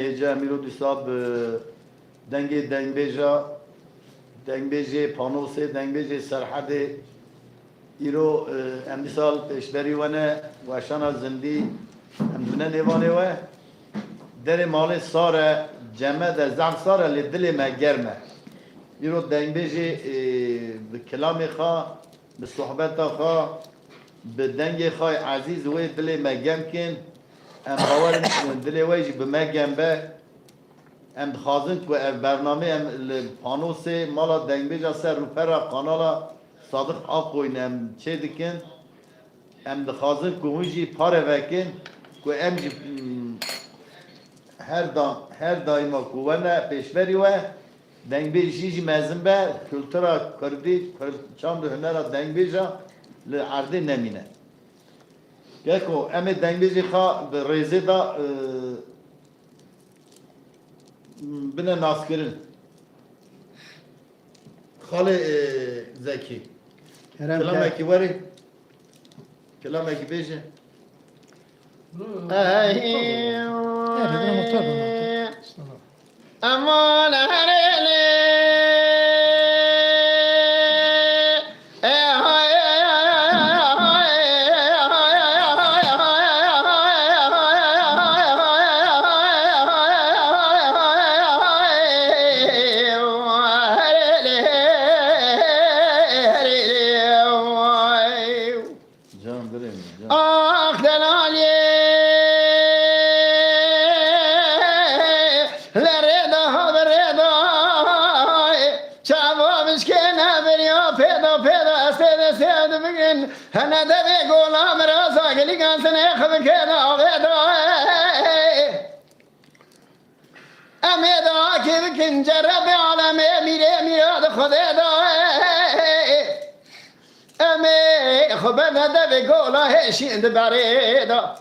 هجا میرو دوساب دنگ بیجه پانوسه دنگ بیجه سرحد ایرو امثال پیشبری ونه وشان زندی ام دونه نیوانه و در مال ساره جمع در زعم ساره لدل ما گرمه ایرو دنگ بیجه به کلام خواه به صحبت خواه به دنگ خواه عزیز و دل ما گرم کن ام باور دل ویجی به ما گرم به ام خازن که برنامه ام پانوس مالا دنگ بیجا سر رو پر قانالا صادق آقوین ام چه دکن ام دخازن که هونجی پاره وکن که ام جی هر دایما که ونه پیشوری و دنگ بیجی جی مزن به کلتورا کردی چند هنرا دنگ بیجا لعرده نمینه که ام دنگ بیجی خواه به ریزه دا بنا ناس کرن خاله زکی کلامه کی وری کلامه کی بیشه امان هرلی هنا دبي قولا مراسا قلي كان سنخذ كذا غدا أميدا كيف كن جرب على ميري ميراد خذدا أمي خبنا دبي قولا هشين دبريدا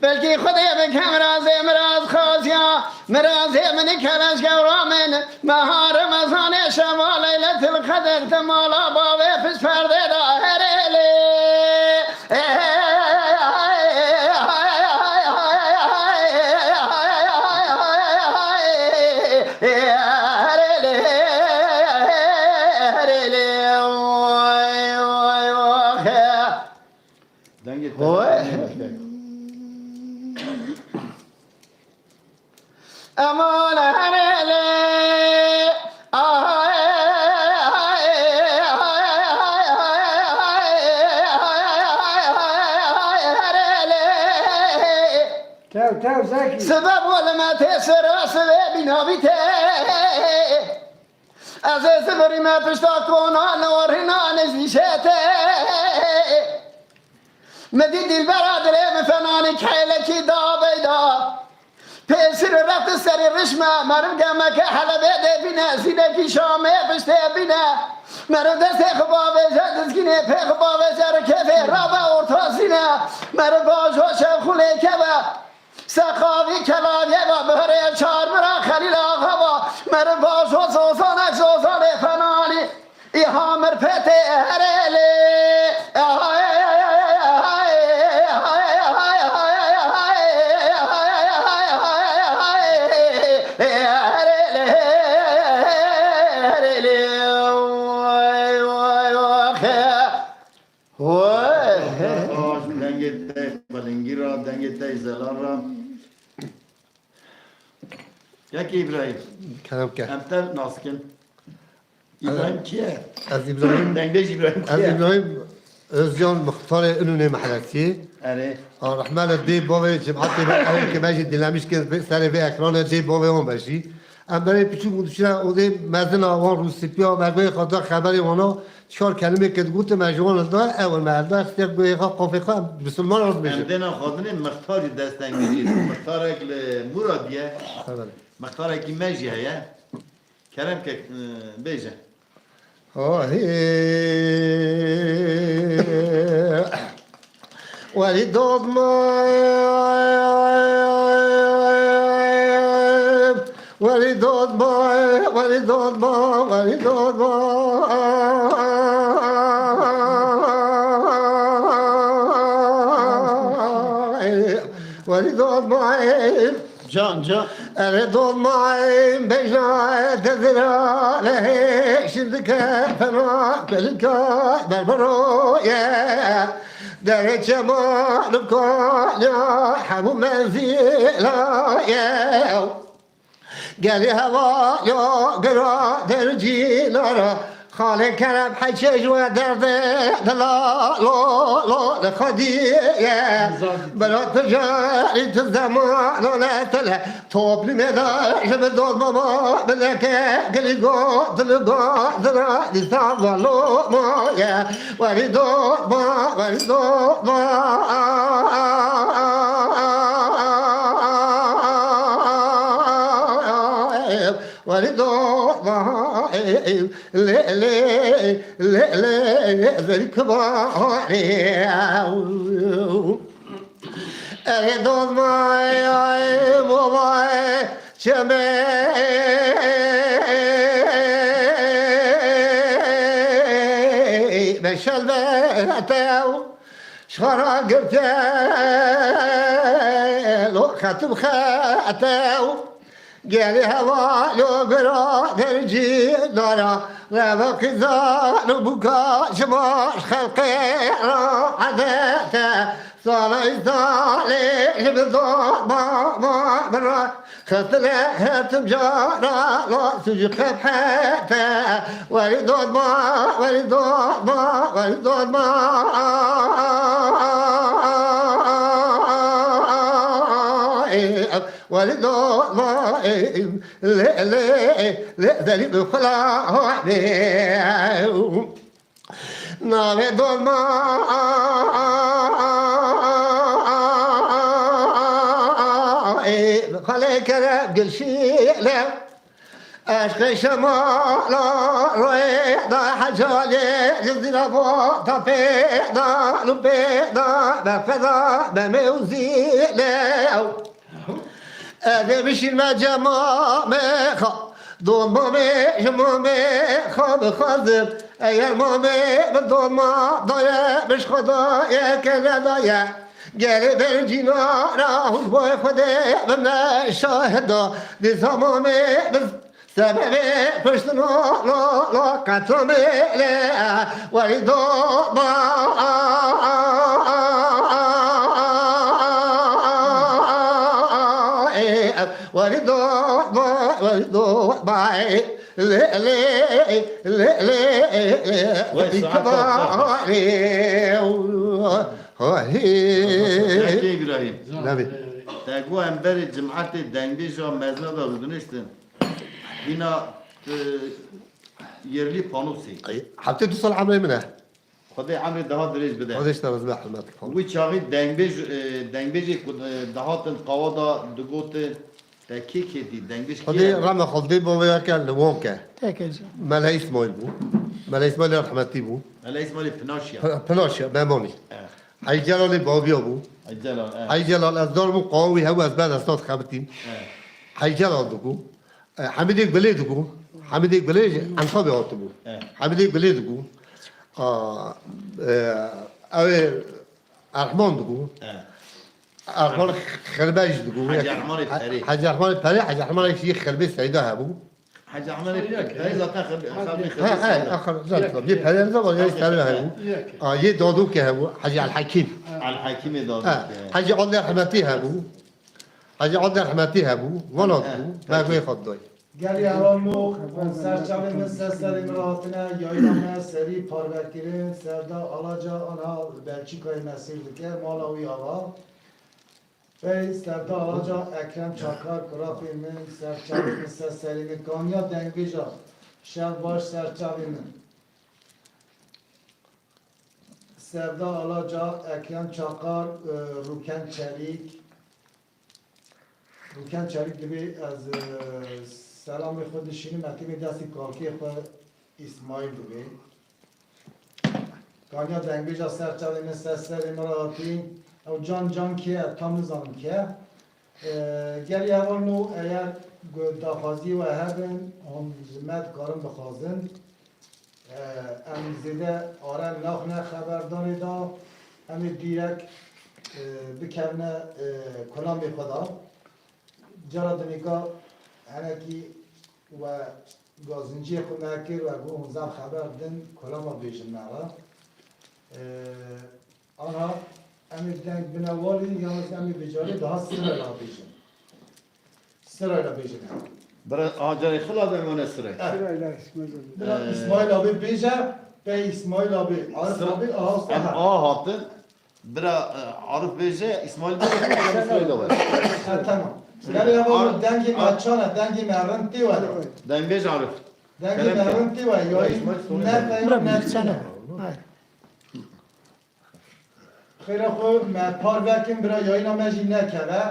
بلكي خذي بكم رازي مراز خاصيا مرازي من كرش قورامن مهار مزان شمال ليلة القدر تمالا بابي فش فرده أمان هرلي تاو زاكي سبب ولا ما تسر سبب نابته أزاز بري ما تشتاقونا نورنا نزيشته مديد البرادر مفناني كحيلك دا بيدا پیسر رفت سر رشمه مرم گمه که حلبه ده بینه سینه کی شامه پشته بینه مرم دست خبابه دستگینه پی خبابه جر کفه رابه ارتا سینه مرم باش و شب خونه کبه سخاوی کلاریه و بهره چار مرا خلیل آقا با مرم باش و سوزانک سوزان فنانی ای هامر پته هرلی یکی ابراهیم كلام كه امتى ناسكن ابراهیم کیه؟ از ابراهيم دنگش ابراهیم از کیه؟ ابراهيم ازيان مختار انوني محلتي اره رحمن الدين بابي جمعتي بقى که ماشي دینامیش که سر به اکران دی بابي هم باشی ام برای پیچو گوشنا اودی مزن آوان روسیپیا مرگوی خدا خبری وانا چهار کلمه که گوت مجوان دا اول مرد اختیار گوی خا قافی خا مسلمان راست میشه امدنا خادنه مختاری دستن میگید مختار اکل مرادیه مختار اکی مجیه یا کرم که بیجه ولی داد ما ولی داد ما ولی داد ما ولی داد ما ولی داد ما جان اردومایم بجای دزراله شدک فنا کلکا بربرویه در جمال کالا همو منزلایه گلی هوا یا گرا در جیلارا خاله کرم حجج و درد دلا لا لخدیه برات جاری تو زمان و نتله توب لمدا جب دول ماما بلکه گلیگو دلگو درا دیسان والو مایه وری دول ما ذلك باري أردون ماي مولاي شمي بشل بيتاو شرا قرتاو ختم خاتاو گلی هوا لو برا درجی دارا روا کزان بکا شما خلقی را عدتا صالح صالح بزار ما برا خطله هتم جارا لا سجق حتى ولدود ما ولدو ما لا ذلك خلا نام دو ما خلا كلام قل شيء لا عشق شمال ريدا حجالي جزيرة فوق بيدا لبيدا بفضا بموزيلة أنا بشير ما جماعة مخا دون مامي جمامي خاب خازم أيار مامي بدون ما ضايا مش خدايا كلا ضايا قالي برجينا راهو بوي خدي بنا شاهدا دي زمامي سببي پشتنا لا قطمي لا ويدو ما ويدو باي لي تاگو امبر جمعت دنگی جا مزنا دا بدونشتن اینا yerli panosi. حتى توصل عمري منها خدای عمر دهات درج بده. خودش تا بزنه حلمت وی چاقی دنگبیج دهات قوادا دگوت تکی کدی دنگبیج خدي رمى خدي بو ياكل لوونكا تکج ملا اسماعيل بو ملا اسماعيل رحمتي بو الا اسمه فناشیا. بلاشا مامي هاي جلال بابي ابو اجلال. هاي جلال الدار مو قوي هو اسباب استاذ خابتين هاي جلال دكو حميدك بليدكو حميدك بليد انصابي اوتبو حميدك بليدكو او ارحمان دكو ارحمان خرباج دكو حاج احمد التاريخ. حاج احمد التاريخ حاج احمد الشيخ خربي سعيده ابو حاج احمد التاريخ لا تاخذ ها اخر زاد جيب هذا زاد يستاهل ابو يي دودو كهبو حاج الحكيم على الحكيم داود. حاج عبد رحمتي ابو حاج عبد رحمتي ابو ولد ما في خدای گلی اول موق سرچاوی مثل سری مراتنه یایدامه سری پارورکیرین سردا آلاجا آنها بلچیکای مسیر دکر مالاوی آوا بی سردا آلاجا اکرم چاکار کرافی من سرچاوی مثل سری من کانیا دنگیجا شب باش سرچاوی من سردا آلاجا اکرم چاکار روکن چریک روکن چریک دبی از سلام خود شینی متیمی دستی کالکی خود اسماعیل دوی کانیا دنگیجا سرچاوی مثل سری مراتی او جان که تام نزانم که گلی اول نو اگر داخازی و هبن هم زمت کارم بخوازن ام زیده آرن ناخنه خبرداری دا امی دیرک بکرنه کلام خدا جرا دنیکا هنکی و گازنجی خود نکر و گو هنزم خبر دن کلاما بیشم نارا آنها امی دنگ بنوالی یعنی امی بجاری daha sırayla بیشم sırayla بیشم برای آجر خلا بمونه سره Sırayla İsmail abi. İsmail abi بیشه به İsmail abi Arif abi ağustos ام هاتن برا عارف بیجه اسماعیل بیجه اسماعیل var. tamam yani ya bu dengi maçana dengi merrenti var دن بیجه عارف dengi merrenti var yani ne Sana. خیلی خوب من پارورکیم برای یاینا مجی نکره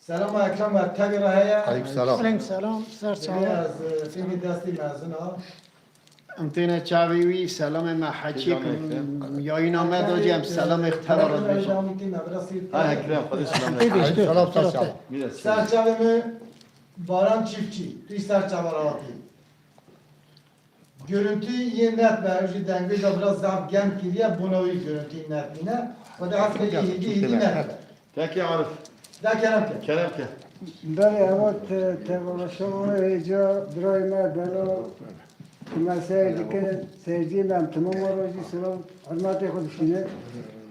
سلام اکرم و تبی رهیه Aleyküm selam. Aleyküm selam. Ser دیگه sağlam. از فیلم دستی مزن ها امتینا چاویوی سلام ما حکی یا این آمد و جم سلام اختبار از بیشم ها اکرم خودش سلام Aleyküm selam Serçal. میرسی سرچاوه باران çiftçi توی سرچاوه راتی görüntü iyi net vermiş denge de biraz zam gem kiriye bunavi görüntü netliğine o da aslında iyi net تاكي عارف da kerem ki كلام كه Beni evet tevalaşama heyeca drayma belo kime seyirdiken seyirci ben tamam oracı selam hürmeti kuduşine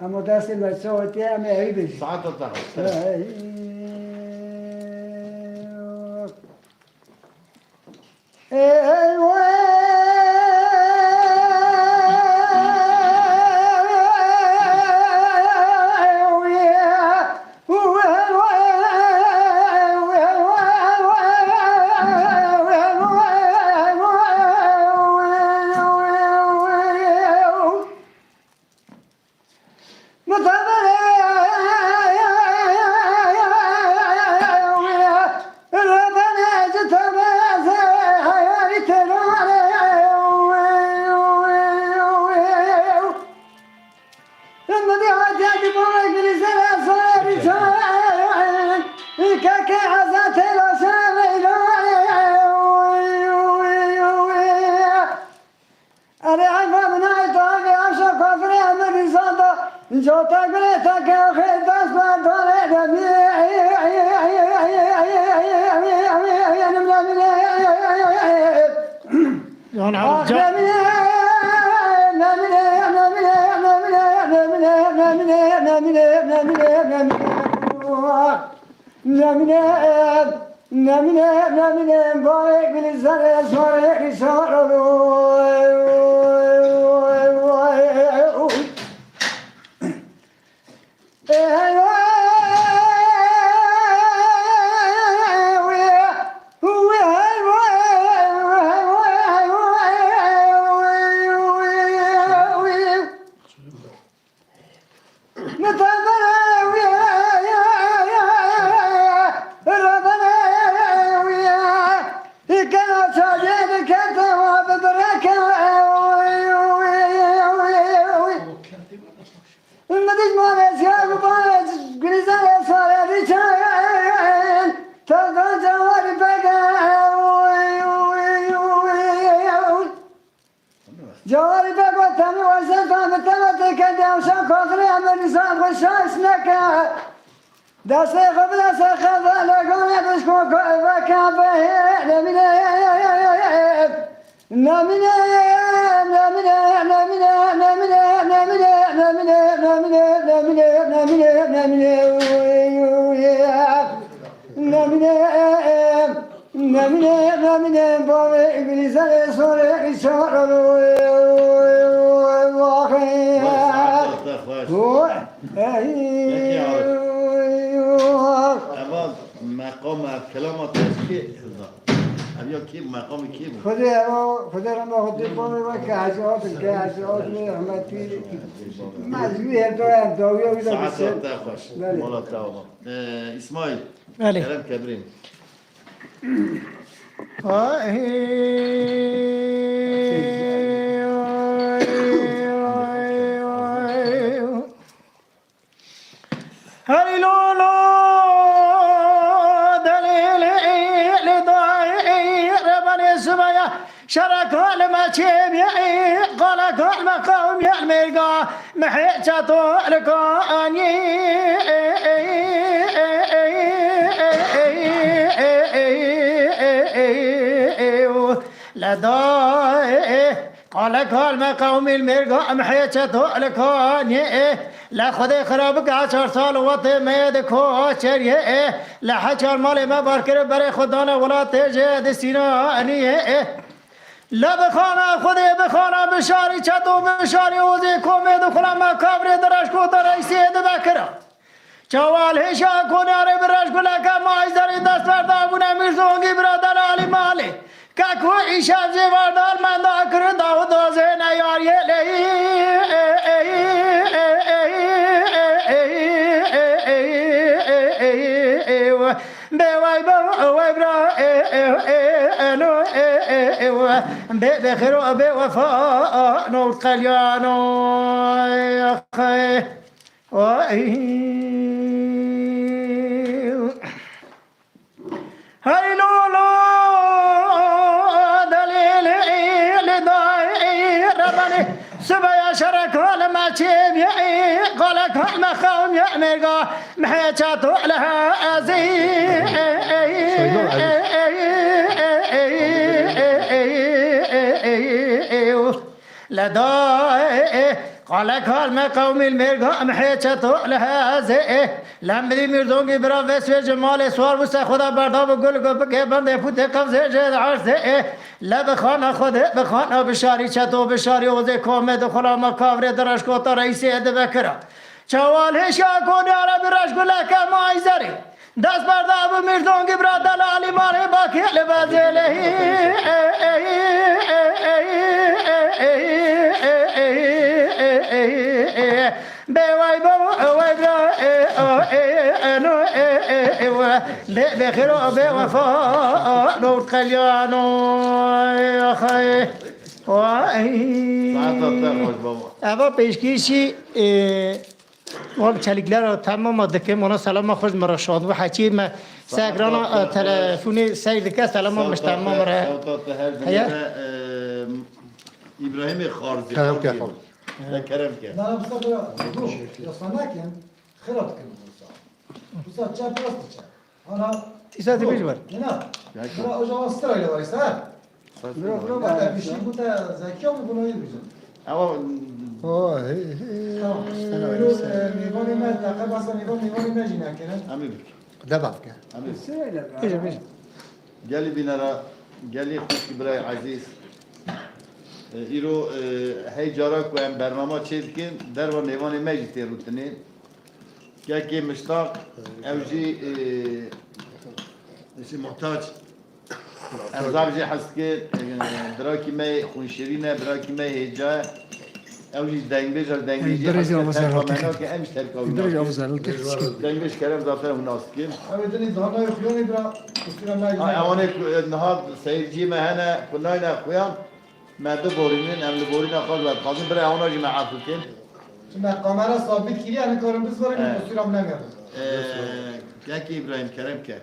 ama dersi mesafeti ama iyi bir şey. ساعات تطلع جواری بگو تمی وزن فهم تمتی که دیوشم کافری همه نظام خوشایش نکرد دست خوب دست خوب لگونه بشکو و کبه نمینه نمینه نمینه نمینه نمینه نمینه نمینه نمینه نمینه نمینه نمینه نمینه با انگلیزان سوره اشاره اما مقام کلام تشکیه ابیا کی مقام کی بود خدا را ما خود دیپامی و که حجات رحمتی مجبوری هم داوی ها بیده ساعت بسید تا خوش بله. مولا تا اسماعیل بله. کلام کبریم هاي لولو دليل لضايع ربنا سبايا شرك المشيب يعي قال كل مقام يعمل محيط طول كاني لدای قال کال ما قومی المرگا محیچتو لکانیه لخود خراب که 4 سال وقت مید کوچریه لحچار مال ما بارکر بر خدان ولات جد سینانیه لبخانه خود بخانه بشاری چتو بشاری اوزی کومید خلم کابری درش کو درایسی دبکرا چوال هشا کناره برش گلکا مایزری دست بردا بونه میرزونگی برادر علی مالی کاکو ایشا زیواردال من دا کرن داو دوزه نیار بوای برا بخير وبوفاء نور قليانو يا خي هاي لولو دليل لداي ربني سبيا شرك لما تشيب يا قال كل مخاوم يا مرقا محيتاتو لها لداي قال كل ما قومي المرقا محيتاتو لها لم بدي مردونگی برا وسوی جمال سوار بسه خدا برداب گل گل بنده پوت قبضه جد عرضه لب خانه خود بخانه بشاری چتو بشاری اوزه کومد خلاما کاور درش کو تا رئیس اد بکرا چوال هشا کنی عرب رش گل کم ایزری دست برداب مردونگی برا دل علی ماره باکی لبازله بوای بوای بخير وبوفاء نور قليانو يا خي اما پیشکشی وال چلیکلر تمام دکه مانا سلام خوش مرا شاد و حکی ما سگرانا تلفونی سید که سلام مش تمام را ابراهیم خارزی کرم که کرم که نه بسا برا یا سنکن خیرات کن بسا چه پرست چه آنا تیساتی بیش بر نه برا اجا استرالیا داری سر نه بیشی بوده زکیام بونایی بیشن اما میوانی من لقب اصلا میوانی مجی نکنه امیر دباب که بیش بیش گلی بینارا گلی خوشی برای عزیز ایرو هی جارا که هم برنامه چیز کن در و نیوان مجی تیروتنی که مشتاق اوجی محتاج ارزاب جی حس که براکی می خونشیرینه براکی می هیجا اوجی دنگبیج از دنگبیجی حس که ترکامنه که همش ترکاوی دنگبیج کرم دافتر هم ناست کن اوه دنی دهانای خویانی برا استرالیا مجی اوانه نهاد سیرجی مهنه کنای نخویان مدو بورینین امل بورین خواهد باید خواهدین برای اونا جی معافو کن چون کامرا ثابت کردی الان کارم بذارم استرالیا نمیاد یکی ابراهیم کرم کرد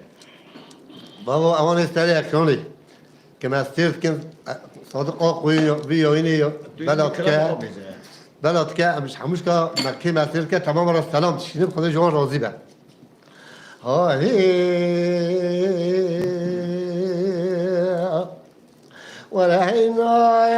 بابا امان استری اکرانی که مستیرد کن صادق آقوی بیاینی بلاد که امش هموش که مکی مستیرد که تمام را سلام تشینیم خدا جوان راضی به ولا هينا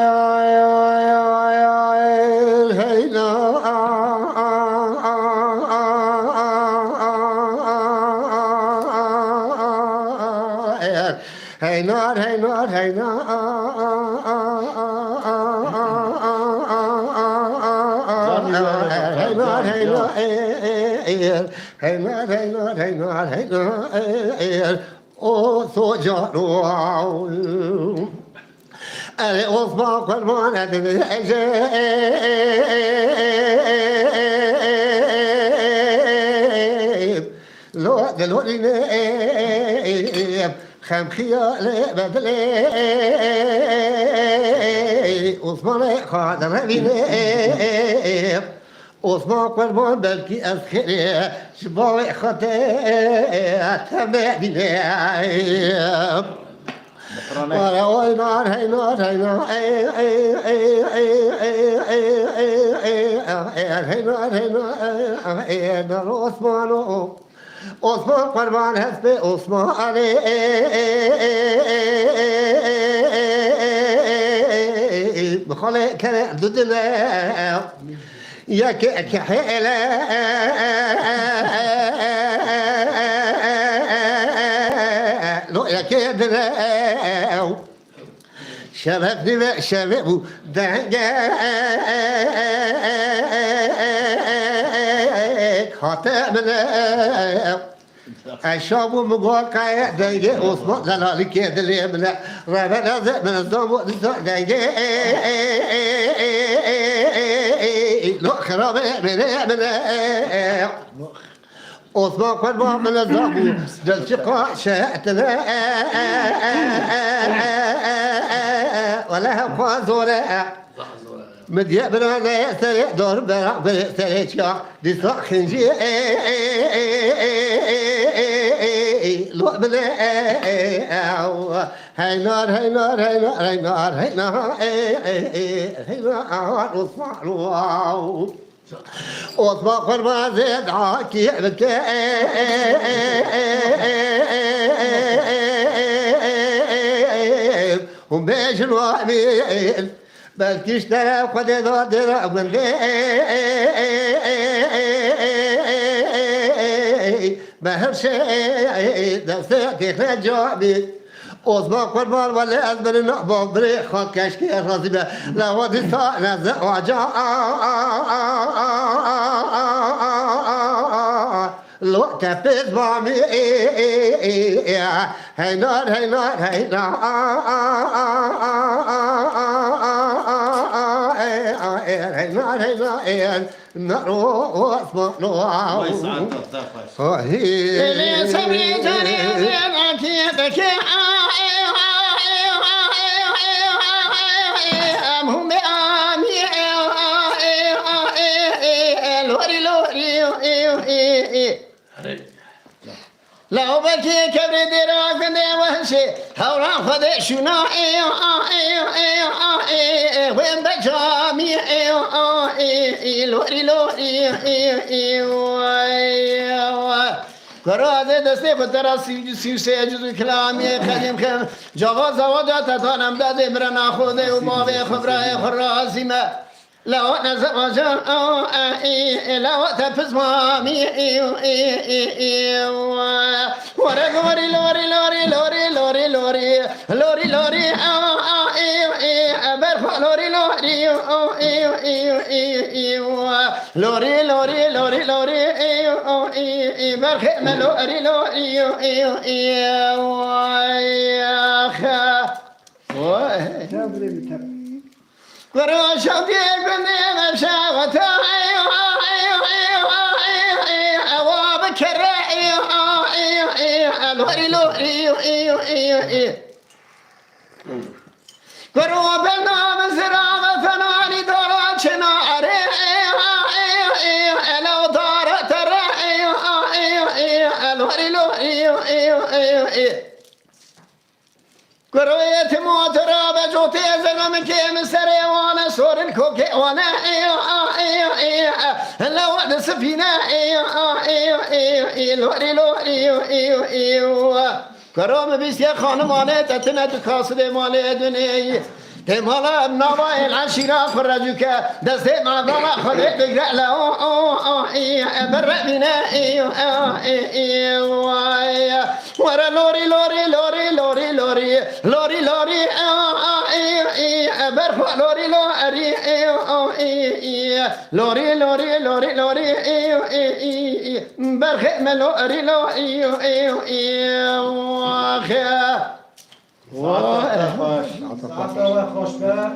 أصبح قربانة العجيب لو دلوني نيب خم خيالي بدلي أصبح قادر بنيب أصبح قربان بلكي أذكري شباوي خطيئة تبعي ولا نار هي نار هي نار هي نار هي نار عثمان عثمان قربان حسب عثمان علي بخاله كان ضدنا يا كحيلة لو يا كدنا شبابني ما شبابه دعجا خاتمنا الشعب مقاطع دقيقة أصبح ذلك كذا من ربنا من الضم دقيقة لو خراب من أصبح قرب من الضم دلشقاء شاتنا ولا قازورة مديا بنا سريع دور برا سريع شاق دي صح خنجي لو بنا هاي نار هاي نار هاي نار هاي نار هاي نار هاي نار اصبح واو اصبح قربا زيد عاكي بك هم بيش الوامين بلكي اشترى وقد ضادر من ما هرشي دفتي خجابي أصبح قربان ولا أزمن النقبة بريخ خد كشكي الرزبة لا ودي صار نزع وجاء الوقت فيز بامي هاي نار هاي نار هاي نار هاي نار هاي نار نار واصبح نار اللي سميتني زينك بكي هم بأمي لوري لوري لو بكي كبر دراك دي وهشي هورا خدي شنا وين بجامي لوري لوري قرازه دسته فترة سيو سيجز كلامي خديم خم جاغا زوادا تتانم داده مرنا خوده و بابي خبره خرازي ما لو نزواجا لو تفز مامي ورا لوري لوري لوري لوري لوري لوري لوري لوري برفع لوري لوري لوري لوري لوري لوري برخي ملوري لوري صبري متر ورا شوقي بني مشاوتا وبكر لوري لوري ورا بنا مزرعة فناني دارا شناري لو دارا ترى لوري لوري قرويت موترا بجوتي زغم كيم سري وانا سور الكوكي وانا لو سفينة لوري لوري قروم بيس يا خانم وانا تتنا تكاسد مالي دنيا تمالا بنواي العشيرة فرجوك دستي ما بابا خدت بقرأ له بربنا ورا لوري لوري لوري لوري لوري لوري لوري برفع لوري لوري لوري لوري لوري لوري برخ ملوري ساعت خوش به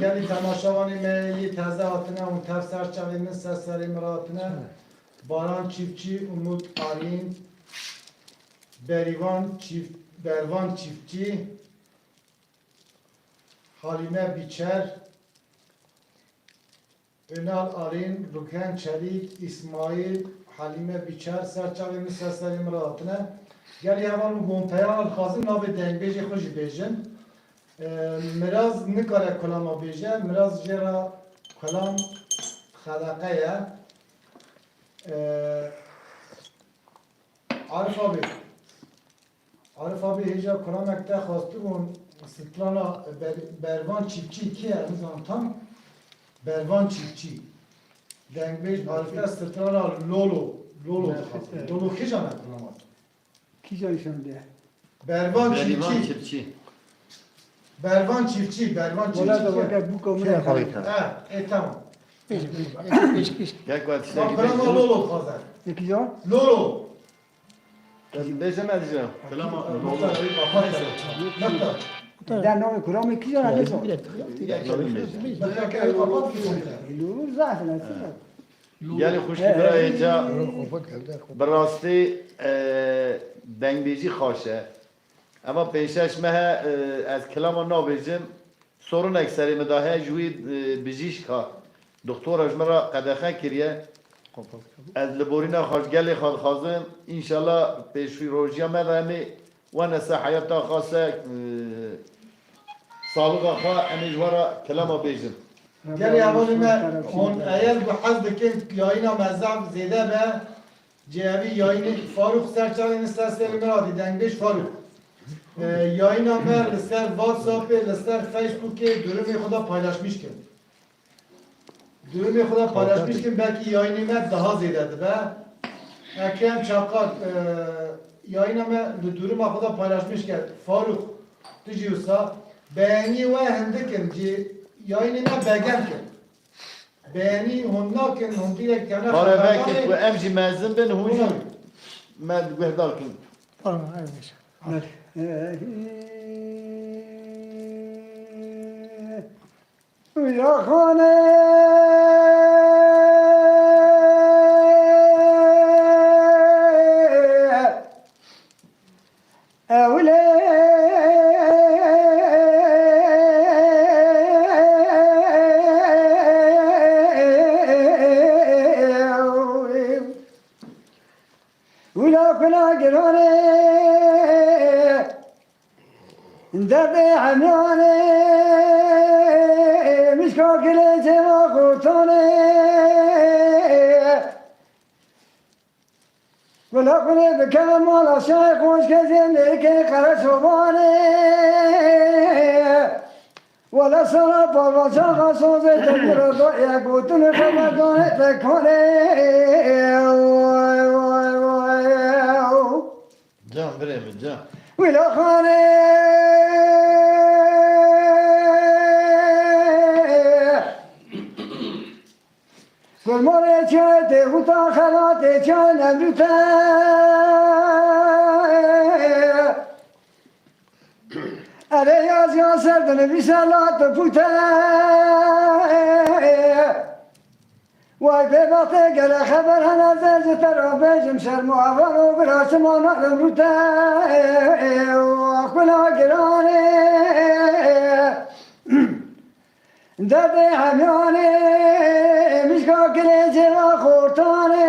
گلی تماشاوانی می تازه هاتنه اون تف سرچاوی من سرسری مراتنه باران چیفچی امود آلین بروان چیفچی حلیمه بیچر önal آلین روکن چلیک اسماعیل حلیمه بیچر سرچاوی من سرسری مراتنه گلی همان گونتیان خازم نابه دنگ بیجی خوشی بیجن مراز نکاره کلام بیجه مراز جرا کلام خلقه یا عارف آبی هجا کلام اکتا خواستو بون Sıtlana Bervan Çiftçi ki Erzan tam Bervan Çiftçi. Dengbej Alfa Sıtlana Lolo. Lolo kıcan aklamaz. کی جایشان ده Bervan Berivan Çiftçi. çiftçi. Bervan Çiftçi. Bervan ولا Çiftçi. دو که بو کمونه Ha, tamam. Gel kuvvet işte Bak bana gidelim. Lolo kazar. یکی جان Lolo. Bezem edeceğim. Kalama. در نام کرام کی جان علی جان لولو زعف نسیه Yani hoş bir ayıca براستی دنگبیجی خواشه اما پیشش مه از کلام نابیجم sorun ekseri مداهه جوی بجیش که دکتر اجمرا قدخه کریه از لبورینا خواهدگلی خواهد خواهدم انشالله پیشوی روژیا مدهمی و نسا حیاتا خاصه سالوغا خواه امیجوارا کلام بیجم Gel yavalime on eğer bu haz dikin yayına mezam zede be cevi yayını Faruk Serçal'ın sesleri meradi dengeş Faruk. Yayına mer lister WhatsApp lister Facebook'e durumu kuda paylaşmışken. Durumu kuda paylaşmışken belki yayını mer daha zededi be. Ekrem Çakar yayına mer durumu kuda paylaşmışken Faruk diyorsa beğeni ve hendikin yayınına begerken beğeni hunnakin hun direkt yana باره وقت و امجی مزم بین هوجم مد گهدار کن یا خانه درد عمیانه مشکاکل جوا قرطانه ولا کنه بکم مالا شای خوش کزیم که قرار شبانه ولا سرا پاروچا خسوزه تکر دو یکوتون خبردانه تکانه جان بریم جان ولا خانه گل ماره چه تهوتا خلاته چه نمروته اره یاز یا سردن بیسالات پوته وای به وقت گل خبر هنه زرز ترا بجم شرم و عوار و براسمان نمروته کلا گرانه درد همیانه مشکا کلی جوا خورتانه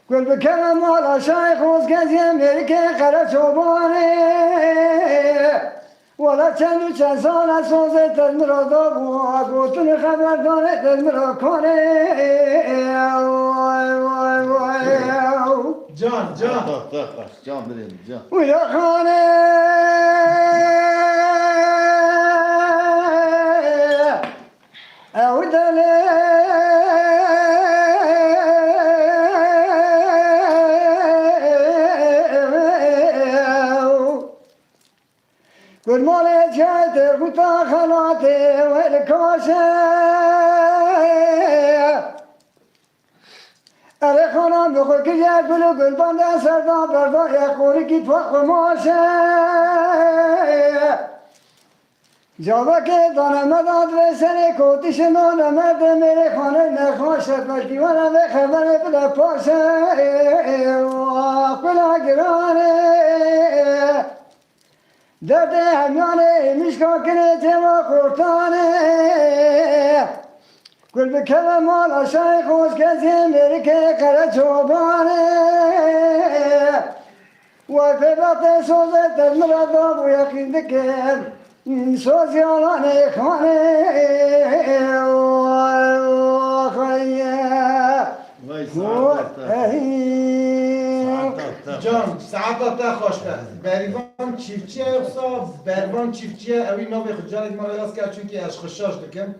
گل بکرم مالا شای خوز کزی امریکه خرد چوبانه ولا چند و چند سال از سوزه تزمرا دابو گوتون خبردانه تزمرا کنه Can Can بریم جان ویا خانه او دله گل مال جهت بوتا خلاته والکاسه اره خانم بخور که یک گل و گل بنده سردان بردان یک خوری کی پاک ماشه جاوا که دانه مداد و سر کوتیش نانه مرد میره خانه نخواشد و دیوانه به خبر بده پاشه پلا گرانه درد همیانه میشکا کنه جوا خورتانه گل بکل مال آشای خوش کسی امریکه قره چوبانه وای به وقت سوزه تزمرا داب و یقین دکر سوزیانانه خانه وای خیه Vay sağ ol. جان ساعت تا خوشته بریوان چیفچیه یخصا بریوان چیفچیه اوی نوی خود جانک ما راست کرد چونکه اش خشاش دکم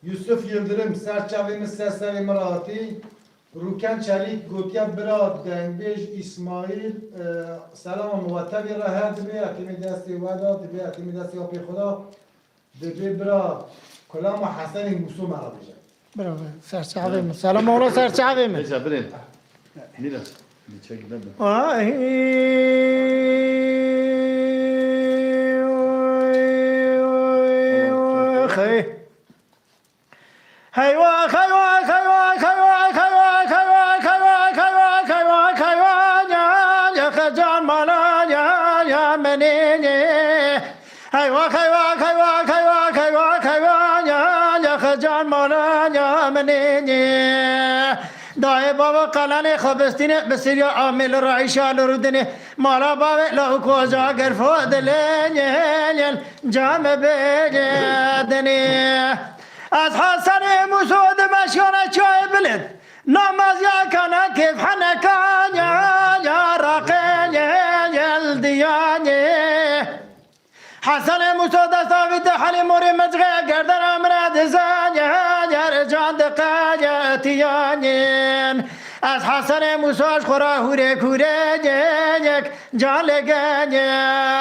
یوسف یلدرم سرچاوی مستسر امراتی روکن چلیک گوتیا براد دنگبیج اسماعیل سلام موتبی را هد بی اکیمی دستی ودا دبی اکیمی دستی آپی خدا دبی برا کلام حسن موسو مرا بیجا برو سرچاویم سلام مولا سرچاویم Neyse بریم میرم میچک بدم خي حيوا خيوا خيوا خيوا خيوا خيوا خيوا خيوا خيوا خيوا يا خجان مالا يا منيني حيوا خيوا خيوا خيوا خيوا خيوا يا خجان مالا يا منيني دای بابا قلن خبستینه بسیار عامل رعیشال رودنه مالا بابا لو کجا گرفت لنیل جام بجدنه از حسن مسود مشیانه چای بلد نماز یا کنه کیف حنکان یا راقین یلدیانه حسن مسود دستاوید حلی موری مزغه گردن امرد زنی جان دقایتیانین از حسن موساش خورا هوره کوره یک جان لگنیریان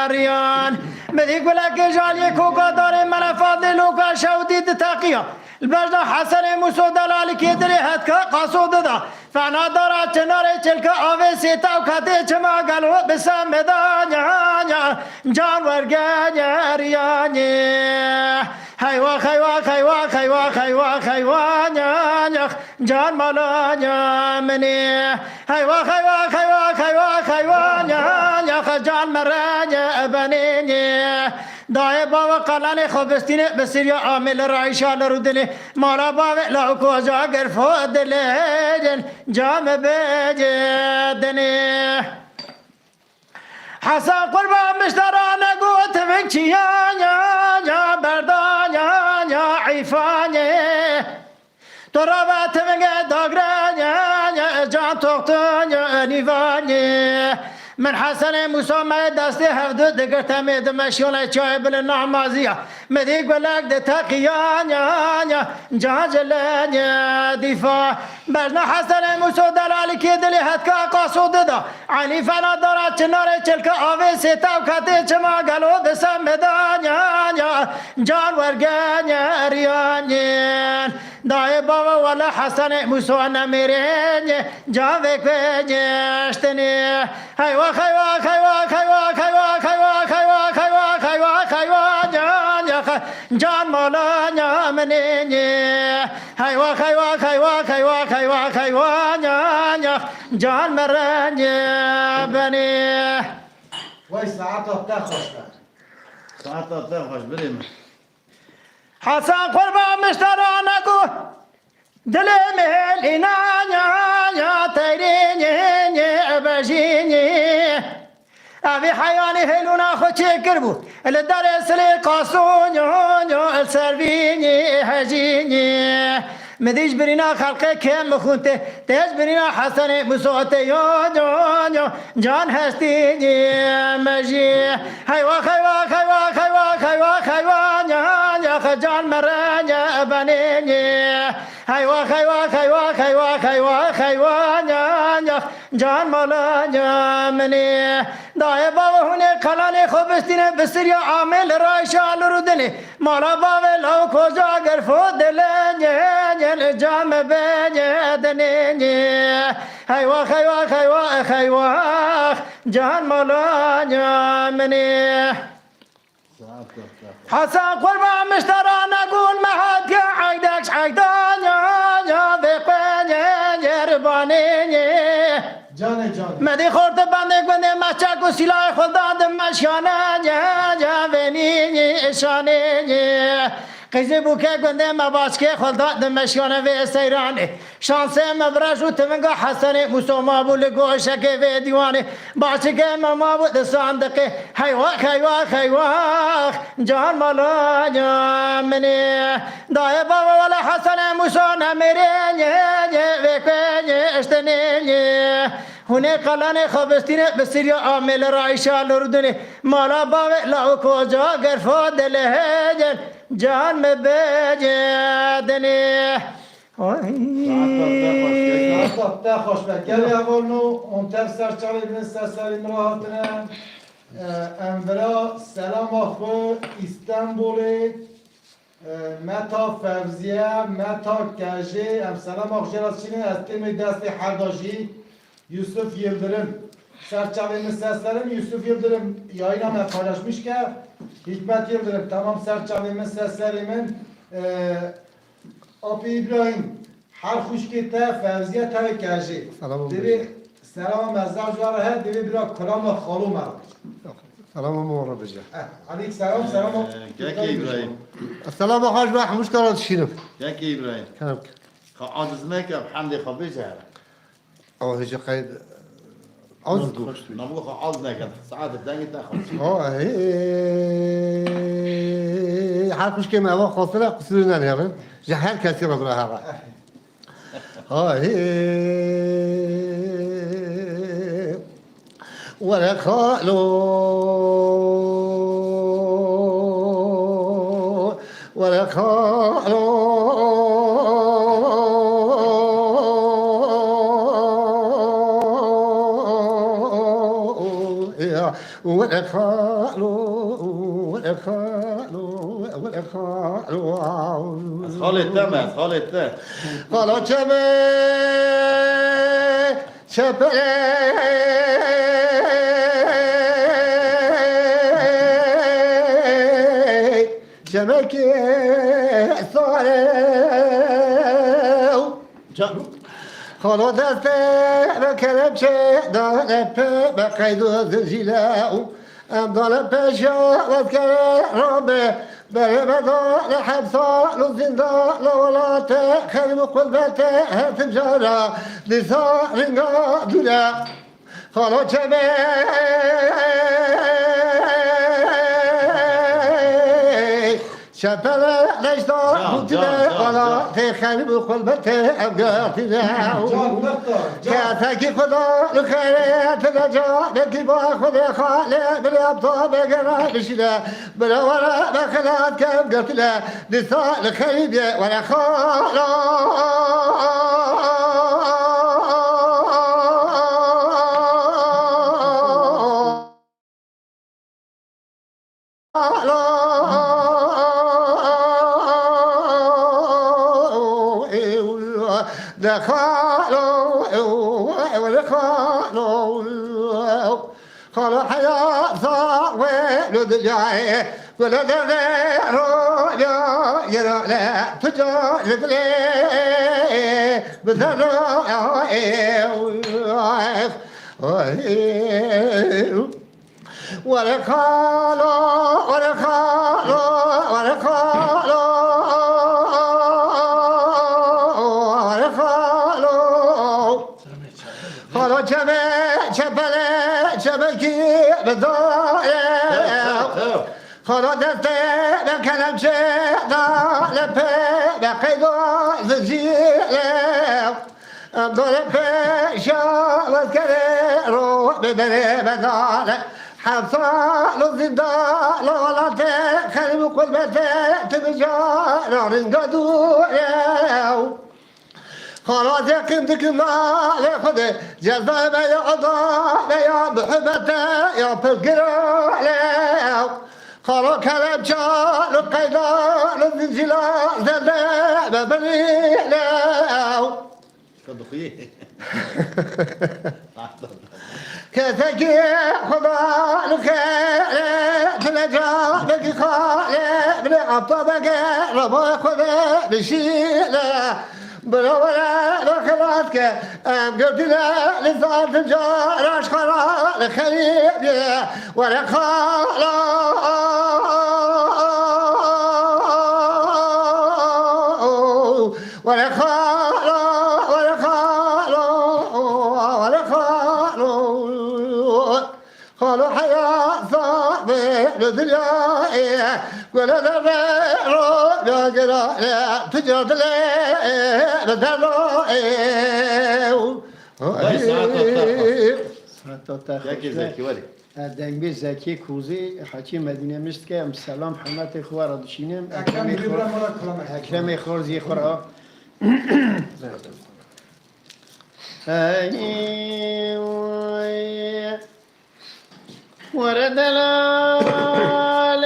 مدی گلک جالی کوکا داره من فاضلو کا شودید تقیا البجد حسن موسو دلالی که دلی حد که قصود دا فنا دارا چنار چلکا آوه سیتا و کتی چما گلو بسم دانیا جان ورگنیریانی حیوا خیوا خیوا خیوا خیوا خیوا نخ جان مالا منی حیوا خیوا خیوا خیوا خیوا نخ جان مرنج بنینی دای بابا قلن خبستینه بسیار عامل رعیشال رودنه مالا بابا لو کجا گرفت دلجن جام بجدنه حسن قربان مشترانه قوت فکچی یا بردان یا عیفانه تو رابط فکر داگران یا جان توقتان یا نیوانه من حسن موسى دستی هفدو دگر تمید مشیون چای بل نعمازیه مدی گلک ده تقیان یا جاجلن دفاع بجنا حسن موسى دلالی که دلی حدکا قاسود دا علی فنا دارد چنار چلکا آوه سیتا و کتی چما گلو دسم بدان یا جان ورگن ریانین دای بابا والا حسن موسى نمیرین جان وکوینشتنی حیوا خیوا خیوا خیوا خیوا خیوا خیوا خیوا خیوا خیوا جان مولا منینی حیوا خیوا خیوا خیوا خیوا خیوا جان مرنج بنی وای ساعت تا خوشته ساعت تا خوش بریم حسن قربان مشترانه کو دل مهلینا یا تیرینی بجینی اوی حیانی هلونا خوچی کربو الدار سلی قاسون یا سروینی هجینی مدیش برینا خلقه کم مخونته تیج برینا حسن مسوته یا جان هستینی مجی حیوا خیوا خیوا خیوا خیوا خیوا یا جان مرنج بنینی حیوا خیوا خیوا خیوا خیوا خیوا جان مولا منی دای بابا هونه کلان خوبستینه بسیار عامل رایشال رودنی مالا بابا لو کجا گرفت دلنی جام بجدنی حیوا خیوا خیوا خیوا جان مولا منی حسن قربان مشترانه قول مهد که عیدکش عیدان یا بقین جربانینی جان جان مدی خورد بنده گنده مچک و سلاح خود دادم مشیانه یا ونینی شانینی قیزی بو که گنده مباس که خلدات دمشیانه و سیرانه شانسه مبرشو تمنگا حسنه مسوما بو لگوشک و دیوانه باچه که مما بو دساندقه حیواق حیواق حیواق جان مالا جامنه دای بابا ولا حسنه مسونا میرینه وکوینه اشتنینه هونه قلانه خوابستینه بسیریا عامل رایشا لردنه مالا باوه لاو کجا گرفا دلهجن جان مبجدنه تا خوشبختی اول نو اون تر سرچاله بین سرسری مراحتنه انورا سلام آخو استانبول متا فوزیه متا کجه ام سلام آخو جراسچینه از تیم دست حرداشی یوسف یلدرم سرچاله سرسرم یوسف یلدرم یاینا من پaylaşmış که حکمت یلدرم تمام سرچاله سرسرمن آپی ابراهیم هر خوشکی تا فوزیه تا کجه دیوی سلام مزار جواره هر دیوی برا کلام خالو مرد سلام مورا بجا علیک سلام سلام Kaki İbrahim. السلام حاج بح مشكلة تشينو Kaki İbrahim. كلام Ağzına ki hamdi xabıca. أو هيجي قيد عوز دو نملك ağzına ki saat dengi ta xabıca. هي حرف مش كلمة أول خاصة قصيرنا نهرن جهل كثير من هذا هي ولا خالو ولا خالو ولا خالو ولا خالو ولا خالو خالد تمام خالد تا. قالوا جمع شبلي جمعك صاروا قالوا دست بكلم شيء دانب بقيد الزلاء ام ضل بشا وذكر ربي برمضان حبسان الزندان ولا تأخذ قلبته تجارة لصار قادنا قالوا جميع شبلا نجدار قلتنا ولا تأخذ قلبته أبقاتنا كاتك خدا الخيرات النجاة بكي باخذ خالق بالأبطال بقرا بشلا بلا ولا بخلات كم قتلا نساء الخيبة ولا خالا قالوا حياة صاوي لدجاي ولا دغيرو يا لا تجاي لي ولا قالوا ولا قالوا ولا قالوا ولا قالوا قالوا جمع شبله شبكي بداية قالوا دستي بكلم شيء لبي بقيدو زجيلة أمدول بيشا وذكريرو ببري بدالة حبصال الزندان ولا تخلي قلبتي تبجار رنقدو خلاص يقيم ذكرنا لخذ جذب يا عضا يا بحبته يا فكر خلاص كلام شال القيدان الزلزال ذباب بني كدخيه. كتكي خدا الخير تلجا بك خالي بن عطبك ربا خدا بشيله برولا لخلاتك ام قلت لا لزار تجار اشخرا لخريب ولا خالا خالو حياة صعبة لدنيا ولا درو بيقرا تجرد لي درو یکی زکی ولی دنگ زکی کوزی حکیم مدینه مشت که ام سلام حرمت خوارا دشینم اکرم میبرم مرا کلام اکرم خورزی خورا ورد دلال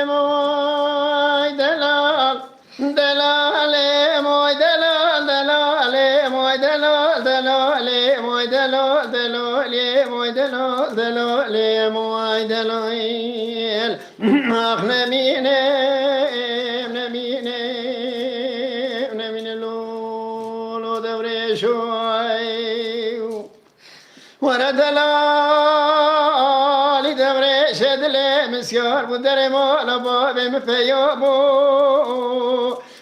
موي دلال دلال موي دلال دلال موي دلال دلال موي دلال دلال موي دلال دلال موي دلال اخ نمينه نمينه نمينه لولو دوري شوي ورد دلال دوري شدلي مسيار بدري مولا بابي مفيوبو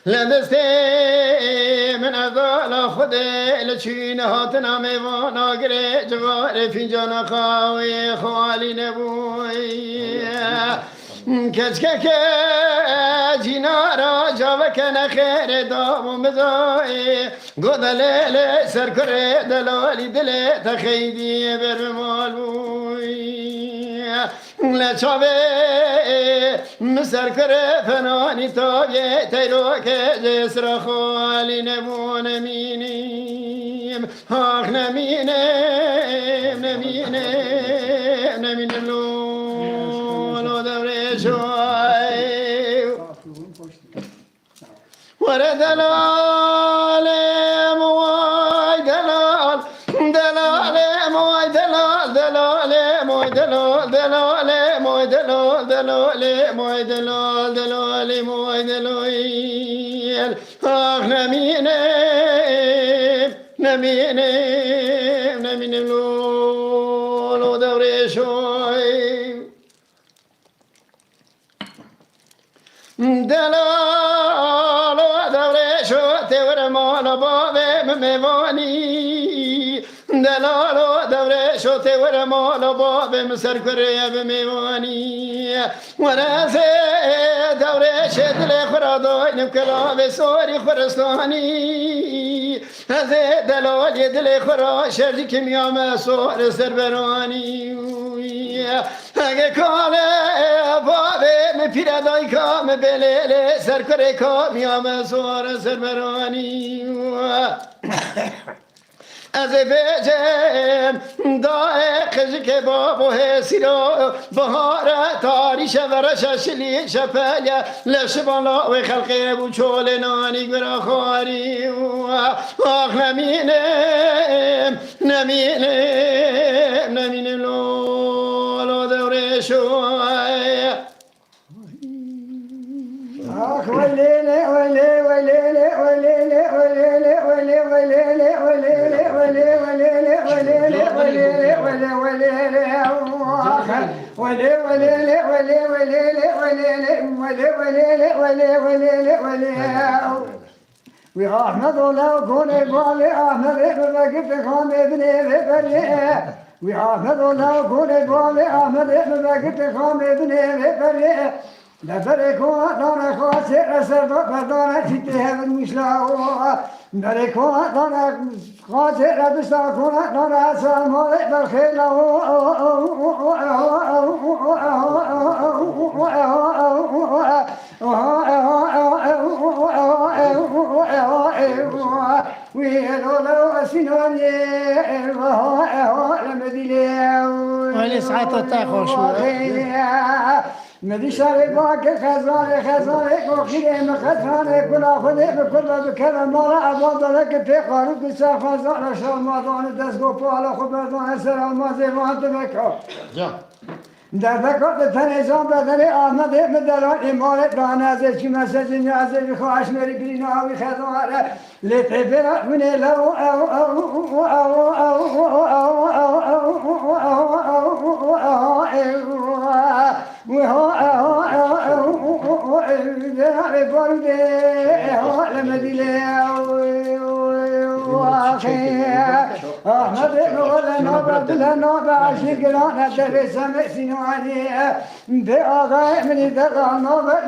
لدستي من أذال خدي لچين هاتنا ميوانا قري جواري فنجانا خاوي خوالي نبوي كچكك جينارا جاوك نخير دام مزاي قد ليلة سركر دلالي دلي تخيدي برمالوي لا چاوي مسركر فناني تاوي تيروك جسر خوالي نبون مينيم آخ نمينم نمينم نمين اللولو دوري شوي ورد دلال موي دلال دلال موي دلال دلال موي دلال دلال موي دلال دلال موي دلال دلال موي دلال آخ نمينم نمينم نمين اللولو دوري شوي دلال دوري شو تور مال بابي ميواني دلال دوري شو تور مال بابي مسر كريب ميواني وراسي دوري شدل خرادوي نبكلا بسوري خرستاني هذا دلال يدل خرا شرج كيميا مسور سربراني اگه کاله بابه می پیره دای کام بلیله سر کره کامیام سوار سربرانی از بجم دای خزی که بابو هسیرو بهار تاریش ورش شلی شپلیا لشبالا و خلقه بو چول نانی گرا خواری آخ نمینم نمینم نمینم لولو دوره شوی آخ ولیله ولی ولیله ولیله ولیله ولی ولیله ولیله ولی ولیله ولیله ولیله ولی ولیله آخ ولی ولیله ولی ولیله ولیله ولی ولیله ولی ولیله ولی وأحمد الله كون إقبال أحمد بقيت خان ابن بفريه وأحمد الله كون إقبال أحمد بقيت خان ابن بفريه لبركوا دانا خاسر سرد بدانا تته المشلاو بركوا دانا خاسر بساكونا دانا سامال بالخيلاو ويلو لو أسنوني ولی ساعت تاخوش مدي شاري باك خزانة خزانة كوخيرة مخزانة كنا خذ بكل بكلام مرة أبواب لك في قارب بساف خزانة شرمضان دسقو بالا خبرتان سلام ما زمان تبكو در ذکر تنظیم بدن آمد مدلان امارت رانازه چی مسجد نیازه بخواهش میری بری ناوی خزانه لیتی برا منه لو أحمد أحمد ولا نوبة لا نوبة عشيق لا ندري سمع سنواني بأغاية من ذا نوبة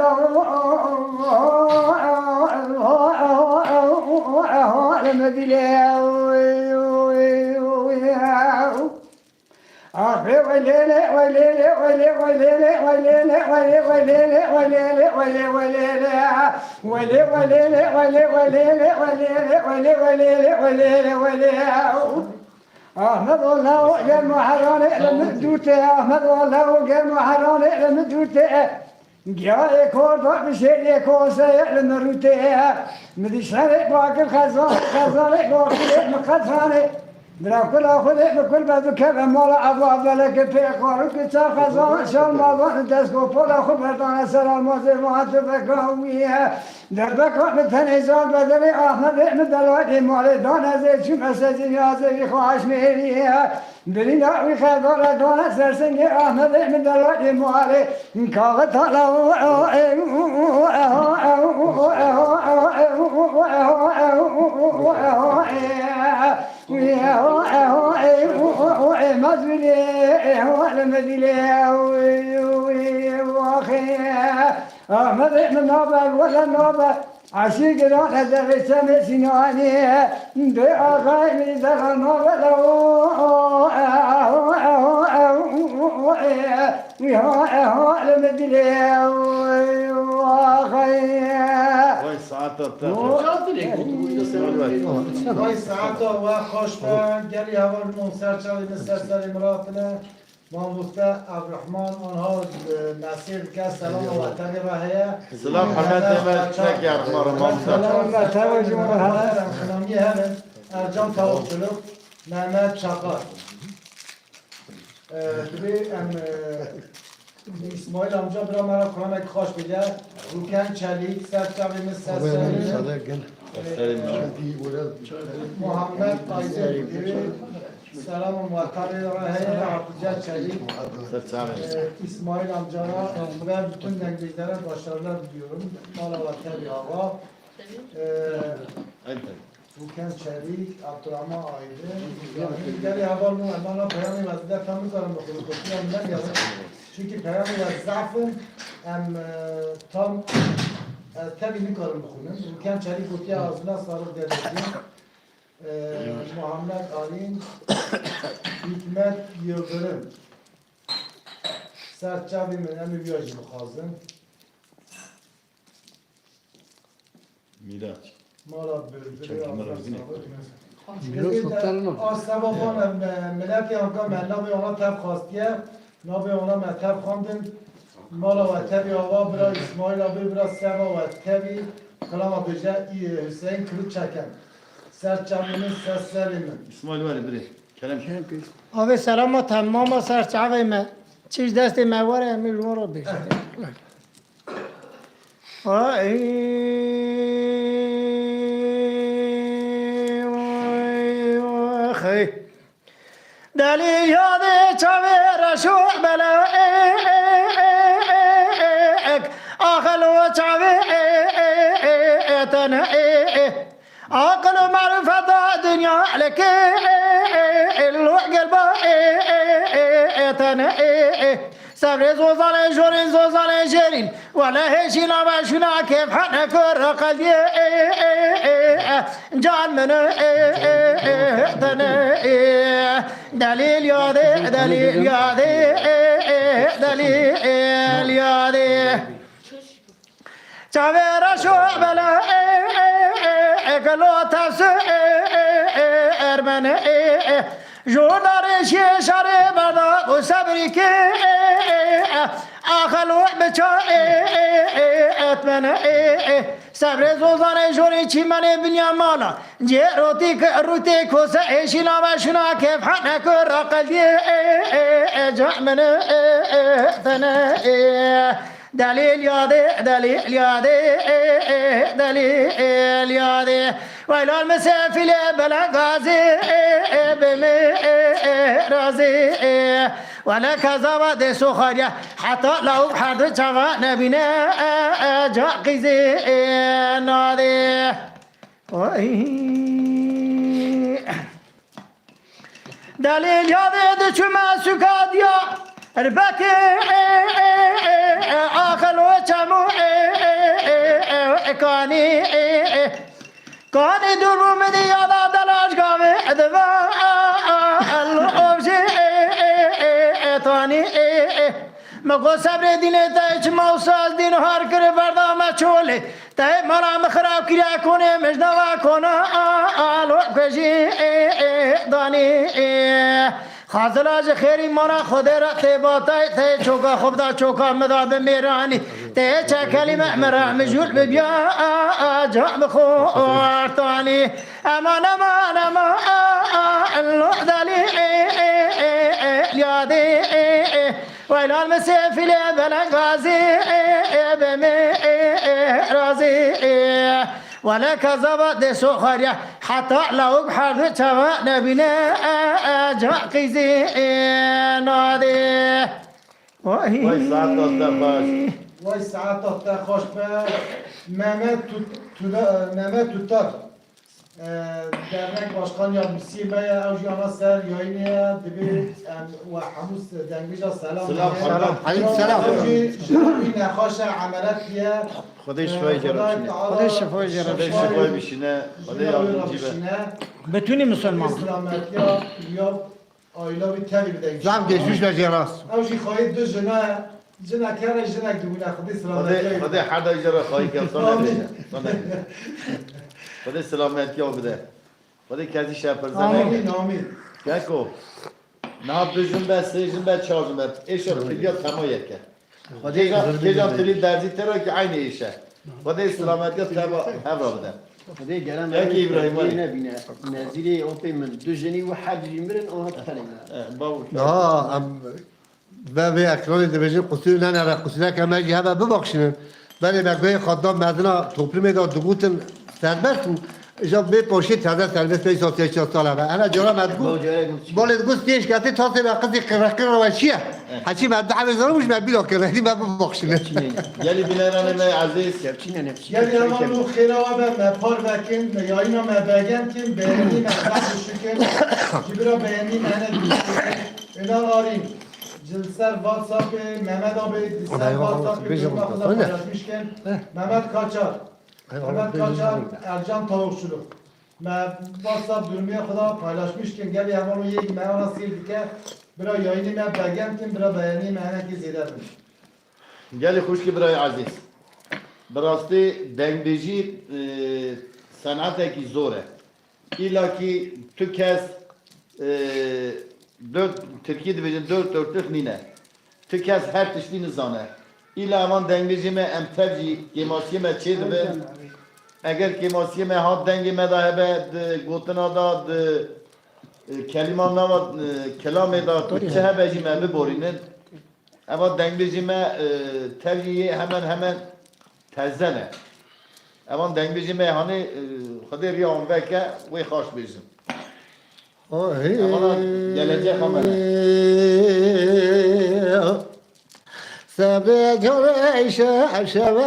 أحمد الله قال محران لم دوته أحمد الله قال محران لم دوته جاء يكون بشيء يكون سيء لمروته مدشان باقي خزان باقي مخزانه برا كل أخذ بكل بعد كذا مرة أبو عبدالك في قارك تخزان شال مالان دسكو فلا أخذ بردان سلام مزيفات بقوية دربك مثل زاد بدري أحمد من دلوقتي مالدان زي شو مسجين يا زي خواش مهرية برينا وخدار دون سرسنج أحمد من دلوقتي مالي كاغت أحمد من نوبة ولا نوبة عشيق راح زغي سمع سنواني بأغاي من زغي نوبة وای ساعتا و خوشبه گلی هوا نون سرچاوی نسر امراتنا ماموستا عبدالرحمن آنها نصیر که سلام و وطن و هیا سلام حرمت و چک یارمار ماموستا خنامی همین ارجان توقلق محمد شقار دوی اسماعیل آمجا برا مرا کنم خوش بگه روکن چلیک سرچاوی نسر محمد آیزه سلام و موقعی را هی عبدالجه چلیک اسماعیل آمجانا و bütün nengizlere başarılar diliyorum. Mala ve tabi hava. Ruken Çelik, Abdurrahman Aydın. Geri hava mı? Bana peyami vazide tam karım okulu koşuyorum ben yazın. Çünkü peyami ve zafın tam tabi ne karım okulun. Ruken Çelik kutuya ağzına sarıp devletin. Muhammed Ali'nin Hikmet Yıldırım. Serçavimin emir viyajı bukhazın. Miraç. Mala bölgülü Asabı bana millet yanka men nabi ona teb khastiye nabi ona men teb khandın mala ve tebi hava bira İsmail abi bira seva ve tebi kalama böce Hüseyin kılıç çeken serçaminin seslerinin İsmail var biri. Kerem. Abi selama tamama serçave me. Çiş desti me var ya mi rumoro beşte. Ay دليل هذا شوير شو بلاك أخل وشويتنا عقل معرفة دنيا لك القلب صبر زوزان جورين زوزان جرين ولا هشي لا شنا كيف حنك الرقدي جان من دليل يادي دليل يادي دليل يادي شوير شو بلا قلو تفسير من جونار شاري بدا وصبرك أخلو بچاء من صبر زوزان جوري چمن بنيا مالا جي روتي كوسا ايشنا وشنا كيف حنك رقدي جمن ثنا دليل يادي دليل يادي دليل يادي ويلا المسافل بلا غازي بمرازي ولا كذا دي سخريا حتى لو حد شفا نبينا جاقزي نادي دلیل یاد چما سکادیا ربک آخل و چمو کانی کانی درو منی یادا دلاش گاوه ادوا الوبجی توانی مگو صبر دینه تا چما وساز دین هر کر بردا ما چوله تا مرا مخراب کیا کنه مجنوا کنه الوبجی دانی خازل از خیری مانا خود را تباتای ته چوکا خوب دا چوکا مدا به میرانی ته چه کلمه مرا مجول ببیا جا بخورتانی امان امان امان الله دلی یادی ویلال مسیفی بلن غازی بمی رازی ولك زبط سخرية حتى لو بحر توا نبينا جاقزي نادي وای ساعت داشته باش وای ساعت تا خوش به مهمت توتار درنگ باشقان یا مسیبه او جانا سر یاینه دبی و حموس دنگیجا سلام سلام علیکم سلام. جوی نخواش عملت بیه خدای شفای جرب خدای شفای جرب. خدای شفای بشینه خدای یardımcı be بتونی مسلمان اسلامت یا آیلا بی تبی بدهی زم geçmiş ve ceras. او جی خواهی دو جنه کره جنه دونه خدای سلامت خدای حدا اجرا خواهی که سانه بشه خدای سلامتی ها بده خدای کسی شب پرزنه آمین آمین گکو نه دوشون به سیشون به چهارشون به ایشا تلیات تمایه که کجا تلی درزی ترا که عین ایشه خدای سلامتی ها تبا هفرا بده خدای گرم یکی ابراهیم علی. نبینه نزیری اوپی من دو جنی و حجی مرن آنها تخلیمه باو Ya am ve ve ekranı deveci kusur ne nere kusur ki meci hava bebakşının. Beni bekleyi xaddam medina toplum eda dugutun serbestin. İşte bir poşet taze serbest bir sosyal çalışmalar var. Ana cora medgu. Balet gus diye şikayeti tası ve kızı kırakır ve şiye. Haçi medde haber zormuş ben bilo ki rehdi ben bebakşının. یلی بینرانه می عزیز یعنی اما رو خیره و به مپار وکن یا اینا مبگن کن بیانی مقدر بشکن جبرا بیانی منه بیشکن اینا آرین جلسر واتساپ محمد آبی جلسر واتساپ بیشکن خدا پرشمیش کن محمد کاچار محمد کاچار ارجان تاوکشلو واتساپ درمی خدا پایلاشمیش کن گلی همانو یک مهانا سیر دیگه برا یاینی مبگن کن برا بیانی منه که زیده بین گلی خوش که برای عزیز براستی دنگبیجی صنعت کی زوره ایلا کی تو کس dört Türkiye dibecin dört dörtlük nine. Tu kes her tişli nizane. İla aman dengecime em tevci kemasiyeme çeydi be. Eğer kemasiyeme hat dengime da hebe gotuna da keliman nama kelame da tutse hebecime bir borinin. Ama dengecime tevciyi hemen tezzene. Ama dengecime hani Kadir ya on veke ve hoş bizim. Ama gelecek ama Sabri göre şaşava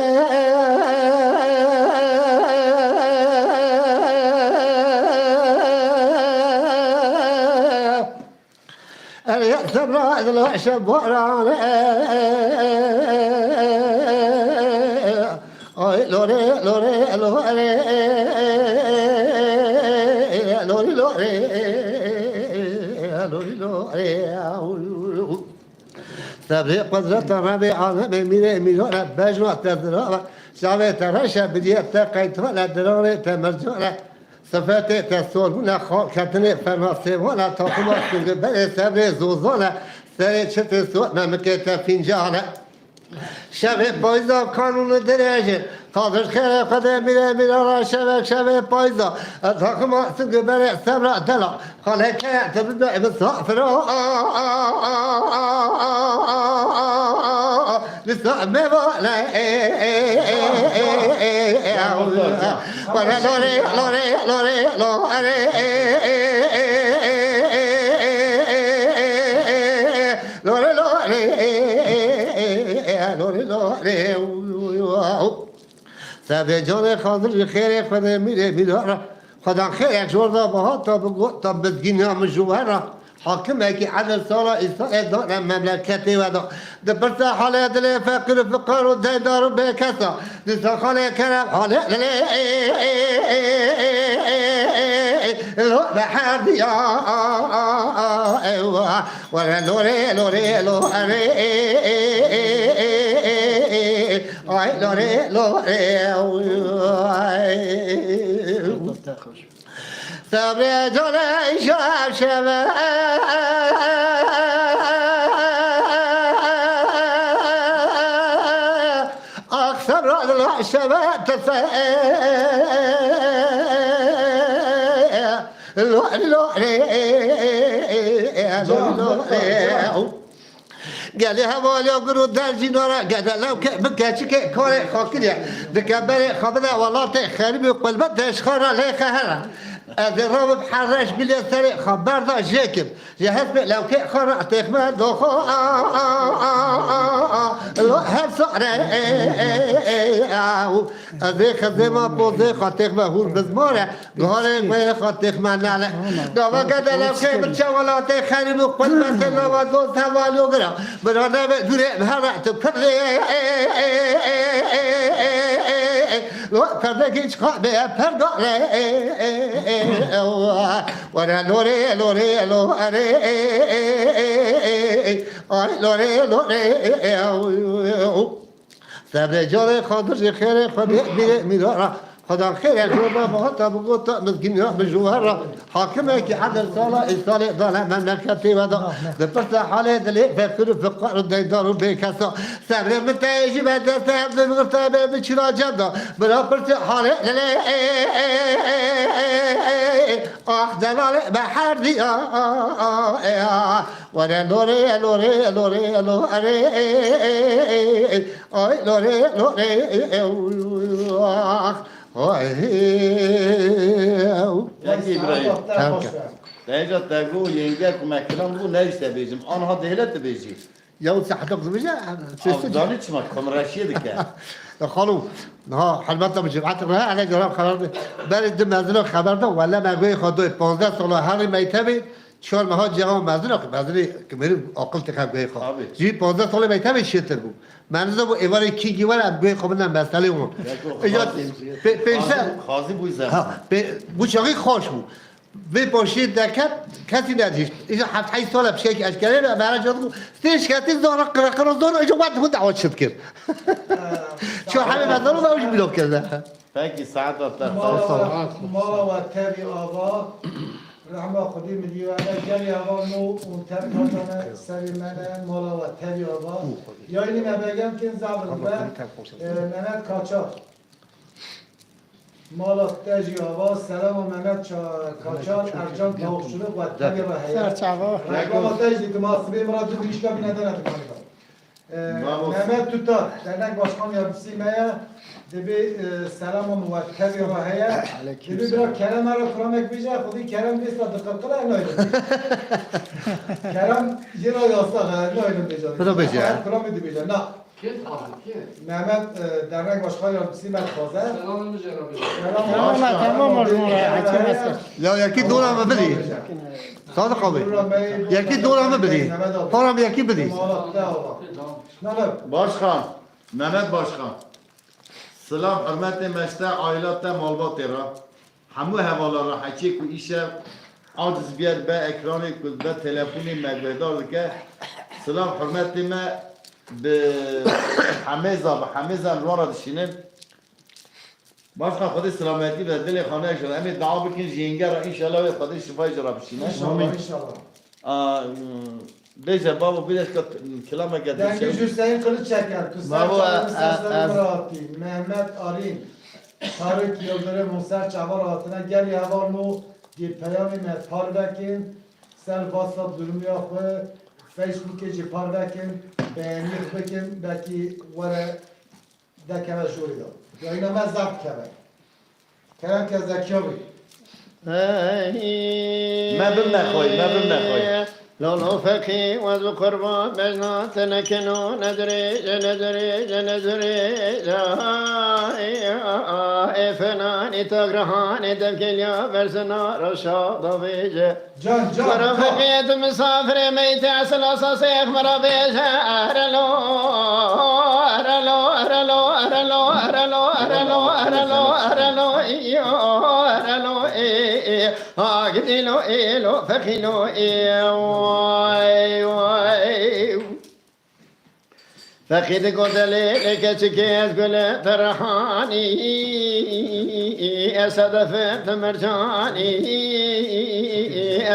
sabra adla şabarane ay lore lore lore lore lore sabri قدرت ربي عالم ميري ميلون بجوع تدرا شعبي ترشا بديت قيت ولا دراري تمرجونا صفاتي تسول ولا كتني فرنسي ولا تطمع بل sabri زوزونا سري شت سوء ممكت فنجانا شبه پایزا قانون درجه قادر خیره قدر میره را شبه پایزا تاکم سنگ بره صبر دلا خاله که تبدا مسافر لسا میواله ولا لوري لوري لوري لوري لوري لوري سبه جان خاطر خیر خدا میره میداره خدا خیر جوردا با تا بگو تا بگی نام جوهر حاكمه كي عدل صار إسرائيل مملكتي ودا دبرت حالة دل فقر فقر ودار بكسا دل خالة كلام حالة دل بحر يا ولا لوري لوري لوري اي لوري لوري صبر جل شاب شاب أكثر الشباب تسا لو قال لي هوا لو قروا دارجي نورا قال لو بكاتشي كوري خاكريا دكابري خبدا والله تخربي قلبت اشخارا لي خهرا الرب بحرش بلي سري خبر ذا جاكب جهز لو كي خرا تخما دوخو لو هل صار ذي خدمه بوزي خاطخما هو بزماره غارق ما خاطخما ناله دابا قد لو كي بالشوالات خرب قلبت لو دو توالو غرا برانا بدري بهرا تكري لو كذاك خابه فرقه ولا لوري لوري لوري لوري لوري سبب جل خاطر خير خبير ميرا خدا خير الجواب ما تبغى مسكين يروح بالجوهرة حاكمه كي حد صالة إصالة ضالة مملكتي وضع دبرت حالة دليل فكر فقر الديدار بكسا سبب متى يجي بعد سبب المرتبة بشرا جدا برابرت حالة دليل دلال بحر ديا ولا لوري لوري لوري لوري لوري لوري Peki İbrahim. Deyce tegu yenge kumekran bu ne işte bizim. Anha dehilet de bizim. يا وسحتك زوجة Avdan içmek kameraşiyedik ya. خلو ها حلمتنا بجمعات الرهاء على جرام خبر برد مزنو خبر ده ولا ما بي خدو 15 سال هر میتبی چهار ماه جوان مزنو مزنی که میرم عقل تکم گوی خو Abi. جی 15 سال میتبی شتر بو منظور بو ایوار کی گیوار اب گوی خو بندم مسئله اون یا پیشه Kazi bu yüzden. ها بو چاقی خوش بو به باشید دکت کسی نداشت اینجا 7 سال پیش که اشکالی نه برای جادو سیش کسی داره قرار داره اینجا وقت بود دعوت شد کرد چون همه مدارو باش بلوک کرده Peki Saadat da. مالا و تبی آبا رحمه خودی مدیوانه گلی آبا نو اون تبی کردن سری منه مالا و تبی آبا یا اینی من بگم که زبر و منت کاچار مالا تجی آبا سلام و منت کاچار ارجان تاوخ شده و تبی را هیا رقم تجی که ماسبی مرا دو بیشکا بی ندارد محمد توتار درنک باشخان یاربسی میا دبی سلام و موکبی را هیا دبی برا کرم را کرامک بیجا خودی کرم بیست را دقیقه نایدم کرم یه را یاستا نایدم بیجا برا بیجا کرامی دی بیجا نه محمد درنک باشخان یاربسی مد خوازه یا یکی دورم بدی صادق آبی یکی دورم بدی پارم یکی بدی Başkan, Mehmet Başkan. Selam, hürmetli meşte, ailatta, malbatte ra. Hamu hevalara, haki ku işe, aciz bir be ekranı ku be telefoni megvedar dike. Selam, hürmetli me, be Hamiza Rwara dişinin. Başkan, Kadi selameti ve dili khane eşara. Emi dua bikin jengara, inşallah ve Kadi şifayı jara bişine. İnşallah. Deyce baba bir dakika kelime Dengi getirsin. Hüseyin Kılıç çeker. Tüsler Çağlar Murat'ı. Mehmet Arin. Tarık Yıldırım Muser Çavar altına gel yavar mu diye peyami me parvekin. Sel WhatsApp durumu yok ve Facebook'e ci parvekin. Beğenlik bekin belki vere dekeme şurada. Yayınama zapt kebe. Kerem kez zekiyabi. Mebim ne koy, mebim ne koy. لولو فقي وذو قربان بجنات نكنو ندري فناني تقرهاني دبكليا برسنا رشاد بيجه جان ورفقيت مسافر ميت عسل صيخ مرابيجه أرلو قديلو إيلو فخيلو فخيد قدلي لكتكيز قل فرحاني أصدفت مرجاني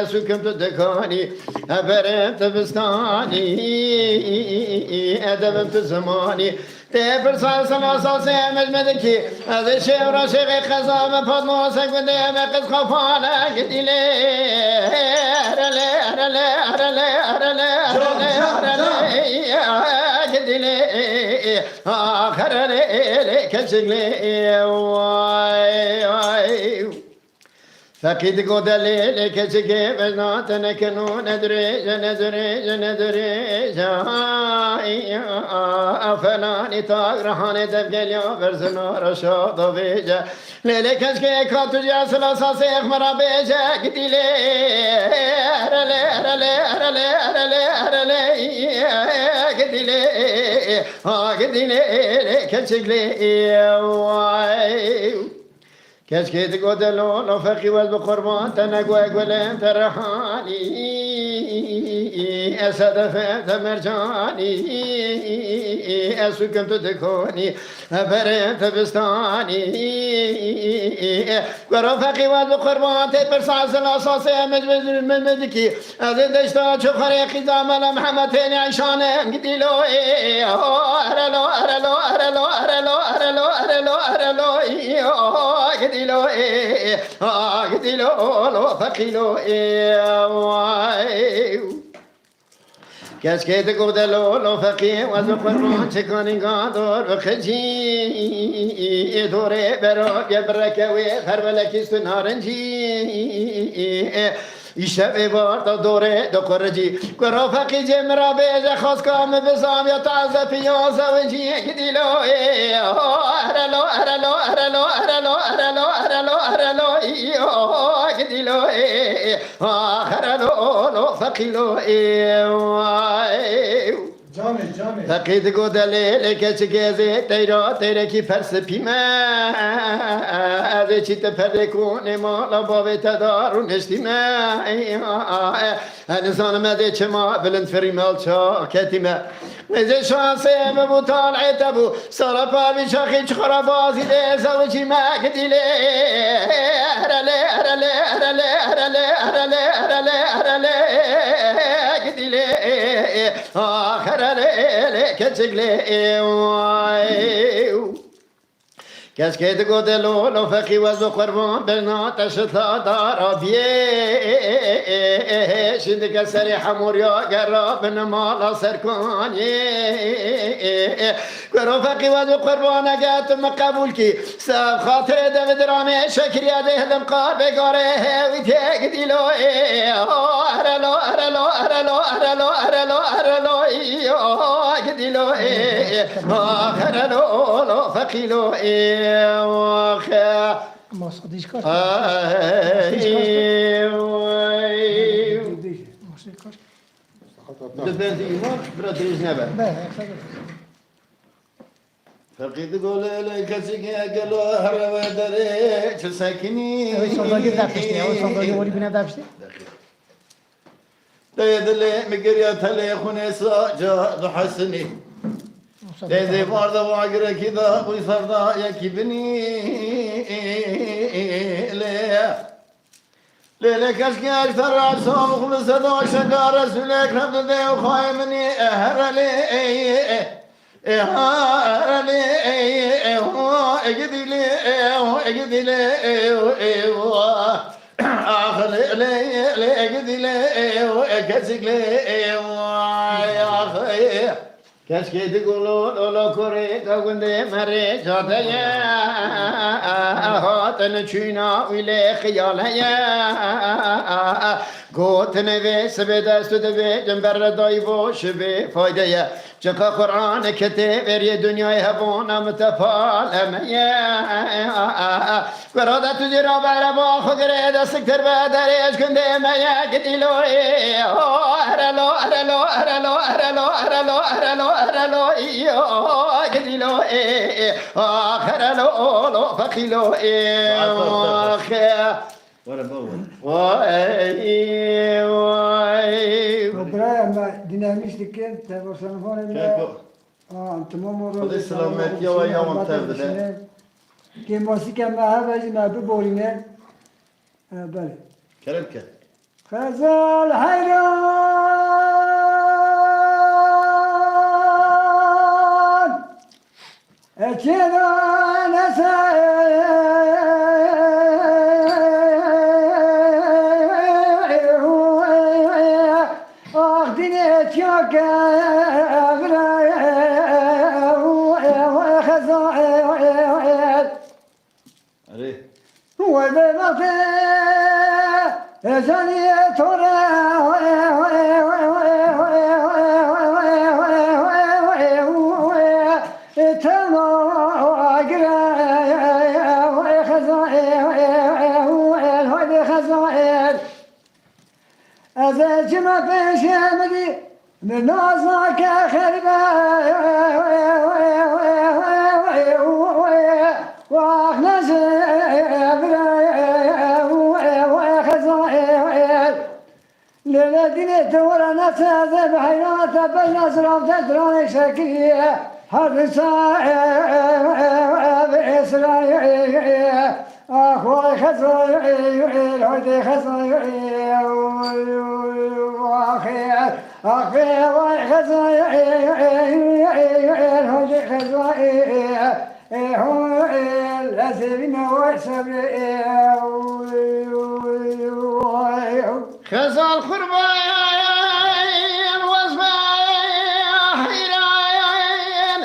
أسكمت دكاني أبرمت بستاني أدبمت زماني تبر سلسلة سيمج مدكي هذا الشيء ورشيق خزام فضموسك وديم قد خفانا قديلي قديلي آخر ليلي كشكلي فقيد قدلي لكشكي بجنات نكنو ندري فلاني تاقرحاني تبقليو برسنو رشاد بيجا ليلي كشكي كاتو جاسلا ساسيخ مرا بيجا قديلي قديلي كشكلي كشكي تقودلو لو فقي والبقربان تنقوى قولين ترحاني أصدفت مرجاني أسكمت تكوني أبرمت بستاني ورفقي والبقربان تبر سلسلة صاصي من مدكي أزيد اشتا شو خريقي زامل محمدين عشانهم قديلو قديلو لو فقيلو كشكي تقودلو لو فقي وزقرون شكوني قادور بخجي دوري برو يبركوي فربلكي سنهارنجي يشبه بارد دوره دو قرجي قرافقي جمرا بيجا خاص كام بسام يتعزى في يوزا وجي قديلو قديلو لو فقيلو جامي فقيد قدلي لكشكيزي تيرا كي فرس بيما أذي چيت فردكوني مالا بابي تدارو نشتيما الإنسان مدي چما بلند فري مالشا كتيما نزي شانسي مبو طالعي تبو صرفا بشاخي چخرا بازي دي زوجي ما قديلي قديلي آخر ليلي كتشكلي كشكي تقودلو لو فقي وزو قربان بجنات شتا دارا بيه شندك سريحة موريا قرب نمالا سركاني قرو فقي وزو قربان قات مقبول كي ساب خاطر دم درامي شكريا دهدم قار بقاره ويتيك ديلو أرلو قديلو آخرلو لو فقيلو ما صديش كاش فقيد قول لك سكي قالوا هروا دري تسكني صندوقي دافشتي او صندوقي وري بنا دافشتي ديدلي مقريا تلي خنيسا جا حسني ديدي باردا واقرا كذا ويصردا يكبني ليلة كشكي أكثر عصام خلصة وشكا رسول أكرم دي وخايمني أهر لي اجدي لي آخر لي اجدي لي كسك لي يا أخي Keşke gulu kore da günde mere cadeye hatın çüna ile khiyaleye gotne ve sebede süde ve cember dayvo şebe faydeye Çıka Kur'an-ı kete veriye dünyayı hebuna mütefallemeye Kurada tüzira bere bahu gire de siktir be deri eşkün demeye gidilo erelo erelo erelo erelo erelo erelo erelo gidilo erelo lo fakilo Vara baba. vay برای ما دینامیش که تبصره کنیم تمام رو خدا سلامتی و ایام تبدیل. که موسیقی ما هر وقتی ما ببوریم بله Kerem ke. خزال حیران اچران Are. از جمع پیش آمدی من نازك خربا واخنا زبرا وخزائر للذين تورنا تذب حيرات بين أسراب تدرون شكية هرساء بإسرائيل أخوي خزائر هدي خزائر أخي خزائر هدي خزائر هو الأسرين خزال خرباين وزباين حيراين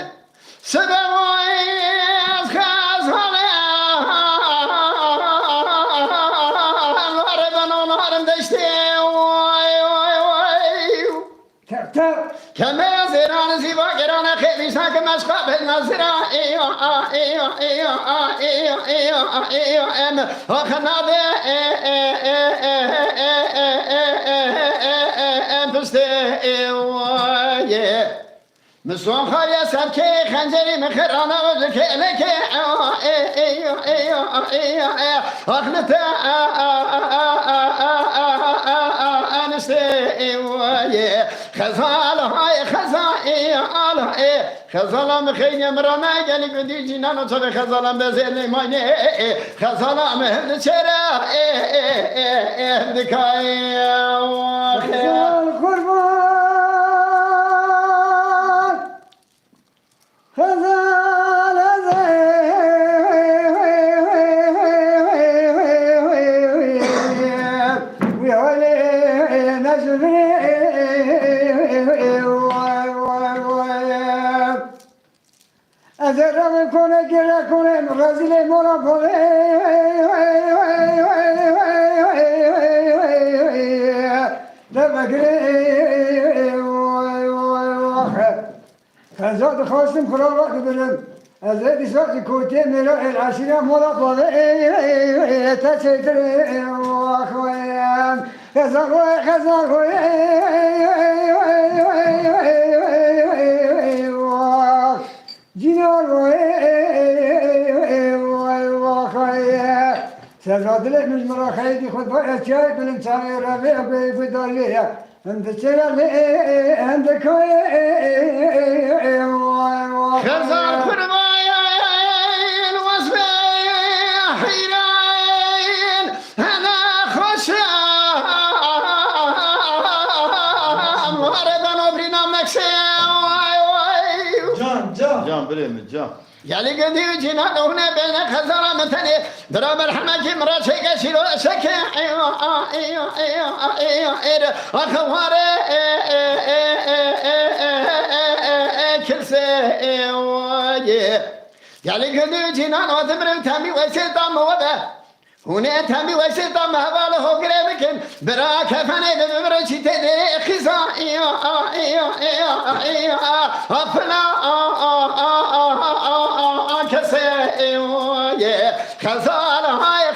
سبوين خزالين الوربن ونهرم دشتي كما زيران زيبا كران خيلي ساك مسقى بالنزرا وخنا مسوان خاليا سبكي خنجري مخرانا وذكي لك أخلتا أنستي خزال هاي خزائي خزال مخيني مرنا قالي قدي جنان وصبي خزال بزيني ماني خزال مهد شرا دكاي خزال قربان خزال ويولي نجري أزرم كونه كلا كونه رزيل مولا كونه خزاد خواستم خرابات برم از دیسات کوته میرا العشیره مولا كونه تشتر واخوام خزاد جنار سراد لك مش مراخيدي خد بقى شاي بالانسان ربيع بداليه انت شلال عندك خزال خرباين وزباين حيراين انا خشام وردن وبرنا مكسام Can bile mi can? يالي قدي جنا هنا بين خزرة مثني ضرب الحماك مرا شيء شيلو شك أخوار قال كل جنان وتمر تامي وسيطة موبة هنا تامي وسيطة مهباله قريبكن براك فني بمرشي تدي خزا أفنا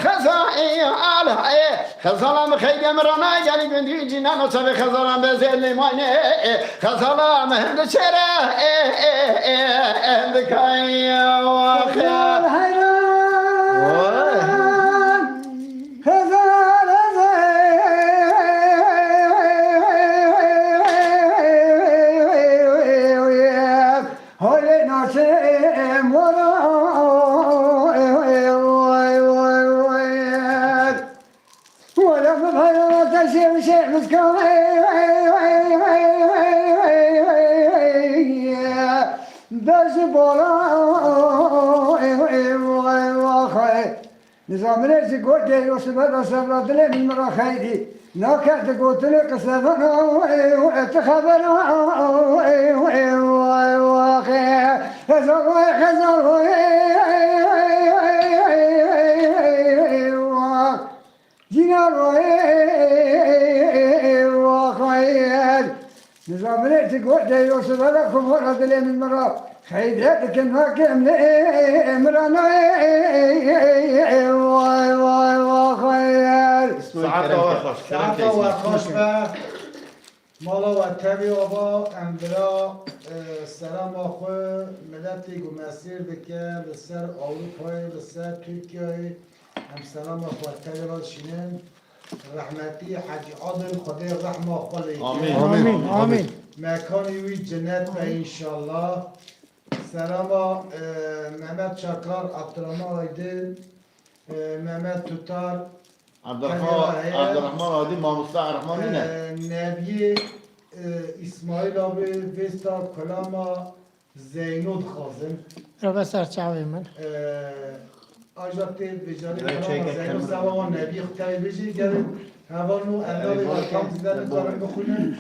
خزال هاي خزال مخيل مرنا جاني بندي جنان وصل خزال بزل ماينه خزال مهند شره ذكايا واخيا نظام رئيسي قلت لي وسبب صبرت لي من مرة خيدي ناكرت قلت لي قصدنا واتخذنا واخي خزر جينا واخي نظام رئيسي قلت لي وسبب صبرت لي من مرة خيدتك ناكم مرنا واخي ساعتا و خوش به مالا و تبی آبا امبرا سلام آخو ملتی گو مسیر بکن بسر اروپای بسر ترکیه هم سلام آخو تبی را شینن رحمتی حاجی عادل خدای رحمه آخو لیکن آمین آمین مکانی وی جنت و انشالله سلام محمد شکار عبدالرحمن آیدل محمد توتار عبدالرحمن عادی ماموستا الرحمن نه نبی اسماعیل آبی وستا کلاما زینود خازم رو به سرچاوی من آجات بجاری کلاما زینود سوا نبی خطایی بجی گرد هوانو اندابی و کام زیدن دارم بخونن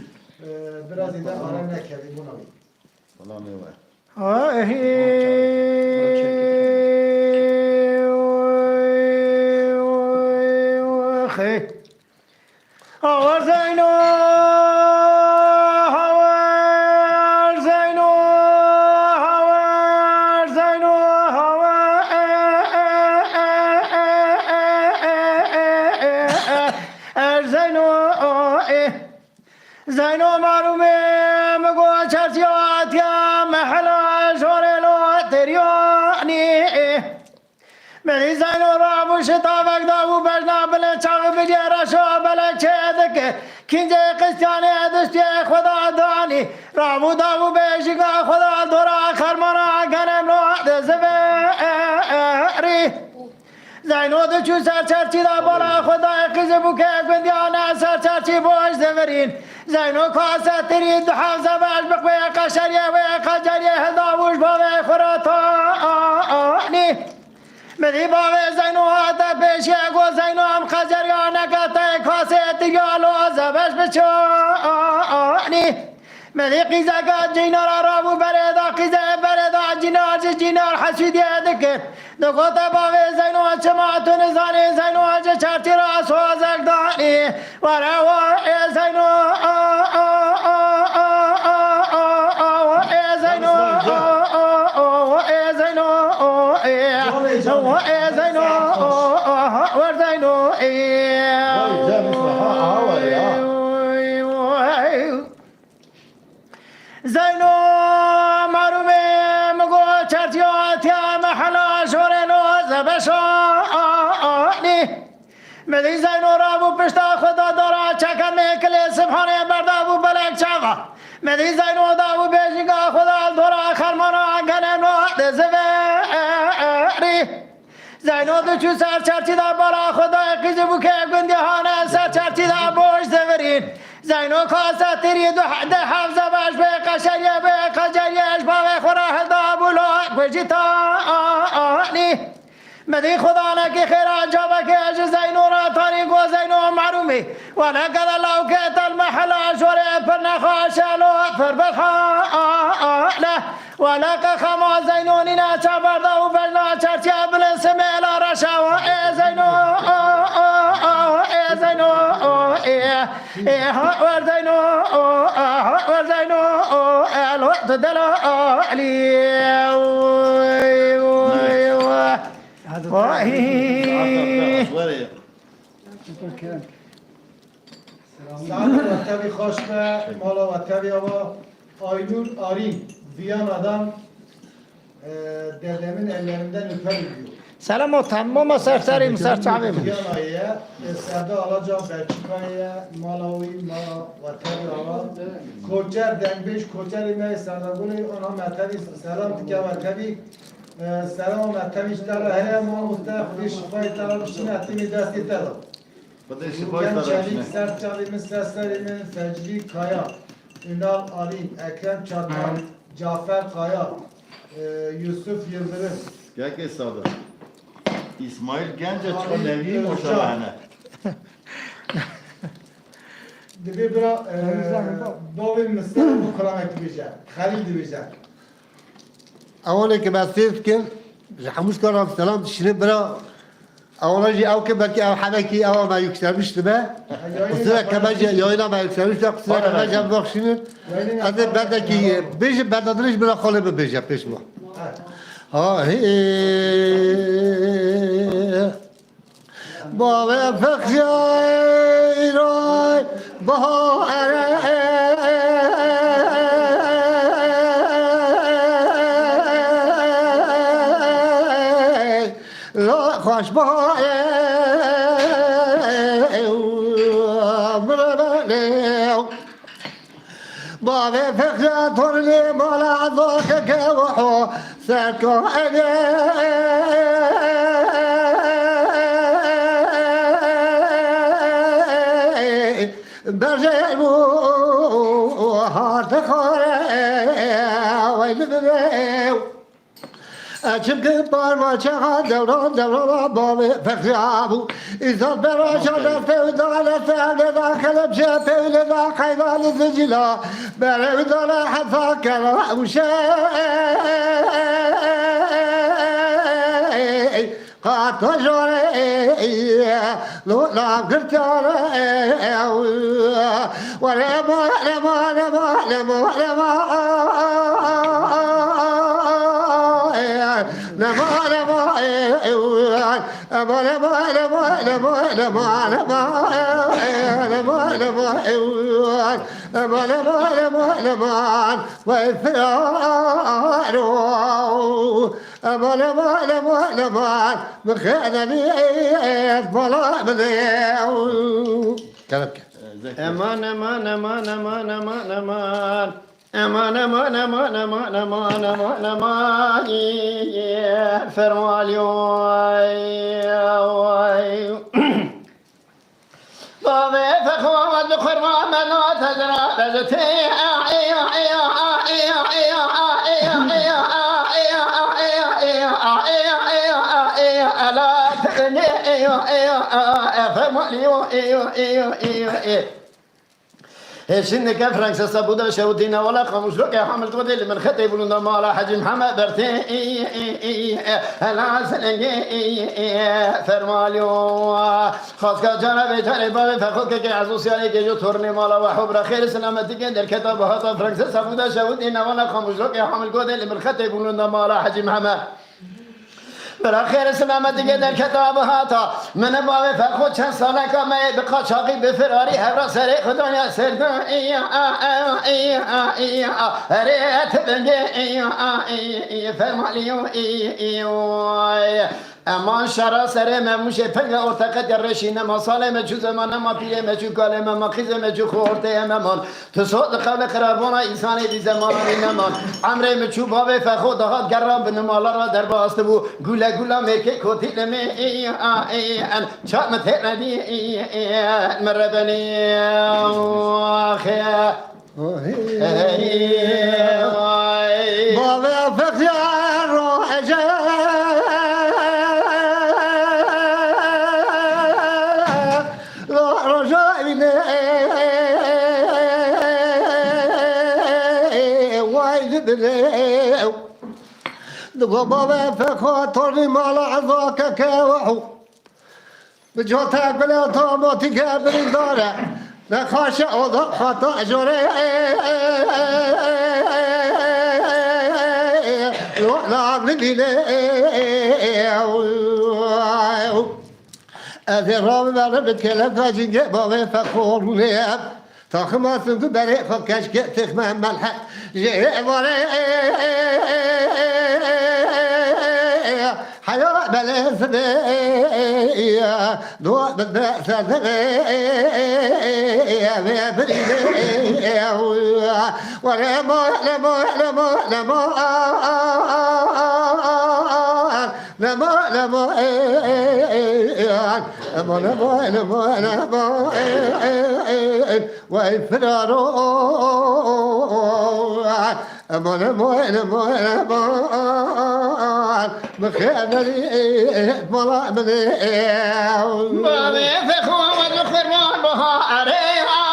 براز ایده آرم نکردی بوناوی والله نیوه هاور زینو هاور زینو هاور زینو هاور زینو زینو معلومه مگو چرتیات یا محلا شورلو تریانی ملی زینو رابو شتابک داو بجنا بله چاق بجیره شو بله چه دکه کینجه قستیانه دستی خدا دانی رابو داو بیشگا خدا دورا خرمانا گنم رو دزبری زینو دو چو سرچرچی دا بالا خدا قیزه بو که بندیانه سرچرچی باش زورین زینو کاسه تری دو حوزه باش بقوی قشریه و قجریه هداوش باوی خوراتانی مدی باوی زینو هاته پیشیه گو زینو هم قجریانه کته کاسه تیالو زبش بچانی مدی قیزه که جینار رابو برده قیزه برده جینار حسودیه دکن دکوت باوی زینو چما تو نزانی زینو چرتی را سوزک دانی وره و زینو زینو معرومه مگو چرتیات یا محلا شورنو زبشانی مدی زینو رابو پشتا خدا دارا چکر میکلی سبحانه بردابو بلک چاقا مدی زینو داو بیشگا خدا دارا خرمانا گنم نو دزوری زینو دو چو سر چرچی دا بالا خدا قیزه بو که گندی هانه سر چرچی دا بوش زورین زینو کاسه تری دو حده حفظه باش به قشریه به قجریش باوی خورا هلدا بولو بجیتانی مدی خدا نکی خیر عجابه که اج زینو را تاریک و زینو معرومی و لکد الله که تلمحل شوره پر نخواشه لو پر بخانه ولك خما زينوني ناچا بردا و بجنا چرچا بلن سميلا رشا و اي زينو اي زينو اي ور زينو ور زينو الوقت دلو علي سعد وطبی خوش به مالا وطبی آبا آینور آرین ویان آدم دردمین ellerinden öper diyor. سلام و تمام سرسری سرچاوی من ویان آیه سرده آلاجا بلچیکایه مالاوی مالا وطبی آبا کوچر دنگبیش کوچر ایمه سردگولی اونا مطبی سلام تکه وطبی سلام مطبیش تره هره ما مستقبی شفای تره بشین اتیمی دستی تره بده شفای Çelik, تراشنه Sert Çalim'in seslerimin Fecri Kaya, Ünal Alim, Ekrem Çatman, Cafer Kaya, Yusuf Yıldırım. گه که ساده اسماعیل گنج چون نوی مشاهنه Dibi bira Dovin Mısır bu kıramet dibeceğim. Halil dibeceğim. اولی که مسیف کن حموش کارم سلام تشنه برا اولا جی او که بکی او حمکی او ما یکسرمیش به قصرا کمجه یاینا ما یکسرمیش ده قصرا کمجه هم بخشینه از بعد که بیش بعد ادرش برا خاله ببیجه پیش ما ها با فخر ایران با خوش با باب فخر طرني مالا ذاك كوحو سركو برجمو هارت خاره وين بدو Çünkü parmaçağa devran bağlı fekrabu İzal beraşada fevdale fevde da kelepçe fevde da kaydalı zicila Berevdale hafa keravuşe Kata jore Lula kırtare Ve lema Aman aman aman aman aman aman Aman aman aman aman aman aman aman Fermali oy Bave fekhamat khurma manat hazra razati ala tani fermali oy şimdi كان فرنسا سبودا شوتينا ولا خمس لك حمل تودي من خطي يقولون ما على حجم محمد برتي العسل فرماليو خاص كجانا بيتاني بابي فخذ كي عزوز يعني كي جو تورني مالا وحبر خير سلامتي كن در كتاب هذا فرنسا سبودا شوتينا ولا خمس لك حمل تودي من خطي يقولون ما على حجم محمد برا خیر سلامتی که در کتاب هاتا من باوی فرخود چند ساله که من به قاچاقی به فراری هر سر خدایا سردن هریت بنگه فرمالیو امان شرا سر مموش پنگ ارتقد در رشینه ما ساله مجو زمان ما پیره مجو کاله ما خیزه مجو خورته امان تو صد قبل قراربانا انسانی بی زمانی نمان عمره مجو باوی فرخود دهات گرام بنمالا را در باسته بو گوله گولا مرکه کوتی لمی چات متر ندی مربنی آخه بابا فخر روحجه رجائنا ويد بليو دقوا بابا فخاطرني مال عزاك كاوحو بجوتك بلا طاموتي قابل داره نخاش اوضا خطا جوري لا بليلي أذرام بربت كلام فاجنج بابا فخور لياب تخما سنك بري خكش تخما ملح جباري حياة بلاس بيا دوا بدأ سنبيا بيا ولا ما لا ما لا ما لا ما لما لما لما لما لما لما وإفرارو لما لما لما لما مخياني ملا مني بابي فخوا والخرمان بها عليها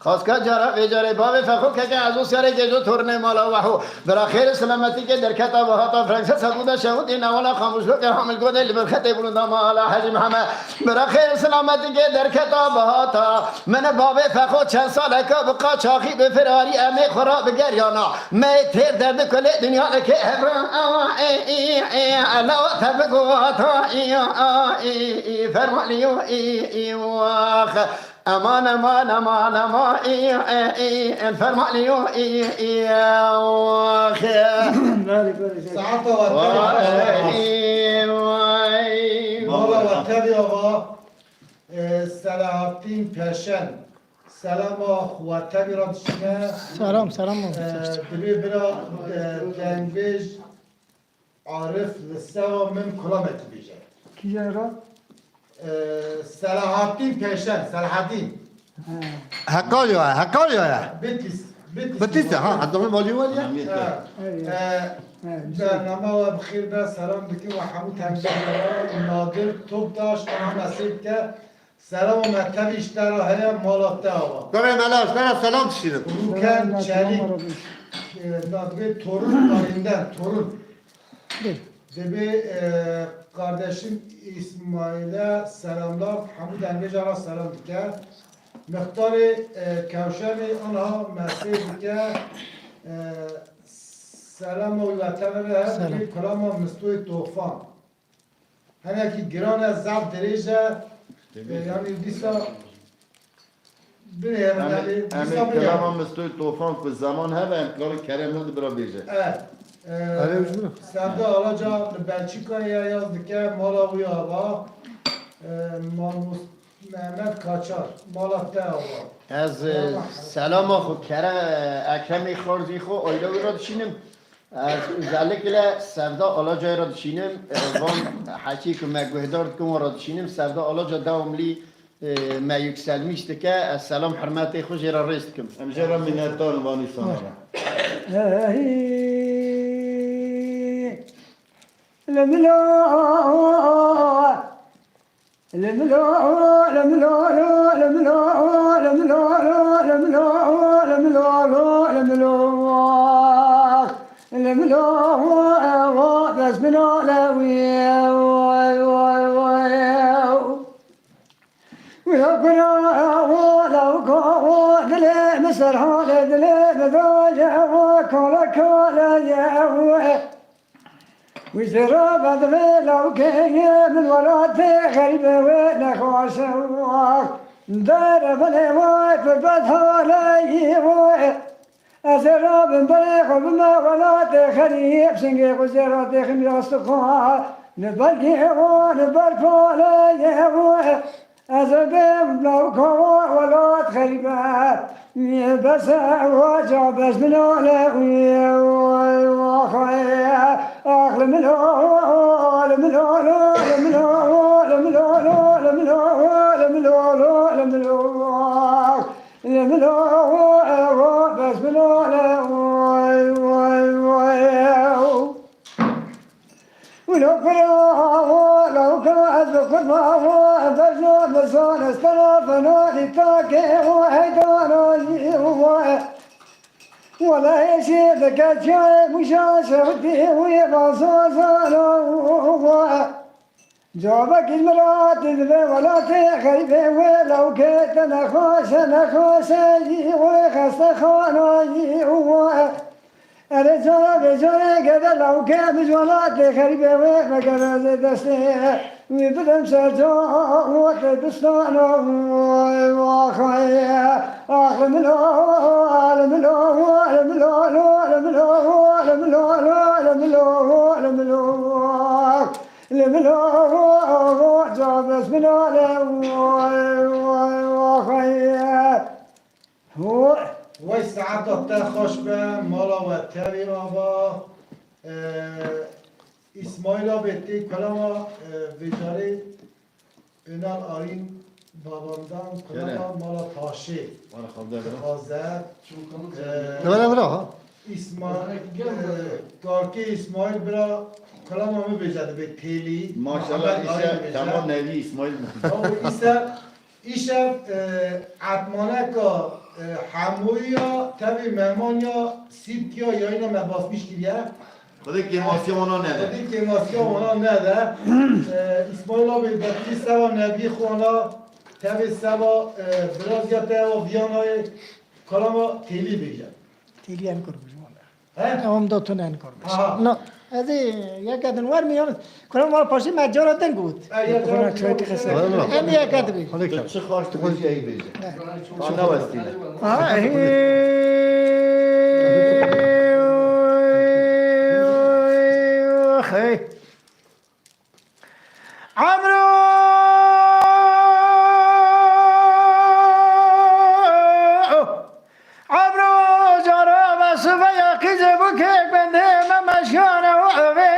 خاص کا جرا بیجاره باب فخو که از سر که جو تورنه مالا وحو برا خیر سلامتی که در کتاب ها فرانسه سبوده شهود این اولا خاموش رو که حامل گوده لبرخت بلند مالا حجم همه برا خیر سلامتی که در کتاب ها تا من باب فخو چند ساله که بقا چاخی به فراری امی خورا بگریانا می تیر درد کل دنیا که لو تبقوا تا فرمالیو واخ امان امان امان امان فرمالیو واخ ساعت مالا وطبی آقا سلاحاتین پشن سلام خواتبی را دشنه سلام دبی برا دنگویج عارف لسوا من کلامت بیجه کی را سلاحاتین پشن سلاحاتین حقايا بتیس بتيستا ها عندهم مالي ولا برنامه و بخیر به سلام دکیم و همون تنگیه نادر توب داشت اما نصیب که سلام و مکتبیش در های مالاته آقا برای ملاش برای سلام تشيرم روکن چلیک دادگاه تورون داریندن تورون به kardeşim İsmail'e selamlar. Hamid Engecan'a selam dike. Mıhtarı Kevşemi ona mesaj dike. Selam o vatanere bir kalama müstüy tufan. Hani ki giran zaf derece yani disa bir yani disa bir كلام مستوي طوفان في الزمان هذا انقلاب كريم ند برا بيجه evet. Sevda Alaca Belçika'ya yazdı ki Malawi'ye hava Malmus Mehmet Kaçar Malatya hava. از سلام خو کره اکرم خارزی خو آیلا را دشینم از özellikle Sevda Alaca را دشینم وان حکی که مگوهدار کم را دشینم Sevda Alaca devamlı ما yükselmişti ki selam hürmeti خوش را رست کم امجرا من الدول واني صنعنا الملو الملو الملو الملو الملو الملو الملو الملو بس منو لوي ويقنا لو كو دلي مسر حال دلي بذوجه وكولا كولا يا وزرا بدري لو كان من وراتي غريبة وين خوشواك دار بني واي في بدها لاي واي أزرا بن بريق بما وراتي خريب سنجي وزراتي خميس تقوى نبالكي ونبالكو لاي واي أزرا لو كوا ولات خريبة بس واجع بس من أولوية وخيا أخل من أول من أول من أول من أول من أول من أول من أول من أول بس من أول ولو كره لو كره أذكر ما هو بجنو بزون استرافنا لتاكي وهيدانا ولا يشي ذكا شاي مشاشرتي ويبصوصانا جوابك المرات ذبي ولا تخيبي ولو كنت نخوش وخست خاناي الرجال بجاي كذا لو كان بجوالات خريبي ومكان دستي وبدم سرجا وتدستانا واخي اخي الملو جابس من هو وی ساعت تا خوش به مالا و تاوی آبا اسماعیل آبتی کلاما ویجاری اونال آرین باباندان کلاما مالا تاشه آزد برا اسماعیل کارکی اسماعیل برا کلاما می بیجده به تیلی ماشاءالله ایشه تمام نوی اسماعیل ایشه عطمانه که حموی یا تبی مهمان یا سیب کیا یا اینا مباس میشکیریه خدا کیماسی اونا نده خودی که ماسی اونا نده اسماعیل آبی بطی سوا نبی خوانا تبی سوا برازیت و ویانای کلاما تیلی بگیر تیلی انکار بجمانه ها؟ هم دو تون انکار آها. بشه نه از یک دنوار میان کنم مال پاشی مجارتن بود ایا چای تخسه. هم یک دبی تو چه خواهش تو باشی ای بیجه آن نوستیده خي عمرو جرى بس بيا كذبك بندي ما مشيانه وابي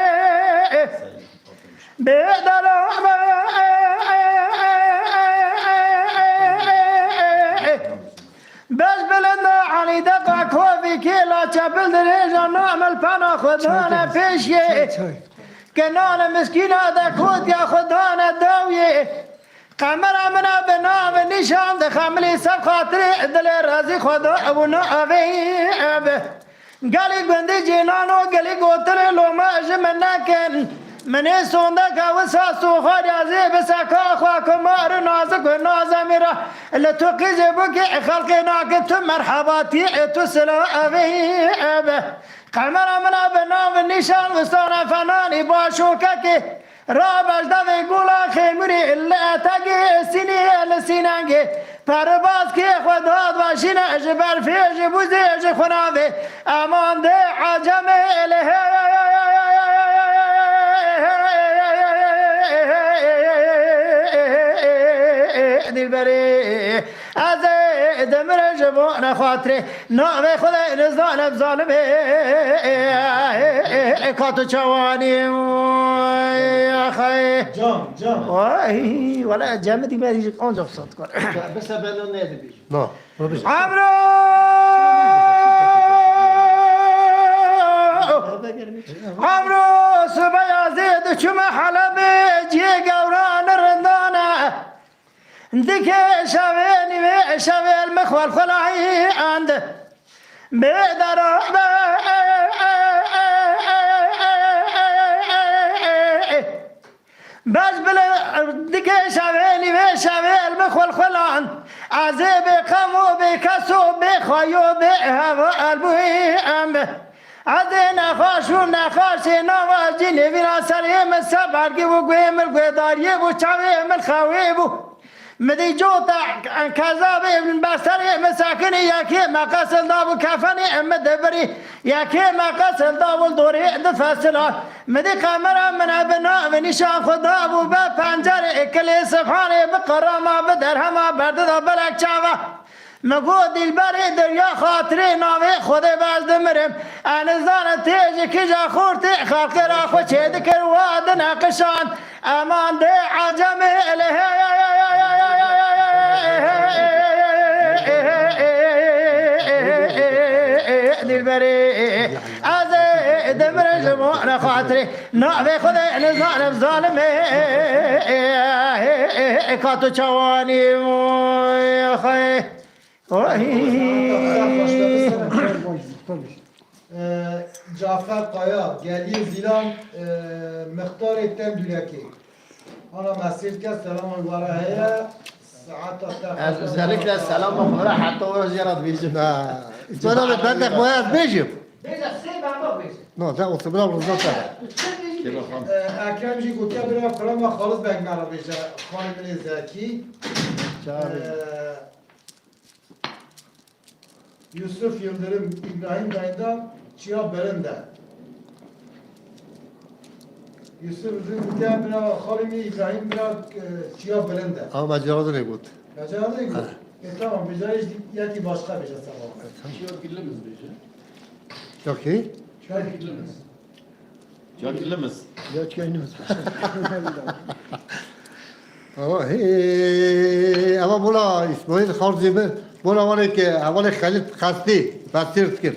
بيدر بس بلنا عني دقع كوفي كيلا تبل دريجا نعمل بنا خدانا فيشي كنانا مسكينة دا كود يا خدانا داوية قمرا منا بنا بنشان دا خملي سب خاطري دل رازي خدا ابو نعبي قالي بندي جينانو قالي قوتر لو ما اجمنا كن مني صندق وساسو خرازي بسكا اخواكم مار نازك ونازمرة اللي توقيز بك خلقنا كنت مرحباتي تسلا ابي قمرا منا بنا بالنشان وستانا فناني باشوكك رابش داوي قولا خيمري اللي تاقي سيني لسينانجي پرباز که خداد باشینه جبر فیج بوزیج خناوی امان ده عجم اله دلبری از دمر جبان خاطره نام خدا نزدان بظالمه کاتو چوانی اخی جان وای ولا جمدی میری آنجا صد کن بس بلو ندبی نه برو بش عمرو عمرو سبيا زيد شما حلبي جي قوران الرندانة ديك شاويني شاوي المخوال خلاعي عند بيدر بس بلا ديك شاويني شاوي المخوال خلاعي عزيب قمو بكسو بخيو بهوا البوي عدنا خاشو نخاشي نواجي نبينا سريم السبار جيبو قويم القدار يبو شاويم الخويبو مدي جوطا كذابي من بسري مساكني يا كيما قسل دابو كفني مدبري يا كيما قسل دابو الدوري دفاسلا مدي قمرا من ابناء بنشان خدابو بپنجر اكلي سبحاني بقرما بدرهما برددا بلك شافا مگو دلبری دریا خاطری ناوی خود باز دمرم انزان تیج کجا خورتی خلق را خو چید کر واد نقشان امان ده عجم اله دلبری از دمر جمعنا خاطري نعبي خذي نزعنا بظالمي كاتو چواني يا خي Cafer Kaya, Geliye Zilan, Mıhtar Ettem Düleki. Ana mesir kes, selamun aleyhi. Saat özellikle selam bakmara hatta o ziyaret bileceğim. İsmail abi ben de koyar bejim. بيجا سيبا ما بيجا No, sen olsun bırak rızا sana. Ekremci Gutya bir Kur'an'la Halis Bekmer'e beşe Hanım'ın Zeki. Yusuf Yıldırım İbrahim Dayı'ndan Çiğab Belinde. Yusuf Yıldırım Gutya bir Hanım'ı İbrahim bir Çiğab Belinde. Ama cevabı ne gut? Acaba değil mi? Tamam, bize yaki başka bir şey sabah. Çok iyi. Çakilimiz. Ama buna İsmail Harzimi buna var ki evveli Halit Kasti Basir Tkir.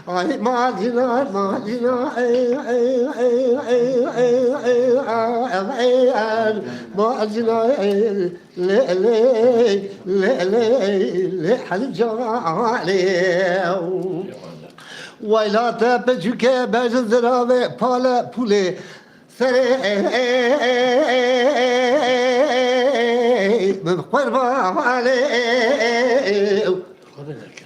Ay macinar le halim cali ويلا تبجك بجزرا بالا بولي سري من قربا علي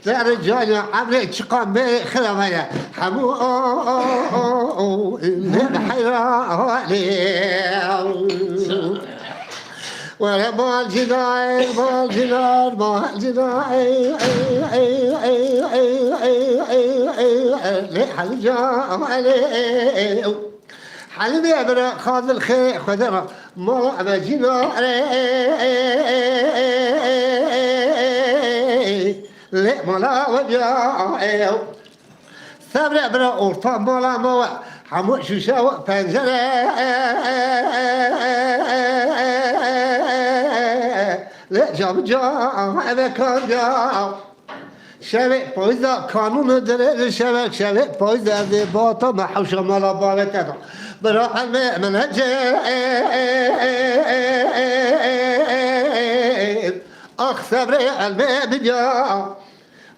رجال عمري تقام خلويا حمو حيراني ولا مال جنار حلجام عليه حلمي ابرا خاذ الخير خذرا ما جنار لا ملا وجاء ثابر ابرا اورطان مالا موا حمو شوشاو بنجره لا جاب مكان جاب شبه پایزا کانون داره شبه پایزا باتا محوش مالا بالته برا علمه منجه اخ صبر علمه بجا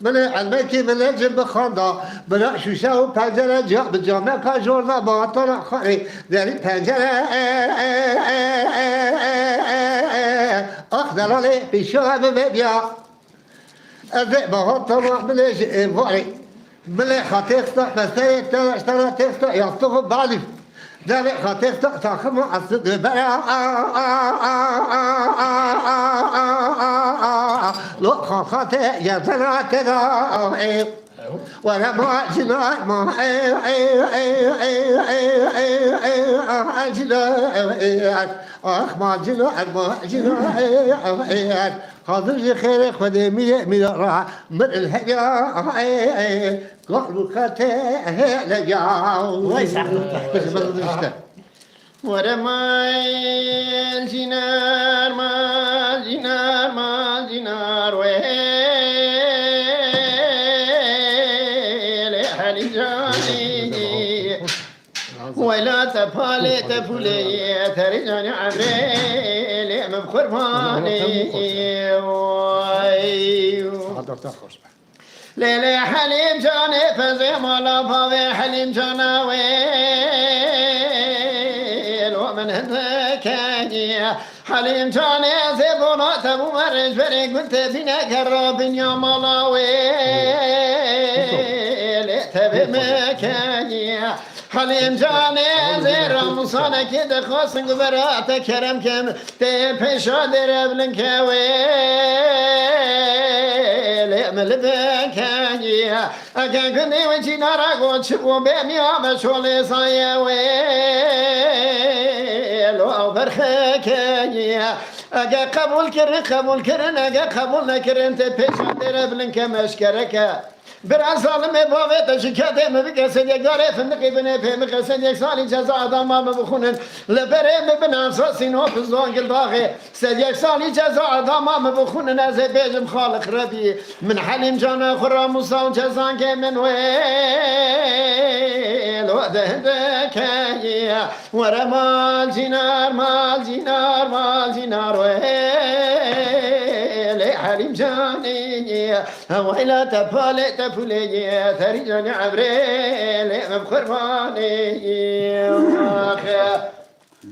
من علمه کی من جنب خاندا برا شوشه و پنجره جا بجامه که جورده باتا خاری داری پنجره اخ دلاله پیشا همه بیا الذئب طبعا بلاش فاري بلا خاطيختا مسايك ترى تختا يصطف بالي ذلك خاطيختا تاخم عصد بلا لو خاطي يزرع كذا ولا ما جناح ما جناح اخ ما جناح حاضر خير خذ مية راح من الهجا قالوا خاطئ لجا ورما الجنار ما جنار ويل حالي جاني ولا تفالي ترجعني عبريل مبخور فاني ليلي حليم جاني فزي مالا فاضي حليم جانا ويل ومن هذاكاني حليم جاني زبونا تبو مرج فريق قلت فينا كراب يا مالا ويل تبي مكاني حليم جاني زير مصانا كده خاصن قبرات كرم كم تبشا دربلن كويل يعمل بكاني أكان كني وجي نارا شبو بيمي ومشولي صايا ويل وبرخكاني أكا قبول كرن أكا قبول نكرن تبشا دربلن كمشكرك برا ظالم باوی تشکیه مبکسد یک داره فندقی بنه پیم قسد یک سالی جزا آدم ما بخونن لبره ببنم ساسین و فزانگل داغه سد یک سالی جزا آدم ما بخونن از بیجم خالق ربی من حلیم جان خرام موسان جزان که من ویل و دهدکه ورا مال جینار مال جینار مال جینار ویل حلیم جانی ویلا تپاله تپوله تری جان عبریل مبخربانی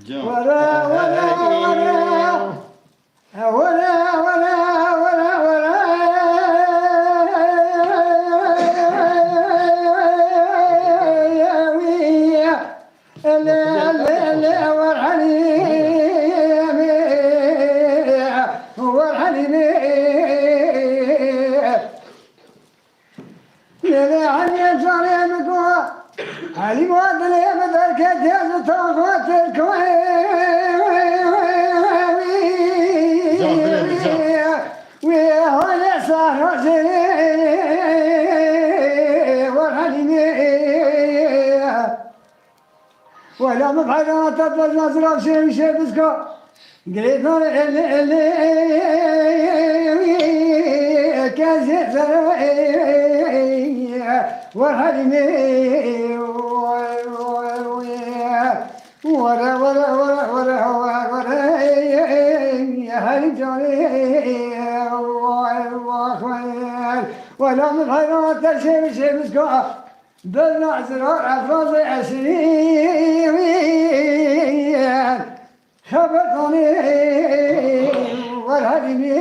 ورا ورا ورا ورا ورا ورا ورا لا لا لا والحليم والحليم لا علي جاري مكوا علي مودلي مدرك جاز توقت وهنا صار والحليم ولا مبحثنا تطلع نظرة شيء شيء بسكو قلت اللي كازيت والحليمي ورا ورا ورا ورا ورا يا حليم جاري ولا مبحثنا تطلع شيء بسكو بالنعزرار أفراز عشرين خبرتني والهدمي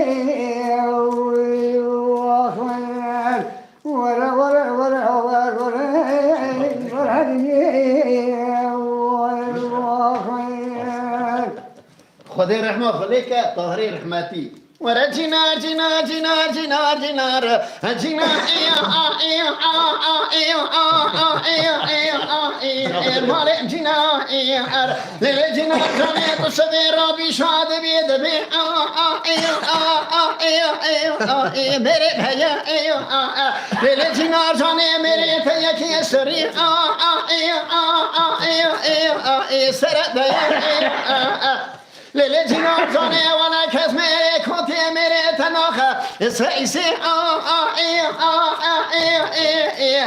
وأخوان ورا ورا ورا ورا والهدمي وأخوان خدای رحمه خلیک طاهری رحمتی ورا جنار جنار جنار جنار جنار جنار مال جنار جنار جنار تصویر ربی شاد بید بی میرے بھیا جنار جانے میرے بھیا کی سری سر دیا لیلی جنار جانے والا کس میرے کھوتے میرے تناخہ سیسی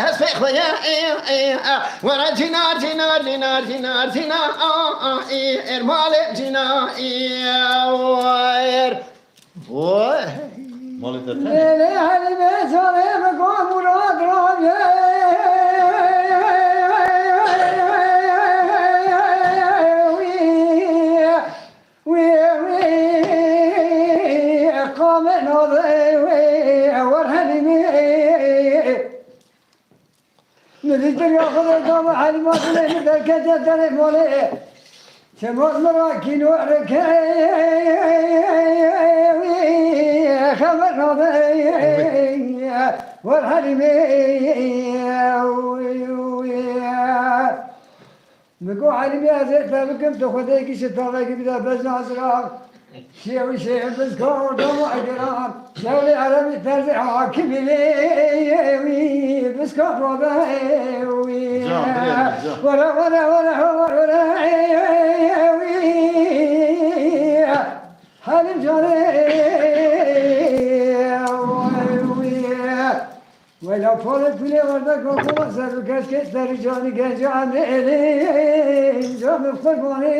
حسب خویا ورا جنار جنار جنار جنار جنار ارمال جنار مال ترتن ليلي هلي بيساري مقام مراد رابي قام نوضي ورهني نريد ياخذ قام حلمات لين ذاك جدري مولي شموت مراكين وركاي خبر نوضي والحلمي مقو حلمي هزيت بكم تخذيك شتاغيك بدا بزنا أسرار شيء وشيء بسكور دوم أجرام شولي عربي ترزع كبيري بسكور وضعي ورا ورا ورا ورا حلم جاري ولا فولت بلي وردك وقوة سرقات كتر جاني جاني إلي جام القرباني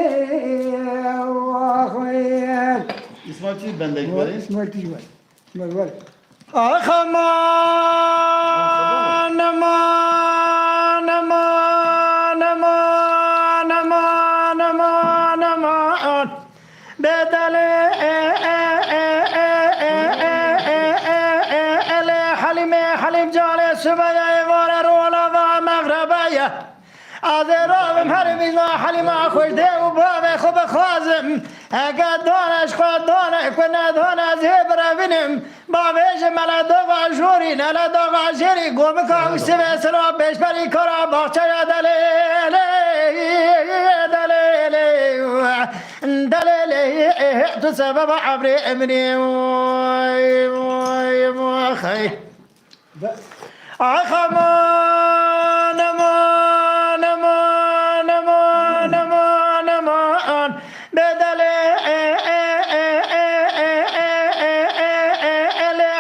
وأخوين İsmail Çiğ bendeki böyle. اسمه تجوال اسمه الولد آخ امان امان امان امان امان امان امان بدل حلیم حلیم جان سبایه وار رولا و مغربایه از رابم هر بیزا حلیم خوش ده و باب خوب خوازم اگر دانش خود دانش کنه دانش زبر بینم با ویش ملا دوغا جوری نلا دوغا جری گم که سوی سرا بیش پری کرا باچه دلیلی تو سبب عبری امری خی خمان امان امان امان امان امان بدل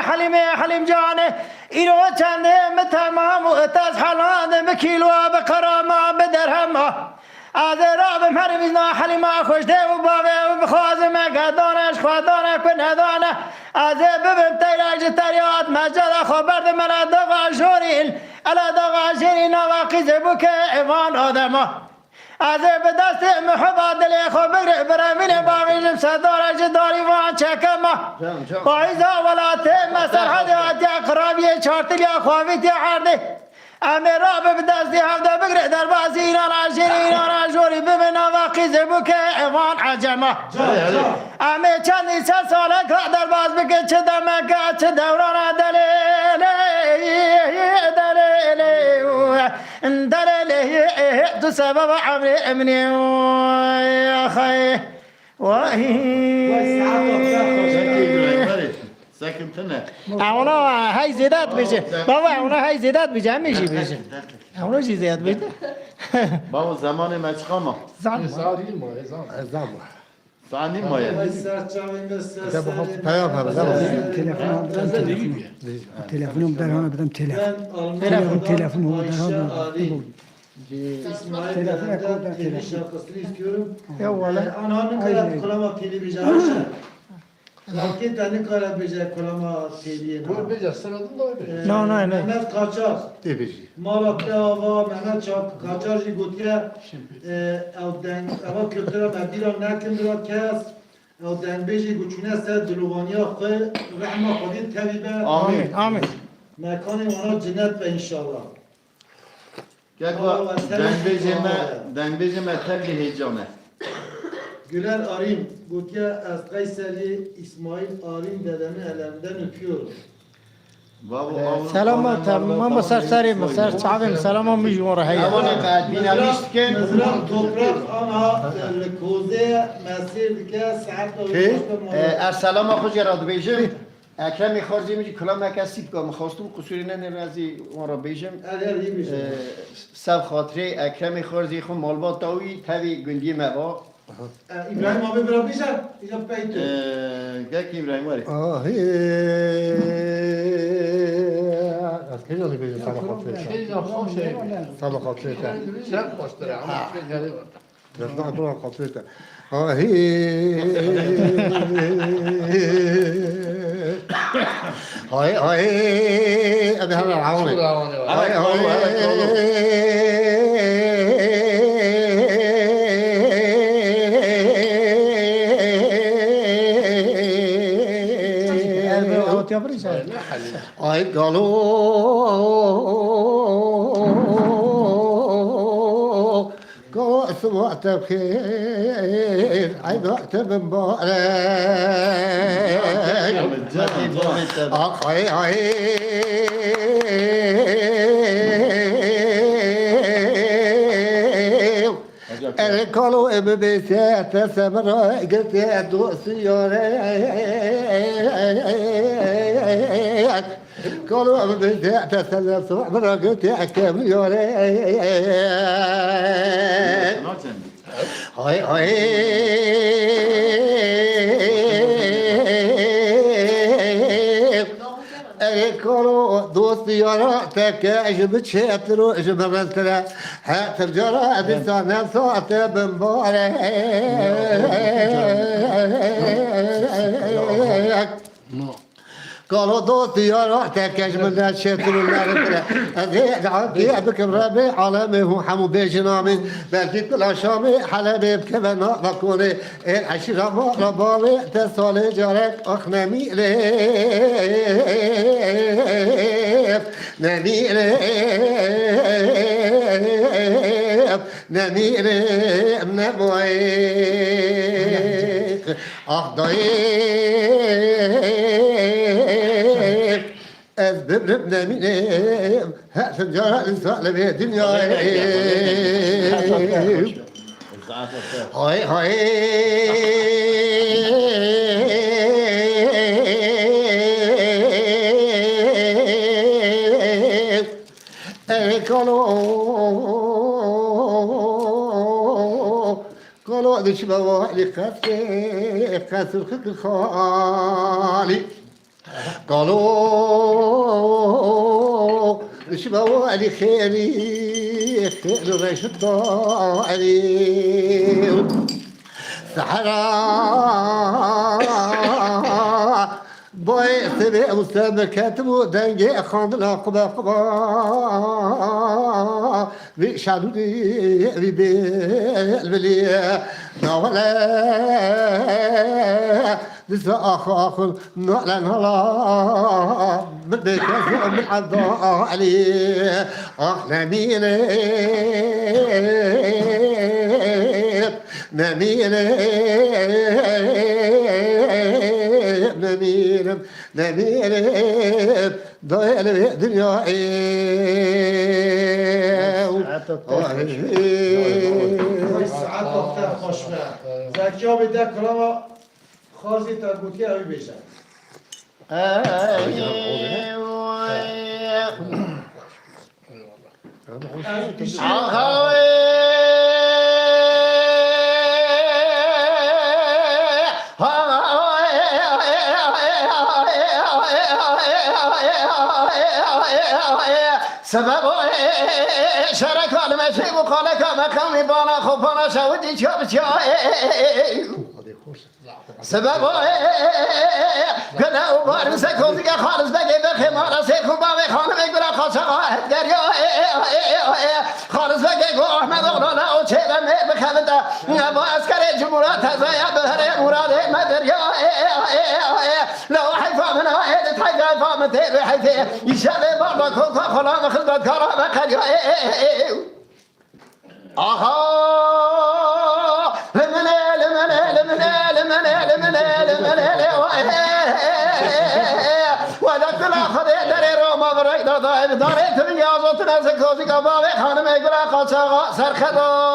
حلیم حلیم جانه اینو چنده تمام و تزحلان بکیلو بقراما بدرهما از راب مرمیزنا حلیما خوشده و باوه و بخوازم گدانش خوادانه کندانه از ببم تیراج تریاد مجد خبرد من داغا شورین الا داغا شیرین واقعی زبوک ایوان آدما از به دست محبا دل خبر برامین باقیجم صدارش داری وان چکما قایزا ولات مسر حدیات اقرابی چارتلی خواهیتی عرده امیر راب به دستی هفته بگره در باسی ایران عشیر ایران عشوری ببین واقعی زبوک ایوان عجما امیر چندی 100 ساله که در باز بگه چه دمکه چه دوران دلیلی تو سبب عمری امنی اخی وحی ساكن تنه اونا های زیادت بشه بابا اونا های زیادت بشه همیشه بشه اونا چی زیاد بشه بابا زمان مچخاما زن ثاني مايا پیام هم تلفنم در آن بدم تلفنم در آن یا والا آنها نکارد کلام تلویزیون لکن تنی کارد بجای کلام تلویزیون نه محمد قاچار مالا که آوا محمد قاچار جی گوتیه او دنگ او کلتورا مبیرا نکن برا کس او دنگ بیجی گوچونه سر دلوانیا خواه رحمه خودی طبیبه آمين آمین مکان اونا جنت به انشاءالله كاكوا دنبيجي ما تلقي هيجانه Güler Arim, Gutya az Kayseri İsmail Arim dedemi ellerinden öpüyorum. بابا سلامت ما مسر سری مسر صعبیم سلام میجوره هی اوانا قاعد بينا مشتكن Mızrak toprak ana koze mesir dike saat السلام آقا جراد بیجم اکرم خارجی میگی کلام نکسید که مخواستم قصوری نرازی اون را بیجم Eğer iyi bir şey. سب خاطره اکرم خارجی خون مالبات تاوی تاوی گندی مبا İbrahim abi bir abişer. İcab beytu. كاكي ابراهيم واري از کی جانی بیشتر سال خاطره نه برای خاطره های ابي هذا العوامل ay galo وقت بخير عيد وقت بمبارك أخي الكلو ببيتات سمرا قلت يا دو سيارات كلو ببيتات سمرا قلت يا كاميورات هاي هاي الكلو دوست ياراتك اجب تشاترو اجب رنترا هات الجرا بسانا صوت بمبارك قالوا دوست ياراتك اجب تشاترو رنترا ازيد عبدي بكم ربي عالمي هو حمو بيجنامي بلكي كل شامي حلبي بكبنا بكوني العشرة مقربالي تسالي جارك اخنمي ليف نمي ليف نمي ليف نبويك أخضيك أذبب نمي ليف هات الجارة الإنسان بيه دنيا هاي هاي قالوا دش بوالي قاسر خك خالي قالوا دش بوالي خيري خير ريش الطالي سحرا باي سبي مستمكت ودنجي خاندنا قبا قبا بشادودي ببلي نولا لسا اخ نعلن هلا بدك من عضاء علي احلامي نمير ضايل دنيا ساعت دختر خوشبه زکیا بده کلاما خازی تربوتی اوی بیشه سبب شرک المشي وقالك مقامي بانا خوبانا شودي شاب سبب قلنا وبارم سكوزي خالص بقي بخي مارا سيكو بابي خانم يقرا خاصة دريا خالص بقي قو احمد اغرانا وشيبا مي بخبتا ابو عسكري جمهورات هزايا بهري مراد مدريا لو حيفا من عيدت حيفا من تيري حيثي يشالي بابا كوكا خلا مخلبت كرامة قريا آها لمني ودك لا خدي دري روما بريدا داير داري تبي يازوت ناس كوزي كبابي خانم يقرا قصا سرخدا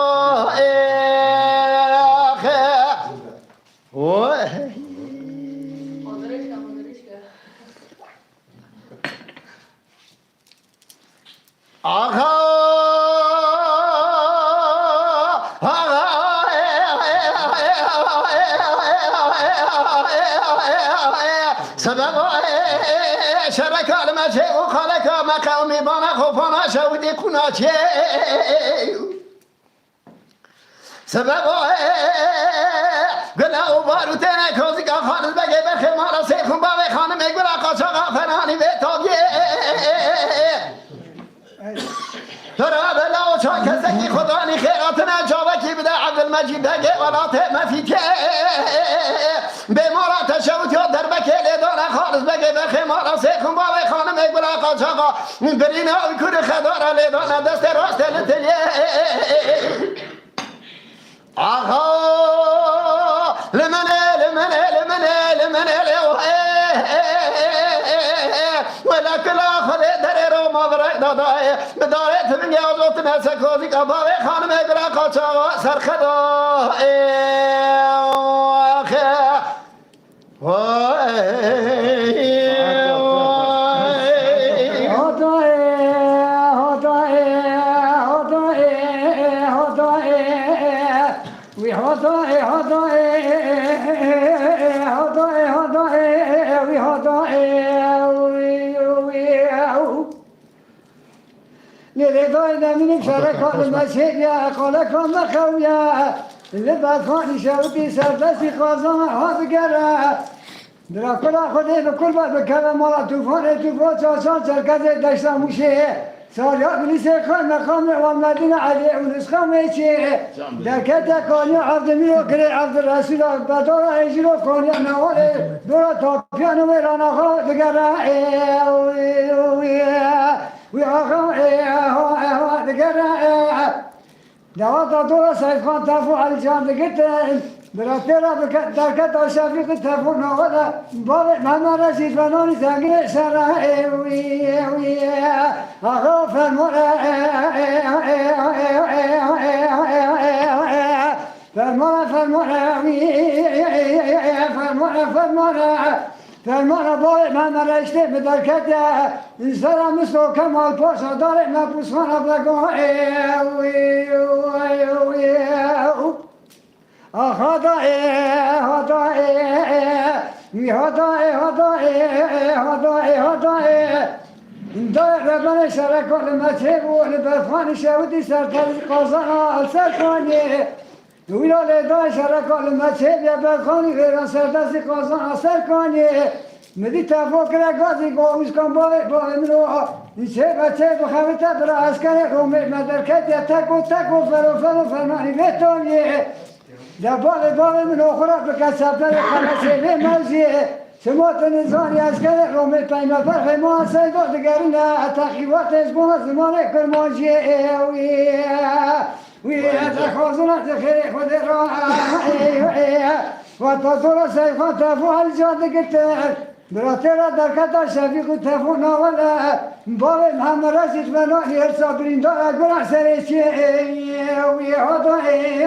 سبب شرك المشي وخلك مقامي بانا خوفانا شودي كنا سبب قلنا وباروتنا كوزي خالص بقي بخي مارا سيخون بابي خانم يقول قصا فناني بيتوبي ترى بلا وشاك زكي خداني خيراتنا جابكي بدا عبد المجيد دقي ولا ما فيك بمارا تشوت يا دربك لدانا خالص بقي بخي مارا سيكون بابي خانم يقول قصا من برينا ويكون خدارا لدانا دست راست لتلي آها لمن ولكن آخر در روما برای دادای بدارت من یازوت نسکوزی کبابی خانم اگرا قاچا سرخدا لرضای نمینی شرکات مسیح یا قلقان مخویا لبخانی شودی سردستی قازان ها بگره در کلا خودی بکل باید بکره مالا توفان چاشان شرکت دشتا موشه سالیات بلیسه خان مقام وامدین علی اونسخان میچه در کت کانی عبدمی رو کره عبد الرسول بدارا ایجی رو کانی نواله دورا تاپیان و راناها بگره وی آقا بگره دواتا دورا سیف خان تفو علی جان بگتن براتیرا درکت آشافی که تفو نواله بابی محمد رشید فنانی سنگیر سره آقا فرمونه فرمان بای من رشته بدرکت انسان مسو کمال پاشا داره نپوسمان ابلگاه دار من شرکت مچه بود برفان شودی سرتر قازان سرکانی دویلا دار شرکت مچه بیا برخانی غیران سردست قازان سرکانی مدی تفکر گازی گوش کن با امرو نیچه بچه بخواه تبر عسکر رومی مدرکت تکو فرو فرمانی بتونی دبال منو خورد بکسب در خلصه به موزیه سمات نظاری عسکر رومی پیما فرخ ما سیگو دگرونه تخیبات ازبون زمان کرمانجیه وی اتخوزنات خیری خود را و تا دور سیخان تفو الجاده گتر براتر درکت شفیق تفو ناوله باوی محمد رسید منانی ارسا بریندار اگران سریچی وی هدای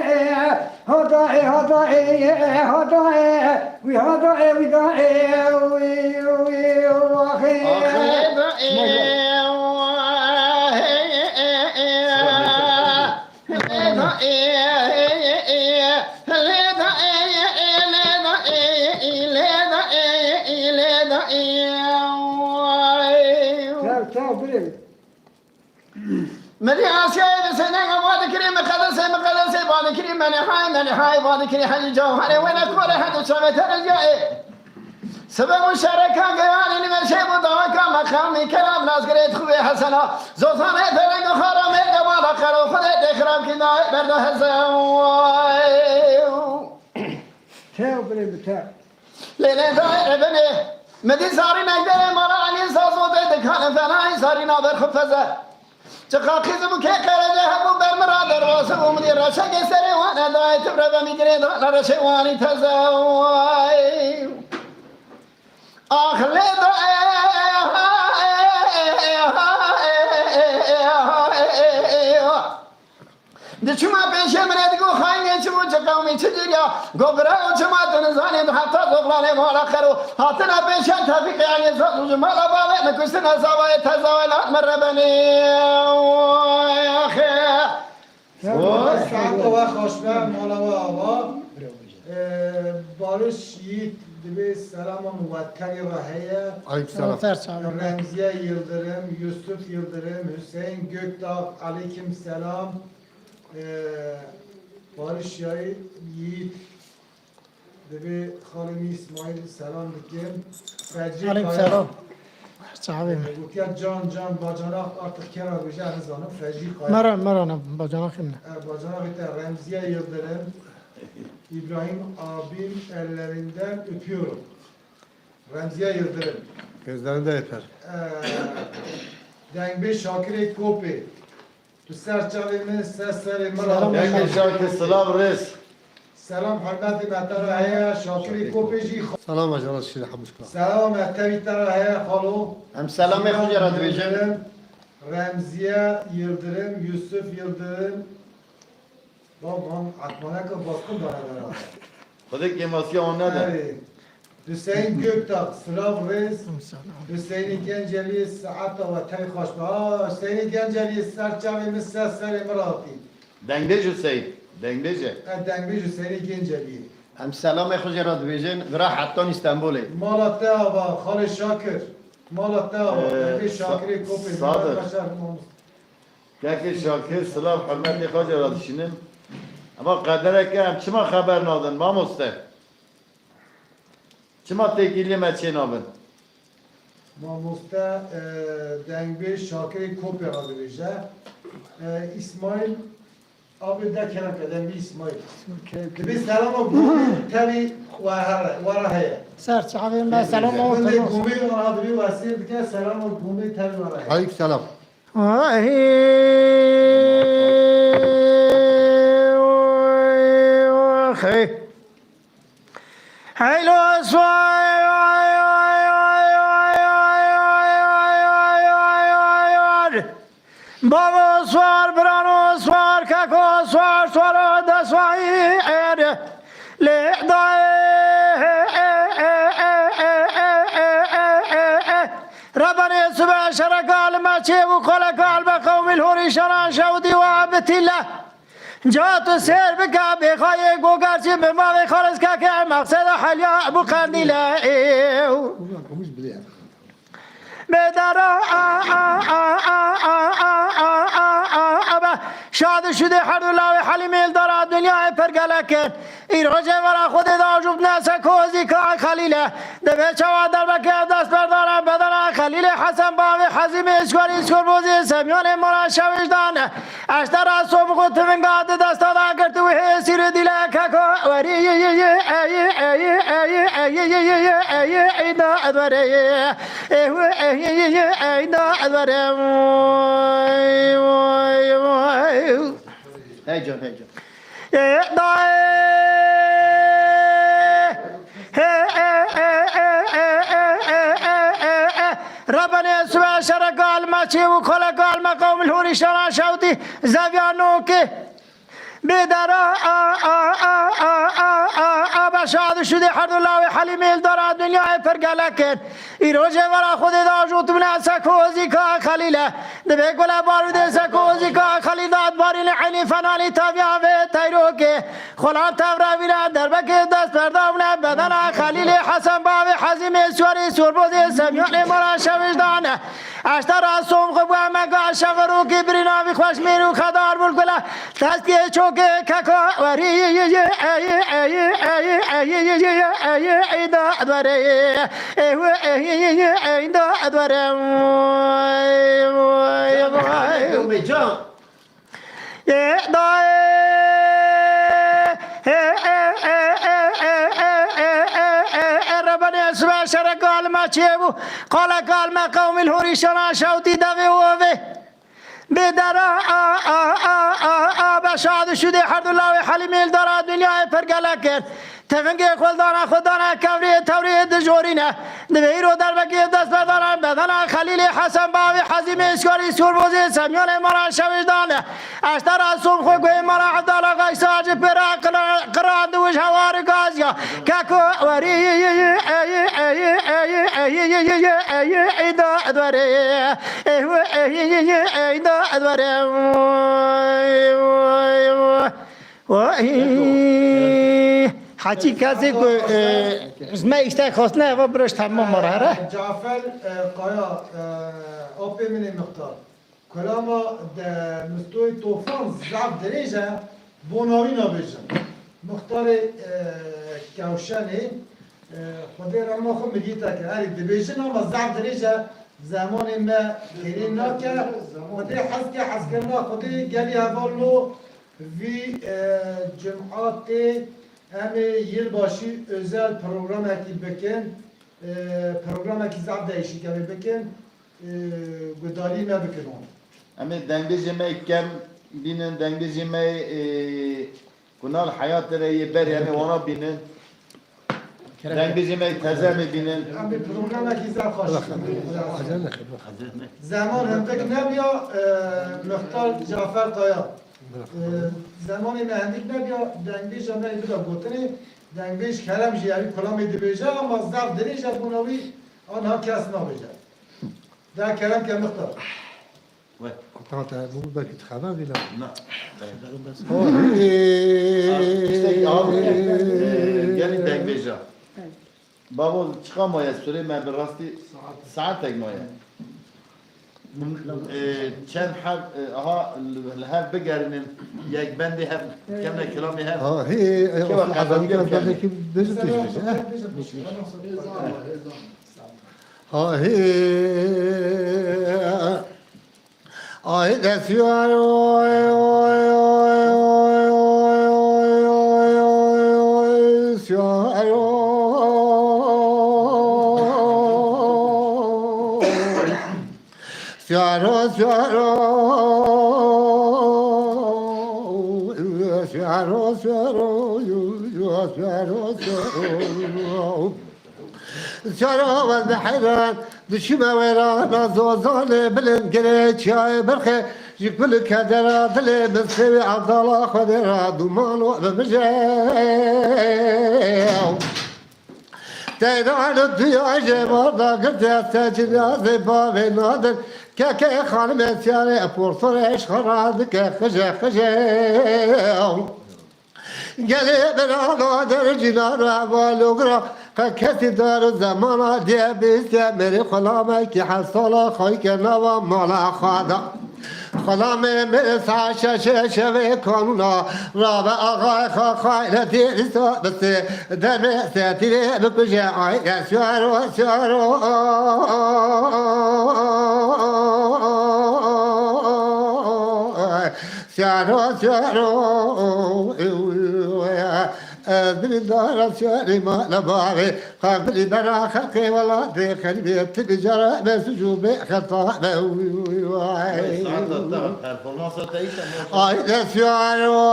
ملي عاشي بسنة واد كريم مقدسة واد كريم من هاي واد كريم حي جوهر وين أكبر هذا شبه ترجع سبب مشاركة قيان اللي مشي مضاعك مقامي كلام ناس قريت خوي حسنا زوجان ثلج خرام جمال خرو خذ تخرام كنا برد هزاوي تاو بريم تاو ليلة داير بني مدي ساري نقدر مرا علي صوت دكان فناي ساري نابر خفزة چقاقی زمو که قرده همون برمرا دروازه اومدی رشه گسری وانه دای تبرا بمیگره دانا رشه وانی تزاوی آخلی ده چما پیشه منه دیگو خواهی چمو چقاومی چجوریا گبره و چما تنزانی دو حتی زغلانه مالا خرو حتنا پیشه تفیقی علی زد مالا باوی مکشتن ازاوی تزاوی لات مربنی سعد و خوشبه مالا و آوا بارش یید دبی سلام موکلی و هیه علیکم سلام رمزیه یıldırım Yusuf Yıldırım Hüseyin Gökdağ aleyküm selam Barış Yayı Yiğit Debi Halimi İsmail selam dikim Fecri Aleyküm selam. Sahabim. Gutya can bacanak artık kera güce hanım Fecri Kaya Meran bacanak kimle? Bacanak ite Remziye Yıldırım İbrahim abim ellerinden öpüyorum Remziye Yıldırım Gözlerinde yeter. Dengbe Şakir Kopi Tu serçavimiz seslerimiz Denge şarkı sılav res. Selam hürmeti mehtara heye Şakir Kopici Salam acalat şire hamuş kula. Selam mehtevi tara heye halu هم سلام خوش را دویجم Remziye Yıldırım Yusuf Yıldırım Babam atmana ka baskın bana Kudik yemasya ona da. Hüseyin Gökdağ, Sılav Reis, Hüseyin Genceli, Saata ve Tey Hoşba, Hüseyin Genceli, Serçavimiz Sesleri Mırati. Dengdeci Hüseyin. Dengdeci. Dengbiz Hüseyin Genceli. هم سلام خوش را دویجم برا حتی استانبولی Malatya Ava, Halil Şakir. Malatya Ava, Dengbiz Şakir'i Kopi. Sadır. Kaki şarkı sılav hürmetli hoca ra düşünün. Ama kadere ki hem çima haber nadın mamuste. Çima tekili meçin abin. Mamusta Dengbiz Şakir'i Kopi adı bize. İsmail abi de kenak Dengbiz İsmail. Biz selamı bu tabi varahaya. Ser sahabim ben selam Bunde olsun. gumi adı bir vasir diye selamı gumi tabi varahaya. Aleyküm selam. Haylo asvay Baba svar brano svar kako svar svar da svar le شودی و بتیله جا تو سر بکا بخواه گوگرچی به ما خالص که مقصد حلیا ابو قندیله بدرا شاد شده هر دولاوی حلیمیل دارا دنیای پرگلکن این روزه ورا خود داجوب نسه کوزی که خلیله دبه چوا در بکه دست بردارم بدن خلیله حسن باوی حزیم اسکور بوزی سمیان مرا شوشدانه اشتر از صبح خود منگاد دست دادا کرد و سیر دیله ککو وری اینا ادوره اینا ادوره هیجان ربنا سوى شرق الماشي وخلق المقوم الهوري شرع شوتي زفيانوكي بدرا بشاد شده هر دولاوی حلیمیل دارا دنیای پرگلکن ای روزه ورا خود داجوت من سکوزی که خلیله دبه گل بارود سکوزی که خلیدات بارین عینی فنانی تابیا و تیروکه خلان تفراوینا دربکه دست پردامنه بدن خلیل حسن باوی حزیم سواری سوربوزی سمیان مرا شوشدانه اشتر از سوم خوب مگا شفرو که بریناوی خوش میرو خدار بلگله تسکیه چوکه ککا وری ایدا ادواره ایدا ادواره ربنا اسمع شرق الماشيبو قال قال ما قوم الهوري شرع شوتي دغي وفي بدرا بشاد شده هر دولاوی حلیمیل دارا دنیای پرگلکن تفنگی خوددانا کبری توری دجورینه دبیرو در بکی دست بردارن بدن خلیل حسن باوی حزیم اسکاری سوربوزی سمیان مرا شوشدانه اشتر از سوم خوگوی مرا عبدالله قیساج پرا قران دوش هوار گازیا ککو وری ایدا ادواره ایدا ادواره حاجی کسی که اسمه اشتای خواستنه و برش تمام مراره جعفر قایا آپی منی مختار کلاما مستوی توفان زعب دریجه بوناوی نابیجن مختار کوشنی خودی رما خود مگیتا که هری دبیجن اما زعب دریجه زمان ما گیرین ناکه خودی حس کرنا خودی گلی هوالو وی جمعات همه یل باشی özel program اکی بکن program اکی زعب دایشی که بکن گداری ما بکنون اما دنگیزی می کم بینن دنگیزی می کنال حیات رایی بر یعنی وانا بینن دنگیزی می تزه می بینن همه program اکی زعب خواهش زمان هم تک نبیا مختار جعفر قایا زمانی مهندیک نبیا دنگیش هم نبیا گوتنی دنگیش کلم جیاری کلامی دبیجه اما زعب دریجه بوناوی آنها کس نبیجه ده کلم که مختار كنت بقول بك تخبر ولا نه یعنی دنگیجه بابا چقدر مایه سوره من به راستی ساعت تک مایه چند حرف ها هر بگرنیم یک بندی هر کم نه کلامی هر هي كي بزت هي دسيار سيارة والبحران دشمة ويرانا زوزان بلن قريت شاي برخي جيك بلك هدرا دلي بسوي عبد الله خدرا دومان وبمجاو تيران الديا جبارنا قد يستجد يا زبابي نادر که خانم سیاره پرسرش خراد که خجه گله برا در جنار والوگرا کسی دار زمان دیه بیسته میری خلامه که حسالا خواهی که نوا مالا خوادا خلامه میری ساششه شوه کانونا را به آقای خواهی رسا بسته در بسته تیره بکشه آی سیارو دار سياري ما لباري قبل برا خلقي ولا خلبي تجرى مسجوب خطا اي سيارو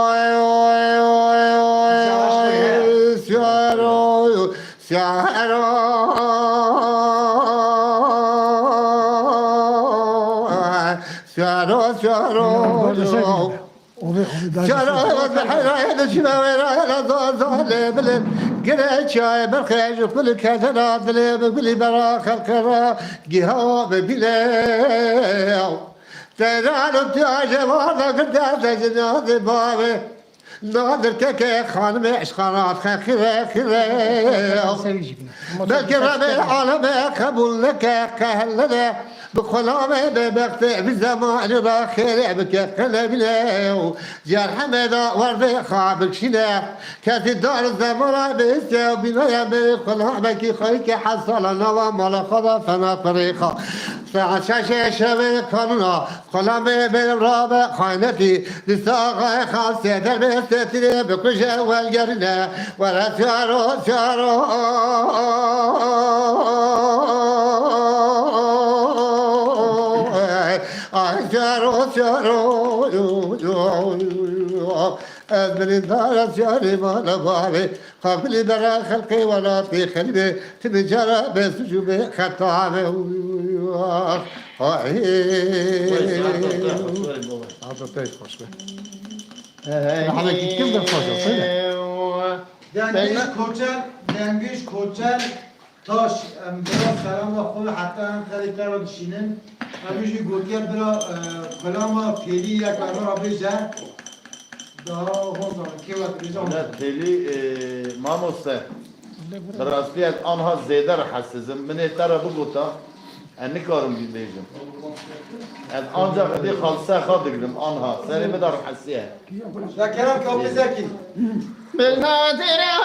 شراب بحرائد شنويرا لا بلد قرأت شاي بالخيج وكل كثرة بلي برا خلقرا قهوة ببلاو ترى التاج واضح قدام جناد بابي ناظر كيكي خانم عشقانات خير بكرة بالعالم قبول لك كهلنا بخلامه ببقت بالزمان راخير بك قلبنا جرح مدى ورد خابك شنا كانت الدار الزمان بيسته وبنايا بخلامك خيك حصل نوا مال خدا فنا طريقة شاشه شبه کانونا خلامه بالرابع خانتي لساقه خاصه در بستتي بكشه والجرنه ولا شارو من دار سياري ما نباري قبل برا خلقي ولا في خلبي تبجرى بسجوبي خطامي هذا تايش خوش هذا كم ده خوش دنگیش کوچل تاش برا سلام و خود حتی هم خریده را دشینن همیشه گوتگر برا کلام پیلی یک برا بیشه نه تیلی ماموسته براستی از آنها زیده را حسیزم من ایتر بگوتا انی کارم بیدیجم از آنجا خودی خالصه خواه بگیرم آنها سری بدار حسیه ذکرم که بزکی بنادره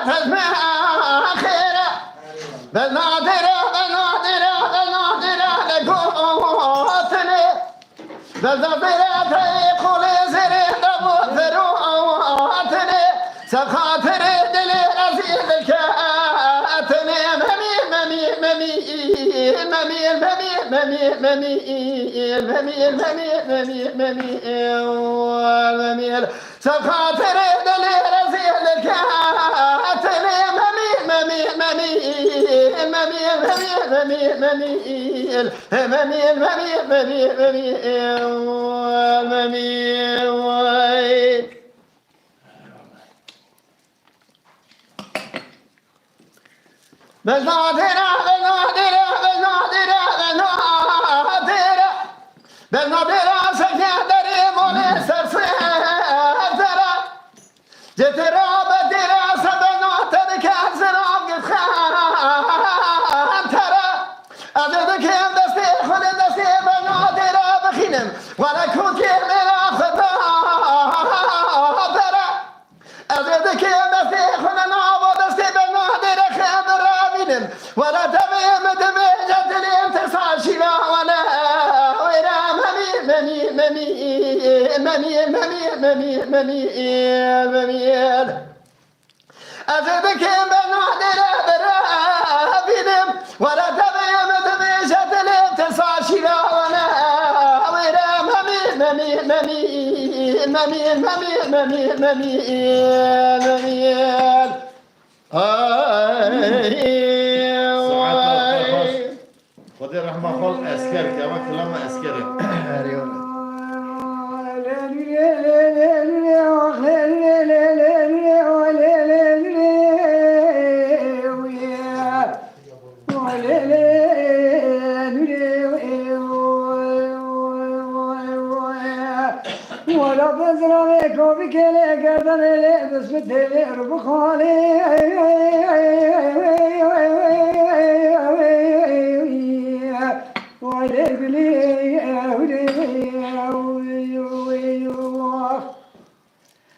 تسمع خيرا بنادره لقوتني بزبرة يقول زري دبو ذروتني سخاطر دلي رزيد الكاتني مميل سخاطر دلي رزيد الكاتني ولا كنت من خطا أزيدك مسيحنا نعبد استبنا درخ درامين ولا تبيم دمجة الانتصار شلا ولا ولا مميل أزيدك بنا درامين ولا تبيم دمجة الانتصار شلا ولا مميل خدي رحمة خال أسكر كما كلام أسكر لا دليل بس بدليل بخالي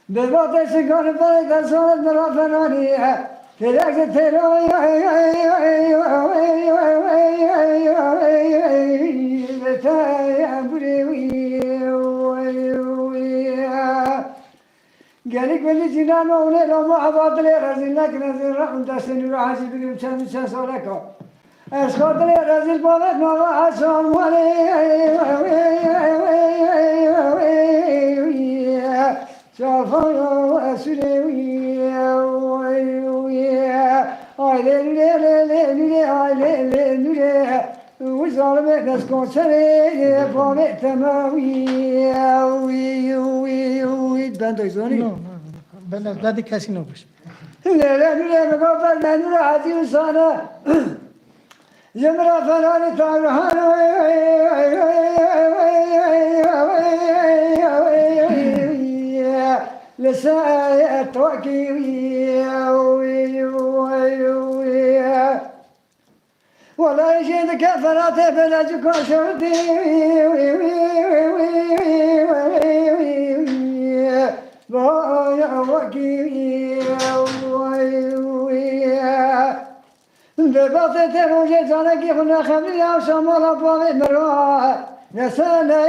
ببعض سكان فرد صارت مرافنانية تلاك تلوي قالك بلي جنان ولا لو ما عباد لي رزلك نزل رحم تسن راحي بقول كم سالك اسقط لي رزل بابك ما عشان ولي شافوا وزارة نسكن سرية بابك تماوي بندق زوني لا دي کسی نباشه. لا مقابل من راحتي وصانا جمرة فلاني تعرهان لسايا توكي ولا يجيد كفرات بلجكو شردي بايا وكي بباطة تروجي زانكي خنا خمريا وشمالا باغي مروها نسانا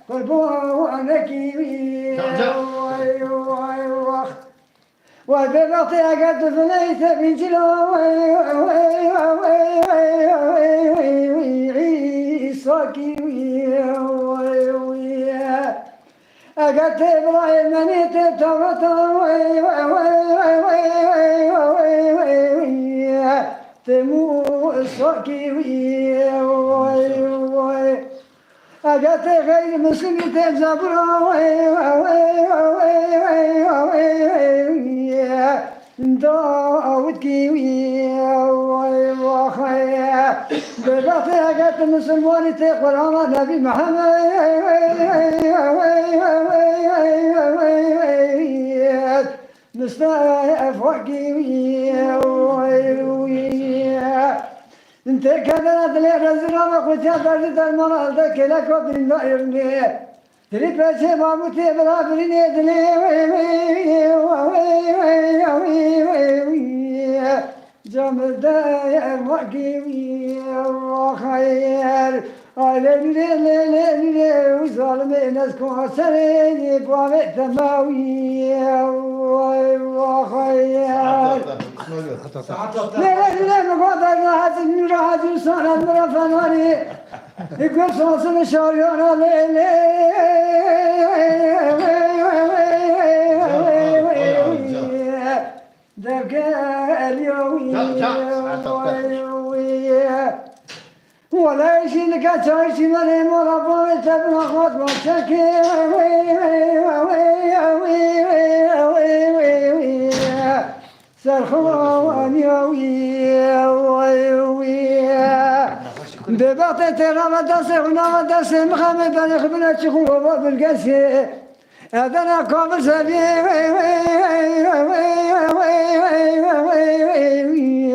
قلبوها وانكي وبباطة قد فليت من جلو عيساكي أقد إبراهيم منيت تغطى تمو الصاكي أقد غير مسلم تزبرا داود كيوي وخير ببعث أقد مسلماني تقرأ نبي محمد مستعف وكيوي انت كذا لي رزنا ما قلت يا برد المرأة ذاك لك وبين دائرني تريد بس ما متي بلا بريني دلي جمل داير وكيوي وخير علي وظالمين اسكو سريني بوامي تماوي وخير لا مقاطع راحت وصار المرا فناني يقول صوصنا شاريانا ليلي دبكة اليومي ولا يشي لك تعيش مني مربوط تبنى خطوة شكي سرخوان يوي ببعض رمضان ونمضان مخمي بني خبنا تشخوا بالقسي أنا كابر سبي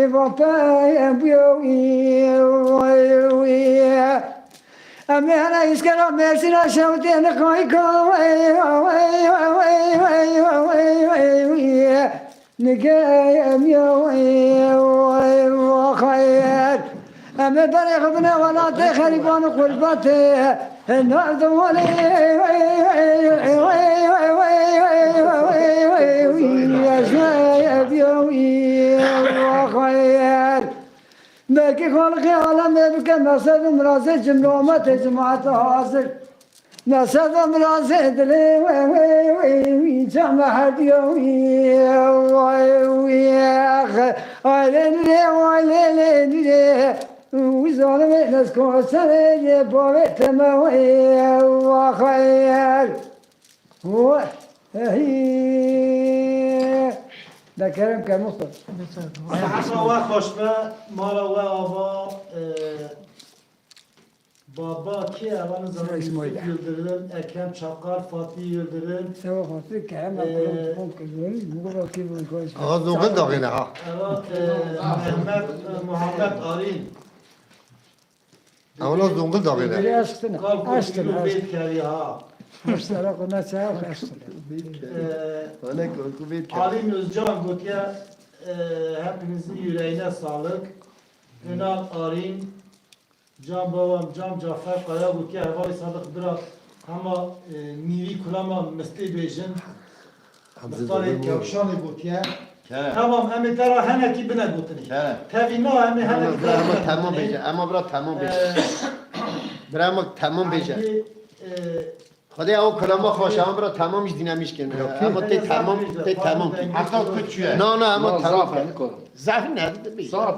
بابا يبيوي أمي أنا يسكر مرسنا شوتي أنا كويكو نقايم يوي وخير أمي بني خبنا ولا تخربان قربتي النعد ولي وخير باقي خلقي عالم يبكى مسد مرازي جملومة جماعة حاصل مسد مرازي دلي جمع هديوي وعلي وظالم نسكو سرية بابي تموي وخير هي ده كلام كان مصطفى حسن و خوشبه مالا و آبا Baba ki evan zaman İsmail. Yusuf Yıldırım, Ekrem Çakar, Fatih Yıldırım, سوا خاطر که همه برام کردن موقع که بود کاش آقا زوغل داغینه ها evan Mehmet Muhammed Arin. اونا زوغل داغینه بری اشتنا Kalkın اشتنا yürü beyt keri ha. اشتنا کنه چه اشتنا Ali Özcan Gotye hepinizin yüreğine sağlık. Ünal Arin, Can Babam, Can Cafer Kaya Gotye hevai sadık bırak. Ama nivi kulama mesleği bejin. Mıstarı kevşanı Gotye. Kerem. Tamam, emi tera heneki bine gotini. Kerem. Tevina emi heneki bine Ama tamam beje. Ama bura tamam beje. Bırak tamam beje. خدای او کلام خوش هم برا تمامش دینامیش کنه اما تی تمام Hatta küçüğe. نه نه اما تمام ضعف نکن ضعف نداره بی ضعف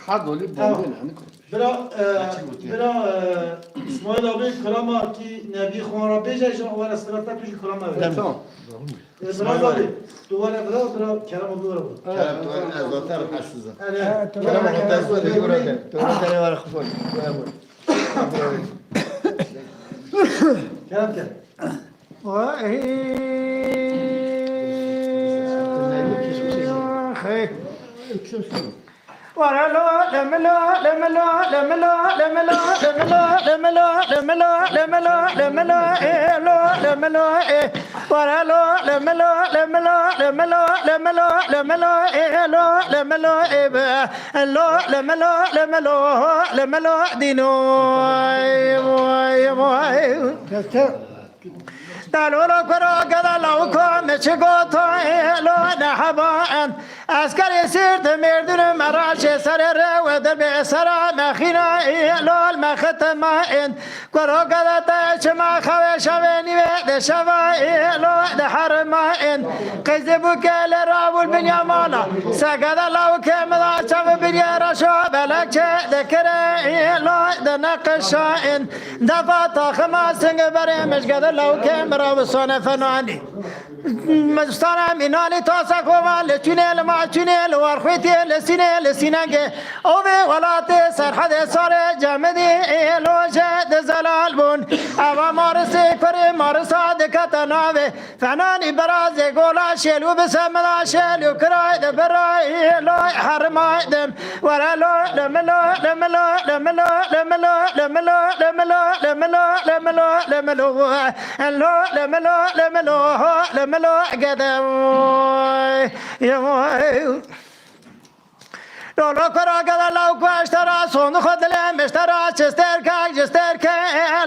حد ولی بنده نکن Bira İsmail abi kalama ki Nebi Khara beje şu var sırada küçük kalama ver. tamam Biraz abi duvara bira Kerem abi duvara bira. Kerem tu azotlar hassızı. Yani Kerem onu tezgah ediyor. تو var خوب Kerem gel. دلولا کرا گدا لوکا مچگو تو لو نحبان اسکر سرد مردن مراش سر رو در به سر مخینا لال مختم ان کرا گدا تا ما خوي شوي د شوي لو د حرم ان قذبو کل راول بنیا مالا سگد لوکا مدا چو بنیا رشا بلک ذکر لو د نقش ان دفات خما سنگ بره مشگد لوکا مرا صنع فنانی مستانه مینالی تاسا کوما لچونه لما چونه لورخویتی لسینه لسینگه او به ولات سرحد سال جمدی لوجه دزلال بون اوا مارسی کری مارسا دکت ناوه فنانی براز گولا شلو بسمدا شلو کرای دبرای لوی حرمای دم ولا لو لملو لملو لملو لملو لملو لملو لملو لملو لملو لملو لملو لملو لملو قدم يا لولو کرا گدا لو کوشترا سون خدل مشترا چستر که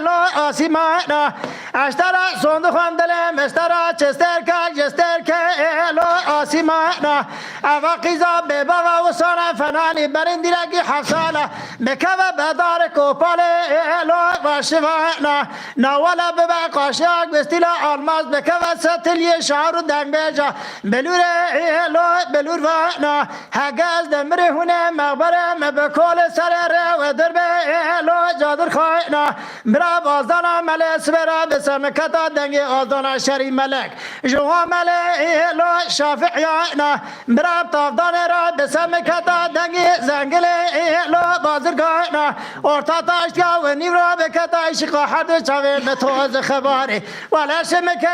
لو آسیمانا اشترا سون خدل مشترا چستر که لو آسیمانا اوا قیزا به بابا و سانا فنانی برندی لگی حفصالا مکو بدار کوپال لو واشوانا نوالا ببا قاشاق بستیلا آلماز مکو ستلی شعر دنگ بیجا بلور لو بلور وانا هگاز دمره هونه مغبره مبکول سر و دربه لو جادر خواهنا برا بازدانا ملس برا بسم کتا دنگ آزدانا شری ملک جوها ملک لو شافعیانا برا تافدان را بسم کتا دنگ زنگل لو بازرگانا ارتا تاشتیا و نیم را بکتا عشقا حد چاوه متوز خباری ولا شمکه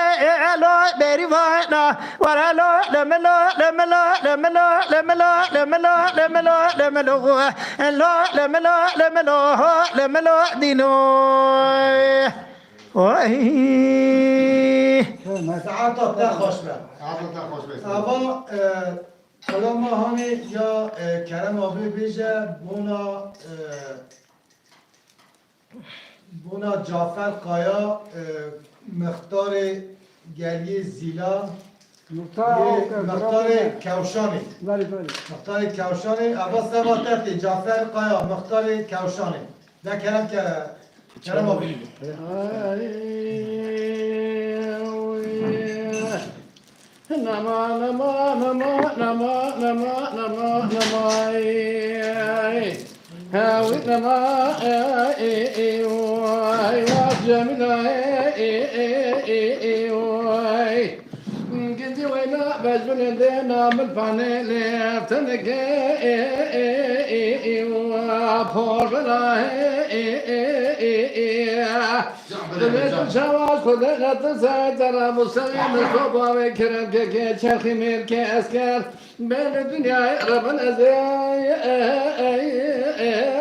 لو بری وانا ولا لو لملو لملو لملو لملو لملو لملو لملو لا لملو لملو لملو دينو ساعات تا خوش به اما کلام همی یا کرم آبی بیجه بونا جعفر قایا مختار گلی زیلا مختار کوشانی بله بله مختار کوشانی عباس سباتت جعفر قایا مختار کوشانی ده کرم آبی نما نما نما نما نما نما نما هاوي نما يا جميلة جندي وينا بجبن دينا من فاني لفتنك وفور بلاه دمت شواش خدنا تسيطر مسلم الصبا وكرم كي شرخي مير كي اسكر بين الدنيا ربنا زي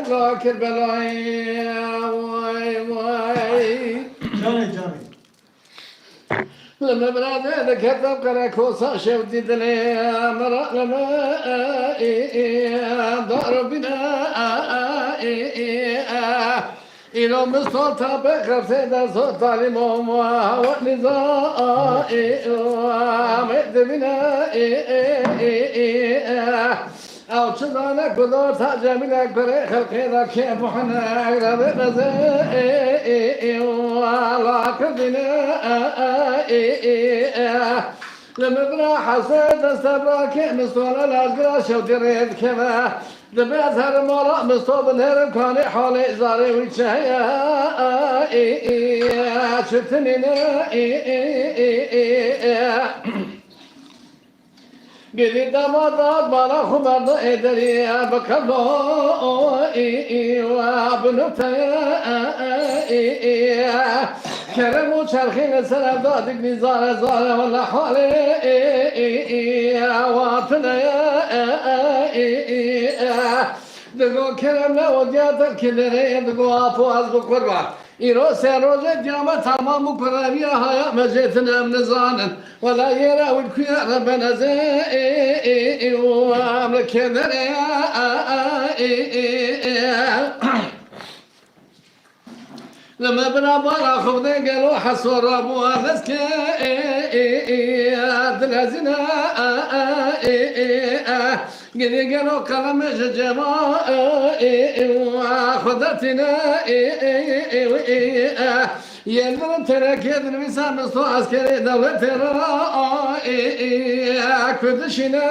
ذاكر بلاي واي واي جاني جاني لما بنادى ذكرت قراكوسا شوتي دلي مرا لما دار بنا إلى مصر تابع سيدا صوت عليهم ونزاع مدبنا أو تشدنا كدور تجميل كبر خلقنا كيف حنا ربنا زي ولا كدنا لما بنا حسيت استبراك مصطفى الأزقر شوتي ريد كذا دبعت هالمرة مصطفى الهرم كان حالي زاري وشهيا شفتني قلي دمضات بلا خبر ادري بكلو وابنتي كرم وشرخين سلام دادك نزار زار ولا حالي واتنا دقو كرم لوديات الكلري دقو افواز بقربان إيرو سيروجة جامعة تمام قرابية هيا مجيتنا من زانن ولا يرى والكيا ربنا زي واملك ذري لما بنا برا خبنا قالوا حصور ابوها نسكي دلازنا قد قالوا كلام جماعة خذتنا يلدرم ترك يد المسام مستو عسكري دولة ترى كدشنا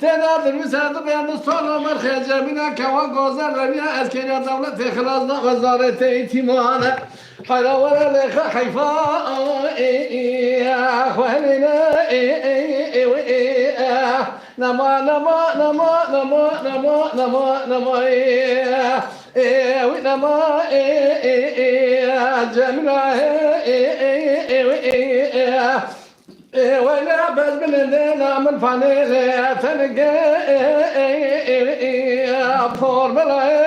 تنادر مساعد بيان مستوى مرخز جمينا كوا غوزان ربيع عسكري دولة خلاصنا وزارة ايتمانا حلا ولا لخ حيفا خوالنا نما نما نما نما نما نما نما ونما جميلا ولا بس بلدنا من فانيلة تنقى فور بلا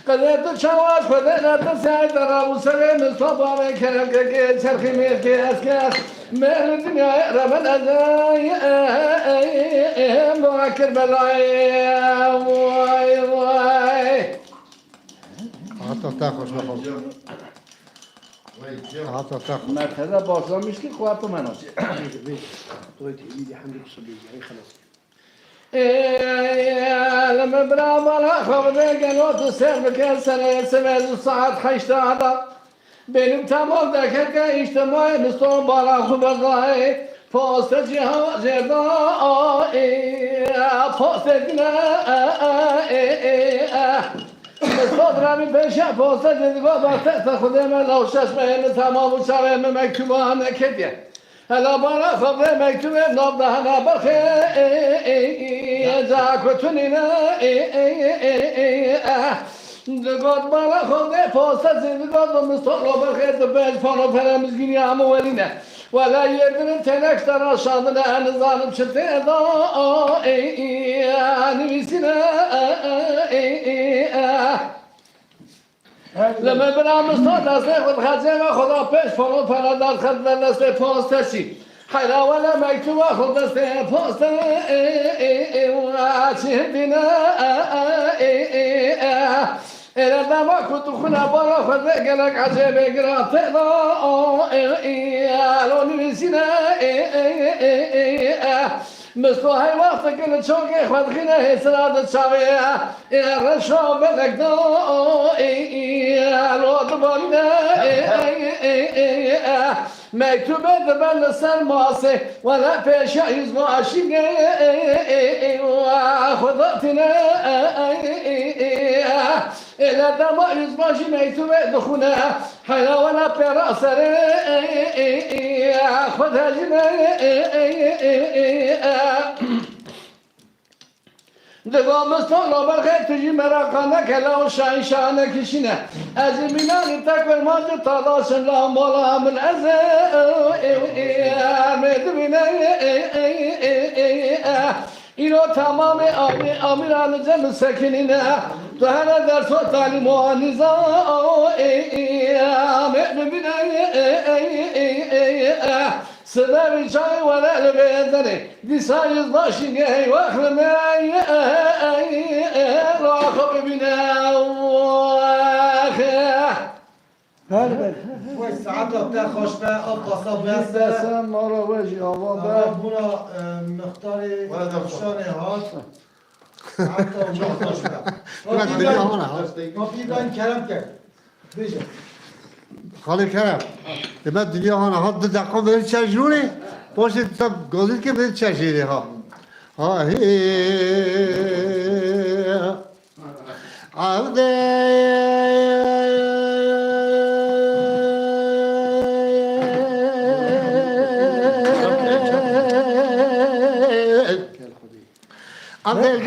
قدرت الشواش خذنا تساعد الرابو سليم الصبا وكرم كي شرخي ميركي اسكاس مهر الدنيا رمن ازاي مواكر بلاي واي واي حتى تاخذ نخل حتى تاخذ مرتضى بازار میشی خواب تو منو لما برامر خبر قالوا تسير مكان سنة سمعت الساعة حشت هذا بينهم تمام ذاك اجتماع مستوى برا خبر ضاي فاست جهة زيدا فاست جنا مستدرا من بيشا فاست جدوا بس تاخذ من لو شاش من تمام وشارع من مكتوبة أنا كذا هلا برا خبر مكتوب نبض هلا بخير جاك وتنينا دقات برا خبر فاست جدوا مستدرا بخير تبعد فانو فرامز جنيا مولينا ولا يقدر تنك ترى شاطنا أنا ظالم شتيدا نبيسنا لما بنا مستعد أصلاً خدمة خدا پیش فلان فرادار خدمة نسل پاستشی حیلا ولا مکتوب خود دست پاست چه دینا إذا ما كنت خنا برا خد قلق عجب قرات لو نسينا مستو هاي وقت كل شوقي خد خنا هسراد الشاوية الرشا بلك دو لو تبالنا مكتوبة دبل سر ماسي ولا فيش يزماشي وخذتنا إلى دم يزماشي مكتوبة دخونا حيلا ولا براسر خذها جنا دقام استغلا برخي تجي مراقانا كلا وشاين شانا كشنا أزمينا لتكبر ماجر تضاسن لا مولا من مدبنا إنو تمام أميران جل سكننا تهنا درس تعليم ونظام مدبنا سلام جاي ولا لبيدني دي سايز ماشي جاي واخرنا راخب بنا هربت والساعات بتاع خوشبه ابقى صاب دستم ما رو وجه آوازه ربنا مختار شانه هات حتى وجه خوشبه ما في دان كلام کرد بيجي خاله کرم به دنیا ها نه دو دقیقه برید چجوری باشه تا گذید که برید چجوری ها عبد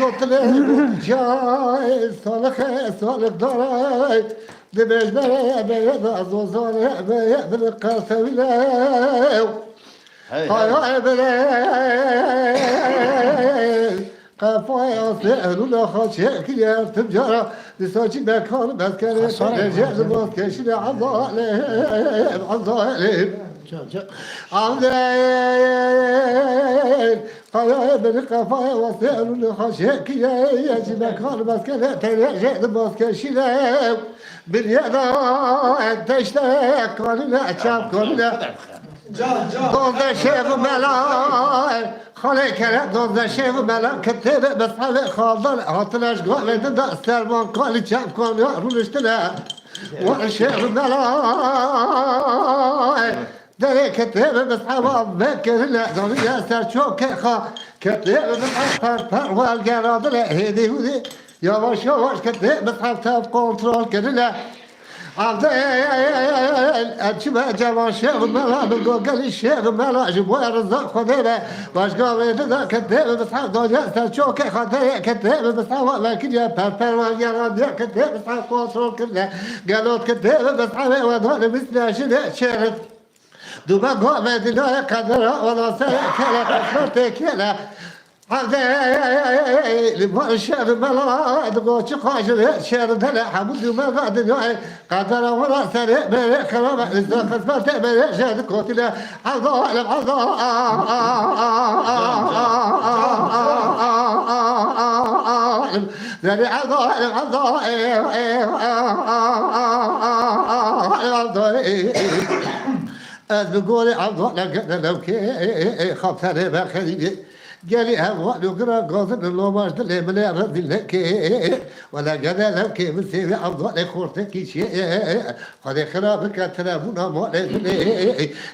گفتم جای سالخ دارای دبجدر أبيض أزوزان أبيض بالقاسويلة هاي أبيض قفايا سألونا خاشيك يا تجارة لساجي مكان بس كان رجال بس كشري عضالي عضالي قايا بالقفايا وسألونا خاشيك يا مكان بس كان رجال بس كشري باليدا تشتاق كلنا شاب كلنا دوز شيخ ملاي خلي كلام دوز شيخ ملاي كتب بس على خاضر هاتلاش قال ده سلمان قال شاب كلنا رولشتنا والشيخ ملاي ده كتب بس على بكرنا دنيا سر شوك خا كتب بس على والجراد له هدي هدي yavaş yavaş gitti mesela kontrol kırıla aldı açma cavan şeyh meladı gogel şeyh meladı bu arada khudere başka verdi da gitti mesela doya sen çok khadere gitti mesela lakin ya perpervan yaran ya gitti mesela kontrol kırıla galot gitti mesela ve da mesela şehir دوبا قام دنيا قدر ولا سكلا قصرت كلا هذا الشهر بلاد قوش قاجر شهر دلع حمد ما قاد قدر ولا سرع برع خراب إذا خسبت برع شهر قتلا عضاء العضاء ذري عضاء العضاء بقول عضاء لقد لو كي خطر بخير قالي هوا لقرا قاصد لو باش دلي ملا رد لك ولا قال لك مسوي عضاء خورتك شيء قد خرابك ترابنا مولد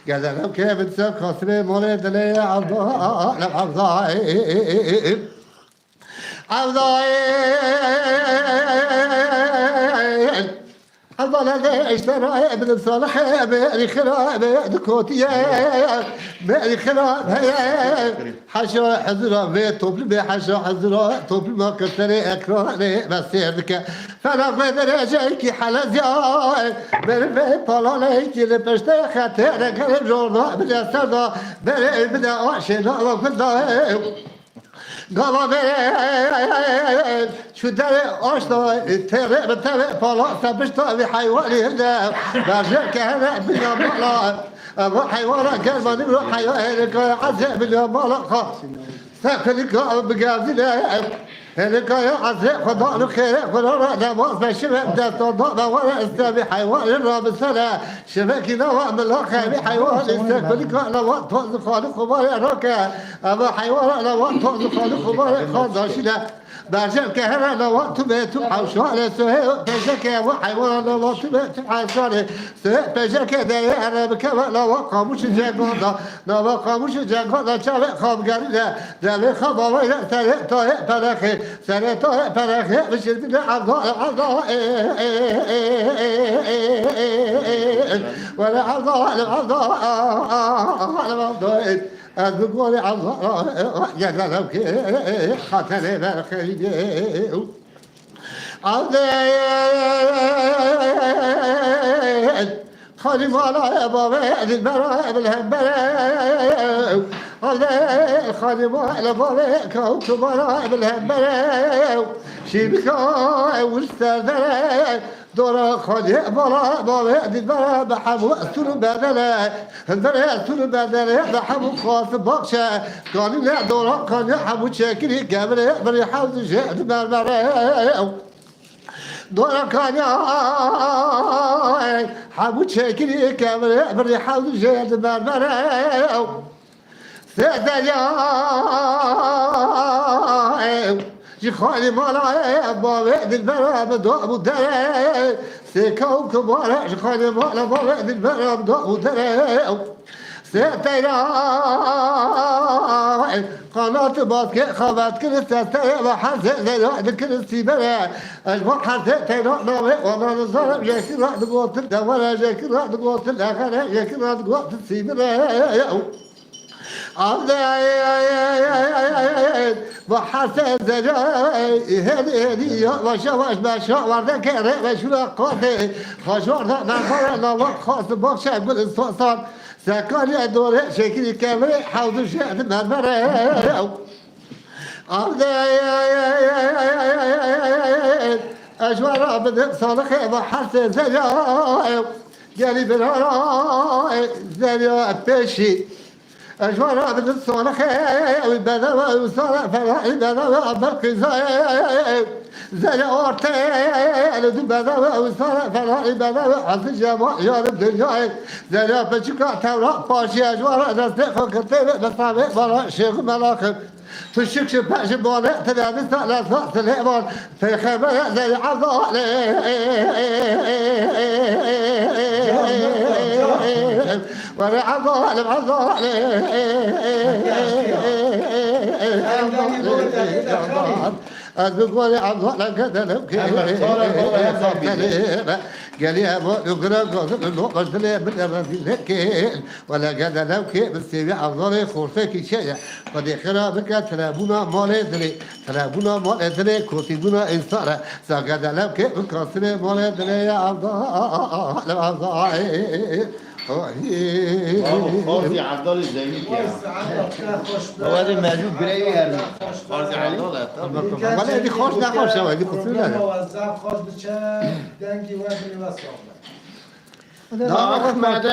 قال لك بنسى خسر مولد لي عضاء عضاء عضاء الله لا اشترى ابن صالح بأري خراب دكوتيا بأري خراب حشا حزرا بطبل بحشا حزرا طبل ما كسر اكراني بس يدك فانا قدر اجيك حلا زياي برفي طلاليك لبشتا خاتر قلب جورنا بلا سردا بري بدا عشنا وفدا قال شو داري أشتا ترى بترى فلا سبشتا بحيواني هذا برجعك هذا بلا مالا أبو حيوانا قال ما نروح حيوانك عزيز بلا مالا سافرك بقازنا هلك يا عزيز خدا له خير خدا رأنا ما بشبه بدأ تضاء ولا استبي حيوان الراب السنة شبكي نوع من الأخير بحيوان استقبلك أنا وقت فوز خالق خبار ركع أبا حيوان أنا وقت فوز خالق خبار خالد شنا برجم که هر نوات تو حوشان سه پیش که و حیوان نوات تو حوشان سه پیش که ده عرب که نوا خاموش جگاندا نوا خاموش جگاندا چاله خوابگری ده خواب آوای سر تا پرخه سر تا پرخه بشید عبدا ولا عبدا از بقول عبدا يقلب خاطر برخي عبد خالي مالا بابا المرا بالهمبرة خالي مالا بابا كوت مالا بالهمبرة شيبكا واستاذرة دورا خالي مالا بابا المرا بحبو أسلو بدلا المرا أسلو بدلا بحبو خاص بخشة كان لا دورا كان حبو شاكري كامرة بري حوز جهد مرمرة دورا كان حبو شاكري كامرة بري حوز جهد مرمرة سيدنا خالي مالا بابا المرا بدو بدلا سيكو كبارا خالي مالا بابا المرا بدو بدلا سيدنا قناة باسكت خابت كل ستة وحزة زيادة كل سيبرة أجمع حزة تينا نامي وانا نظام جاكي راح نقوط الدولة جاكي راح نقوط الأخرة جاكي راح نقوط السيبرة وحسن زجاي هدي وشواش بشا ورد كره وشلا قاطي خشور ذا نفر نوق خاص بخشة بالإنصاصان سكان يدور شكل كامل حوض شهد مرمرة أجوار عبد صالح وحسن زجاي قالي بالهراء زجاي بشي أجوار عبد الصالح والبدوى وصالح فرح البدوى عبد زي أورتين البدوى وصالح فرح البدوى حظ الجماع يا رب الدنيا زي بشكا تورا باشي أجوار نصدق كتير بصابع برا شيخ ملاكم في الشكش باش بولا تدابي ثلاث سليمان في خبر زي عضال ولا عضال عضال أقول عضال كذا لو قال يا ابو يقرا قصد النقش من الرذيل كيل ولا قال لو كي بالسيبي عضال خورفك شيء قد خرابك تلابونا مال دري تلابونا مال دري كوتيبونا انصار ساقد لو كي بكسر مال دري يا عضال عضال خارزي عضال الزينيك هو هذا الموجود برأيي هذا خارزي عضال ولا دي خوش نخوش هو دي قصير لا موظف خاص بچه دنگی و بنی وساقه أحمد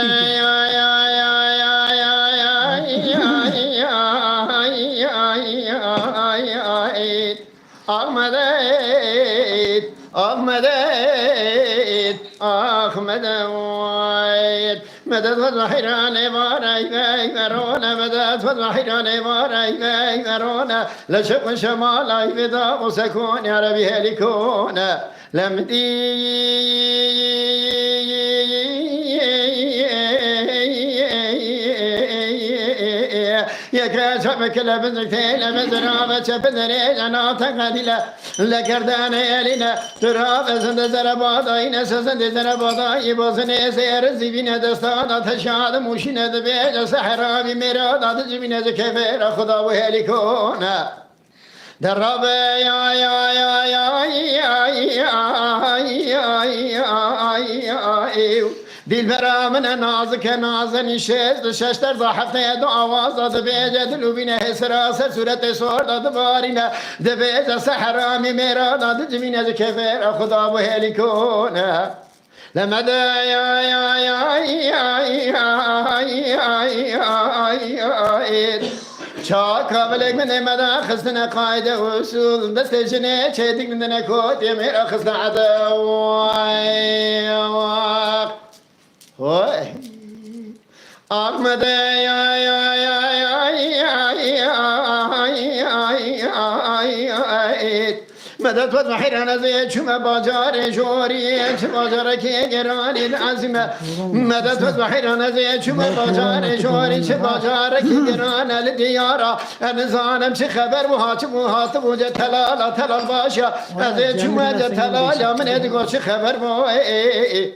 أحمد أحمد أحمد مدد وضحيران باراي غيرونا مدد وضحيران باراي غيرونا لشق شمالاي بدا وسكون يا ربي هلكونا لمدي يا كاشف كلا بزكتين مزرابة بدري أنا تقديلا لكردان يلينا تراب سند زرباضين سند زرباضي بوسني سير زبين دستان تشاد مشين دبيج سحرا بمراد زبين زكفر خدا وهلكونا درب يا يا يا يا يا يا يا يا دلبرا من نازك نازني شش ششتر ضحفنا دو آواز دبيج دلوبينا هسرا سورة سور دبارينا دبيج سحرامي ميرا داد جمينا زكفر خدا وهلكونا لمدى يا يا يا يا يا يا يا شاك قبلك من مدى خصنا قاعدة وصول بس جنة شديك من كوت يمير خصنا عدو أحمد يا يا يا يا يا يا يا مدد و حیران زی چوم بازار جوری چه بازار که گرانی العظیمه مدد و حیران زی چوم بازار جوری چه بازار که گران الدیارا انزانم چه خبر وهات وجه تلال باشا از چوم تلال من ادگو چه خبر وای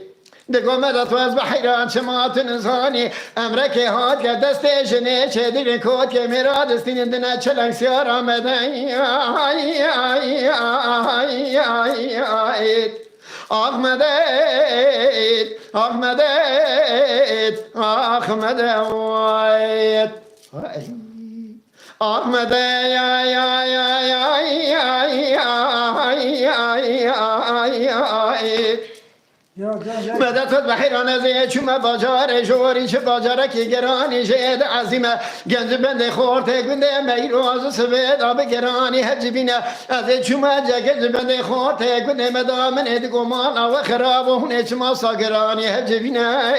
دگو مدد و از بحیران چمات انسانی امرک هات که دست جنه چه دیگه کود که میرا دستین دنه چلنگ سیار آمده آخمده مدد بحیران زی چوم بازار جوری چه بازار که گرانی جد عظیمه گنج بنده خورته گنده میروز سوید آب گرانی هج بینه از چوم گنج بنده خورته گنده مدامن ادگو مانا و خراب و هونه چما ساگرانی هج بینه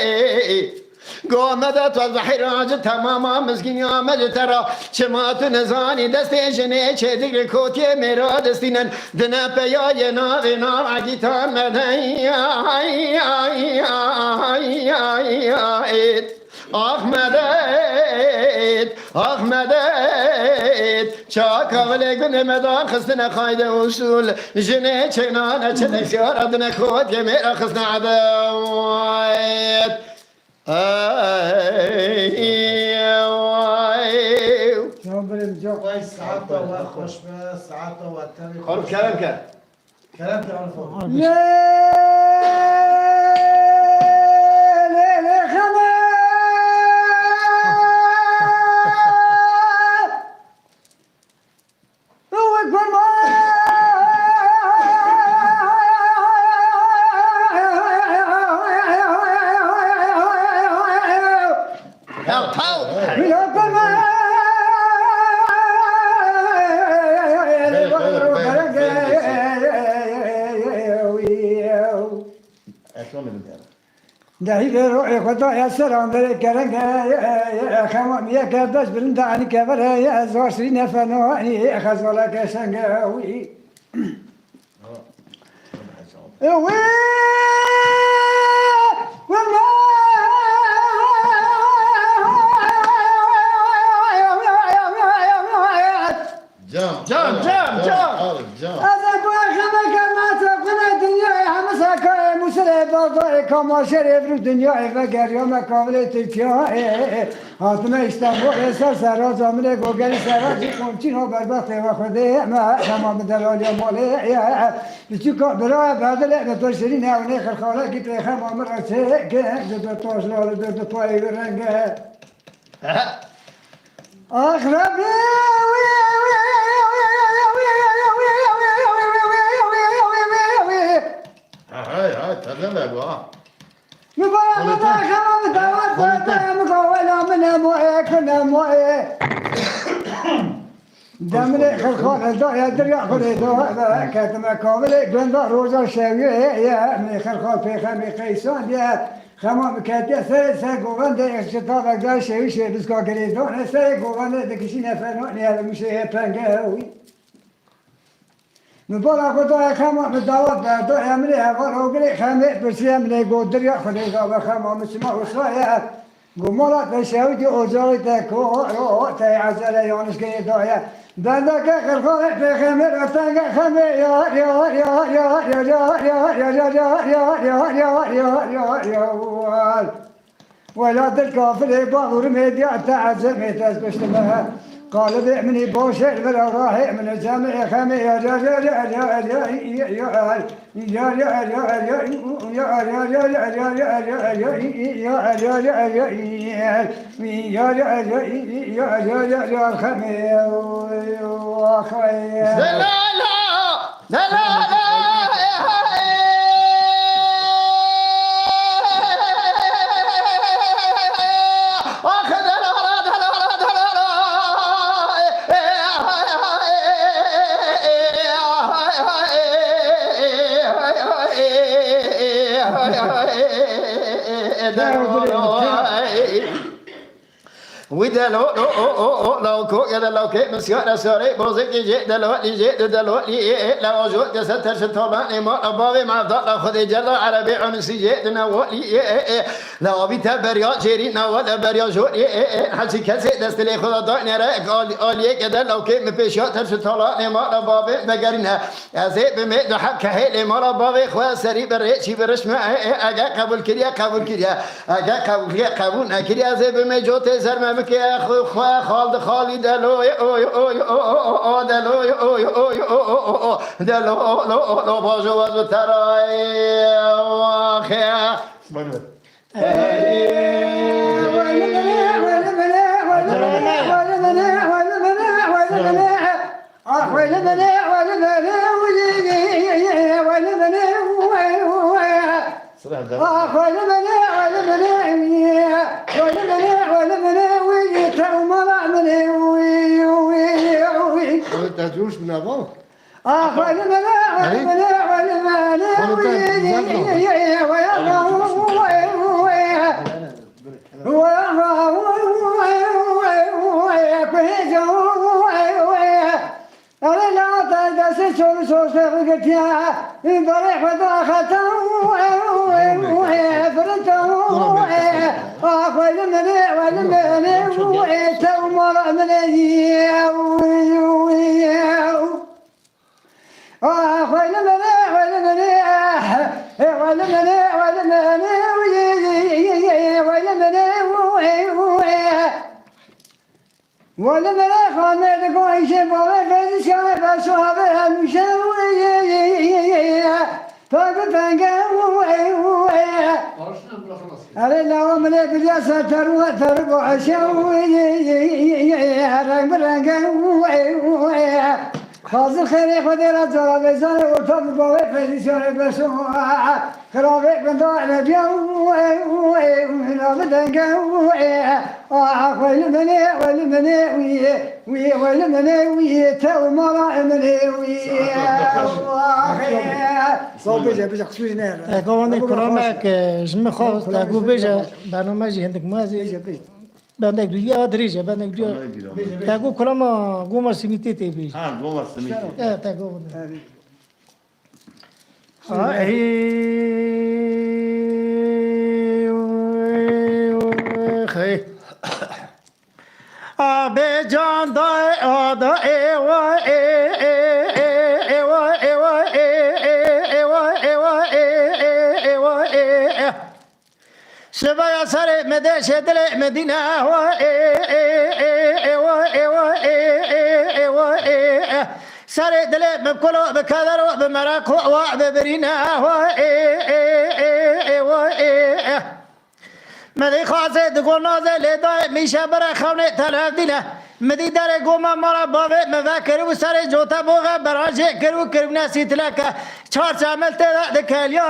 گو مدد و بحیران تماما مسکین آمد ترا چما تو نزانی دست جنه چه دیگر کوتی میرا دستینن دنه پیای ناو عگیتان مدهی آخمدید چا کاوله گنه مدان خستن خاید اصول جنه چنانه چه نکسیار دنه کوتی میرا خستن عدوید وای ساعت و خوش به ساعت و تری خب کلام کرد کلام که عرفان دهی روی خدا یا سلام بر کرنگ خمام یا کردش برند عنی کبر یا زارسی نفنانی خزولا کشنگ وی وی جام کما شریف رو دنیا و گریام کامل ترکیه حاتم استانبول سر سراز آمده گوگلی سراز کمچین ها بربخت و خوده ما تمام دلالی ماله بچو که برای بدل به تو شرین اونه خرخاله که پیخم آمد رسه که دو تاش لال دو پایی برنگه آخربی مبارك خمام دوات فاتح مقولا من موئي دمري خلخال الدنيا دريا خلي دوا كاتما كامل قندا روزا شاوية يا من خلخال في خمي قيسان يا خمام كاتيا سر قوان ده اختطاف اقدار شاوي شاوي بسكا قريدون سر قوان ده دكشين فنون يا المشي پنگاوي مبارك خدا خمام دوات دو امري هوار اوگري خمي برسي امري قو دريا خلي دوا خمام سما وصايا قمرات بشاوي اوزاري تكو تي عزل يونس كي دويا دندك خلخال في خمر اتنگ خمي يا يا يا يا يا يا يا يا يا يا يا ولا الكافر باور ميديا تعزم تسبشتمها قال بيعمني بوشر ولا راهي من الجامع خمي يا يا يا يا يا وده لو لو كو يا لو كي مسيا سوري بوزك جي دلو لو جو تستر شطبان ما ابوي ما ضل خذ جل عربي عنسي جي نولي لو بيت بريا جيري نول بريا جو حسي كسي دستلي خذ ضاين قال علي كده لو كي مبيشا تر شطبان ما ابوي بغرنا ازي بمد حق هي ما ابوي خو سري برشي برش ما اجا قبول كريا اجا قبول نكريا زي بمجو تزر ما مكي اخو خالد خالد دلو دلو باجو باجو تراي واخيا تدروش من avant ولا ملا خانه کوئی سے بوله فیض بسواب همیشه تاگ تنگه اره لاو منه بیا سرو ترگو عشاو رنگ برنگه حاضر خیلی خودی را جا بزن و تا بوله فیض بسواب خرابه بنده نبیا نابدنگه ولی تو مرا صوب بيجا خصوصي نهار كمان كلامك جمع خاص تقول بيجا برنامج عندك مازي بندك دويا دريجة بندك دويا تقول كلام قوم سميتي تبي قوم سميتي تقول خي آبی جان دای آدا ایوا شبايا سر مدش دل مدينة سر دل بكلو بكذرو بمراكو وببرينا مدی خاصه دکون نازه لیدای میشه برای خونه طلب دیله مدی در گوما مارا باوه مذاکر و سر جوتا بوغه براجه کرو کرو نسی تلکه چهار چامل تیدا دکلیا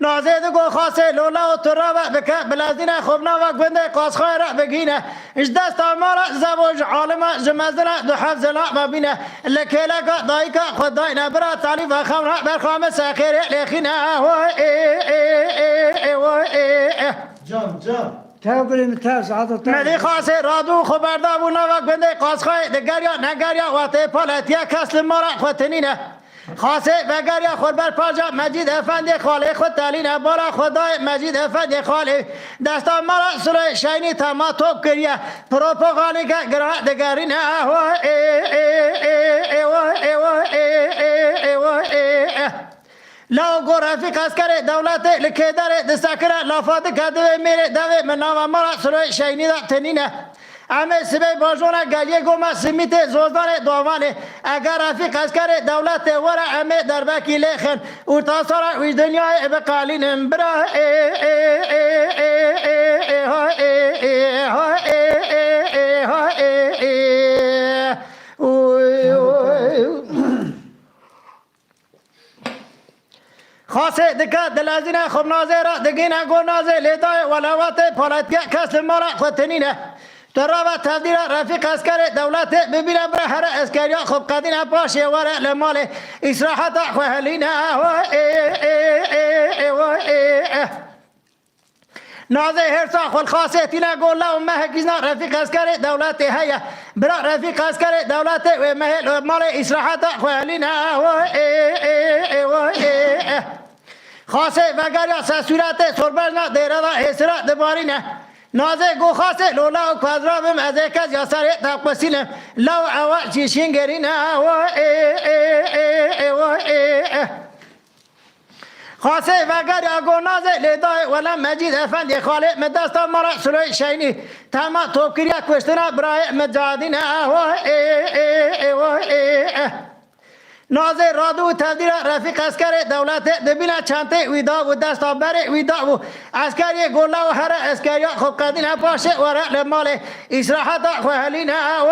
نازه دکو خاصه لولا و ترابه بکه بلازدینه خوبنا و گونده قاسخواه را بگینه اش دست آمارا زبوج عالمه جمزنه دو حفظ لا مبینه لکیلکا دایکا خود داینه برا تعلیف خمره برخوام ساخیره لیخینه جان تابرين تاس عطوا مدی خاصه رادو خبردار و نوا گونده قاسخواه دگریا نگریا وقتی پالتیا کسل مارا خوتنینه خاصه وگریا خود بر پاجا مجید افندی خاله خود تالینه بالا خدای مجید افندی خاله دستا مرا سر شینی تما توب کریه پروپاگانی که گراه دگرینه لاو گرافیک اسکر دولت لکه داره دستکره لافات کدوه میره دوه مناو مرا سر شینی دا تنینه همه سبی باجونا گلیه گوما سمیت زوزدان دوانه اگر رفیق اسکر دولت ورا همه در بکی لیخن و تاثر وی دنیای بقالین برا خاصه دکات دلازینه خب نازه را دگینه گو نازه لیدای ولوات پالتگه کس مارا خودتنینه ترابط تبدیل رفیق اسکر دولت ببینه بره هر اسکریا خوب قدینه پاشه وره لمال اصلاحات خوهلینه نازه هرسا خل خاصه تینا گولا و مه گیزنا رفیق اسکر دولت هيا برا رفیق اسکر دولت و مه مال اصلاحات خوالینا و خاصه وگر یا سسورت سربرنا دیرادا اسرا دبارینه نازه گو خاصه لولا و کازرا بم از کس یا سر تقسینه لو اوا چیشینگرینه و خاصه وگر یا گو نازه لیدای ولا مجید افندی خالق مدستا مرا سلوی شینی تما توبکریا کشتنا برای مجادینه و نازه رادو تدیر رفیق اسکر دولت دبینا چانته ویدا و دستا بره ویدا و اسکری گولا و هر اسکریا خوب قدین پاشه و لمال اصلاحات خوالینا و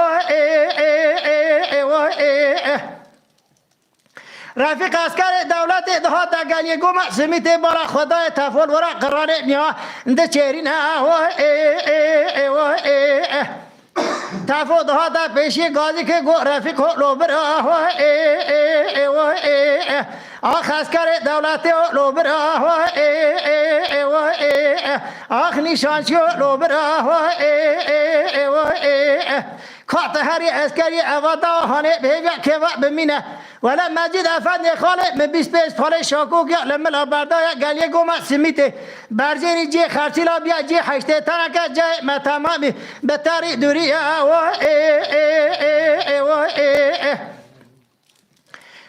رفیق اسکر دولت دهات گلی گم سمیت بارا خدای تفول ورا قرار نیا ده چهرینا و تفو دهات پیشی گازی که گو رفیق لوبر آخ اسکر دولت لوبر آخ نشانشی لوبر کات هری اسکری اوادا هانه بهیا که بمینه ولا مجید افندی خاله من 25 پاله شاکو گیا لملا بردایا گلیه گوما سمیته برزیری جی خرچیلا بیا جی حشته تنکه جای ما تمامی بتاری دوری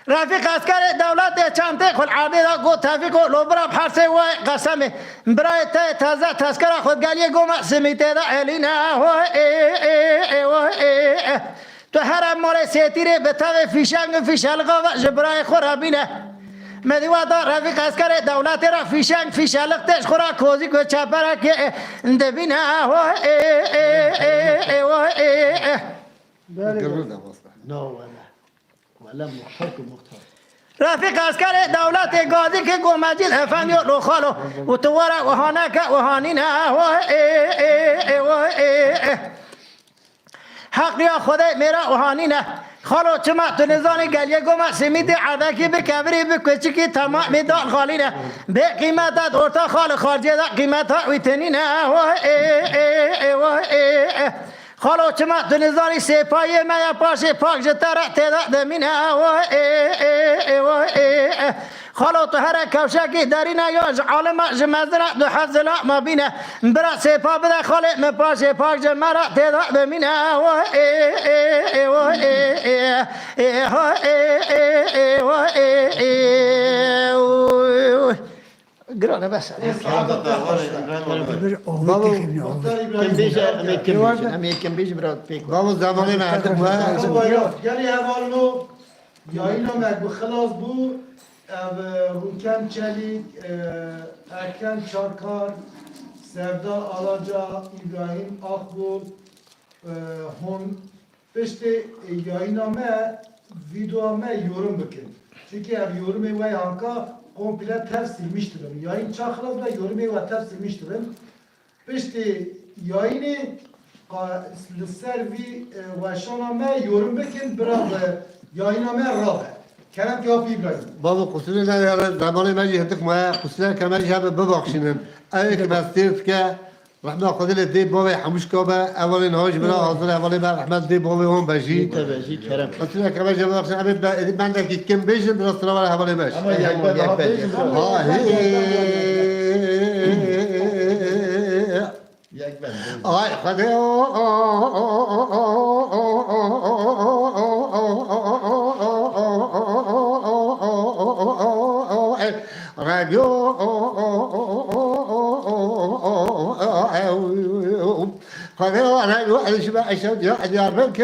رفیق اسکر دولت چانته خود عرضی دا گو تفیق و لبرا بحرسه و قسمه برای تازه تذکر خود گلیه گوما سمیته دا ایلینا تو هر مال سیتیره به طب فیشنگ فیشلقا و جبرای خورابینه مدیوه دا رفیق اسکر دولت را فیشنگ فیشلقتش خورا کوزی که چپره که دبینه رفیق اسکر دولت گازی که گو مجید افندی و لو خالو و توارا و هانکه و هانینه حق ریا خدای میرا اوهانی نه خالو چما تو نزانی گلیه گوما سمیت عدکی به کبری به کچکی تمام دال خالی نه به قیمت دورتا خال خارجی دا قیمت ها ویتنی نه خالو چما تو نزانی سپایی میا پاش پاک جتر تعداد دمینه خالو تو هر کوشکی دارینه یا عالم جمزرا دو حزلا ما بینه برا سپا بده خالق من پاش پاک جمرا تعداد بمینه گرانه بس کم بیش برات پیک بابا زمانی مردم گلی اولو یا اینا مگو خلاص بو روکن چلیک اکن چارکار سردا آلاجا ابراهیم آخبول هون پشت یا اینا ویدیو یورم بکن چونکه اف یورم وی هانکا komple tefsilmiştirim. Yayın çakırızla yorum ve tefsilmiştirim. İşte yayını servi ve şaname yorum bekin biraz yayıname rabe. Kerem Yapi İbrahim. بابا قصور نه زمانی من هندک ما قصور کمان جاب ببخشینم. اول که مستیف که رحمت خدا دی بابا حموش کابه اولی نهاج برا حاضر اولی بر رحمت دی بابا هم بجی. کرم. قصور کمان جاب ببخشین ابد من دکی کم بیشتر درست را ولی حوالی باش. اما یک بند. آی خدا رادیو خدا رادیو اشبه اشد یا دیار بک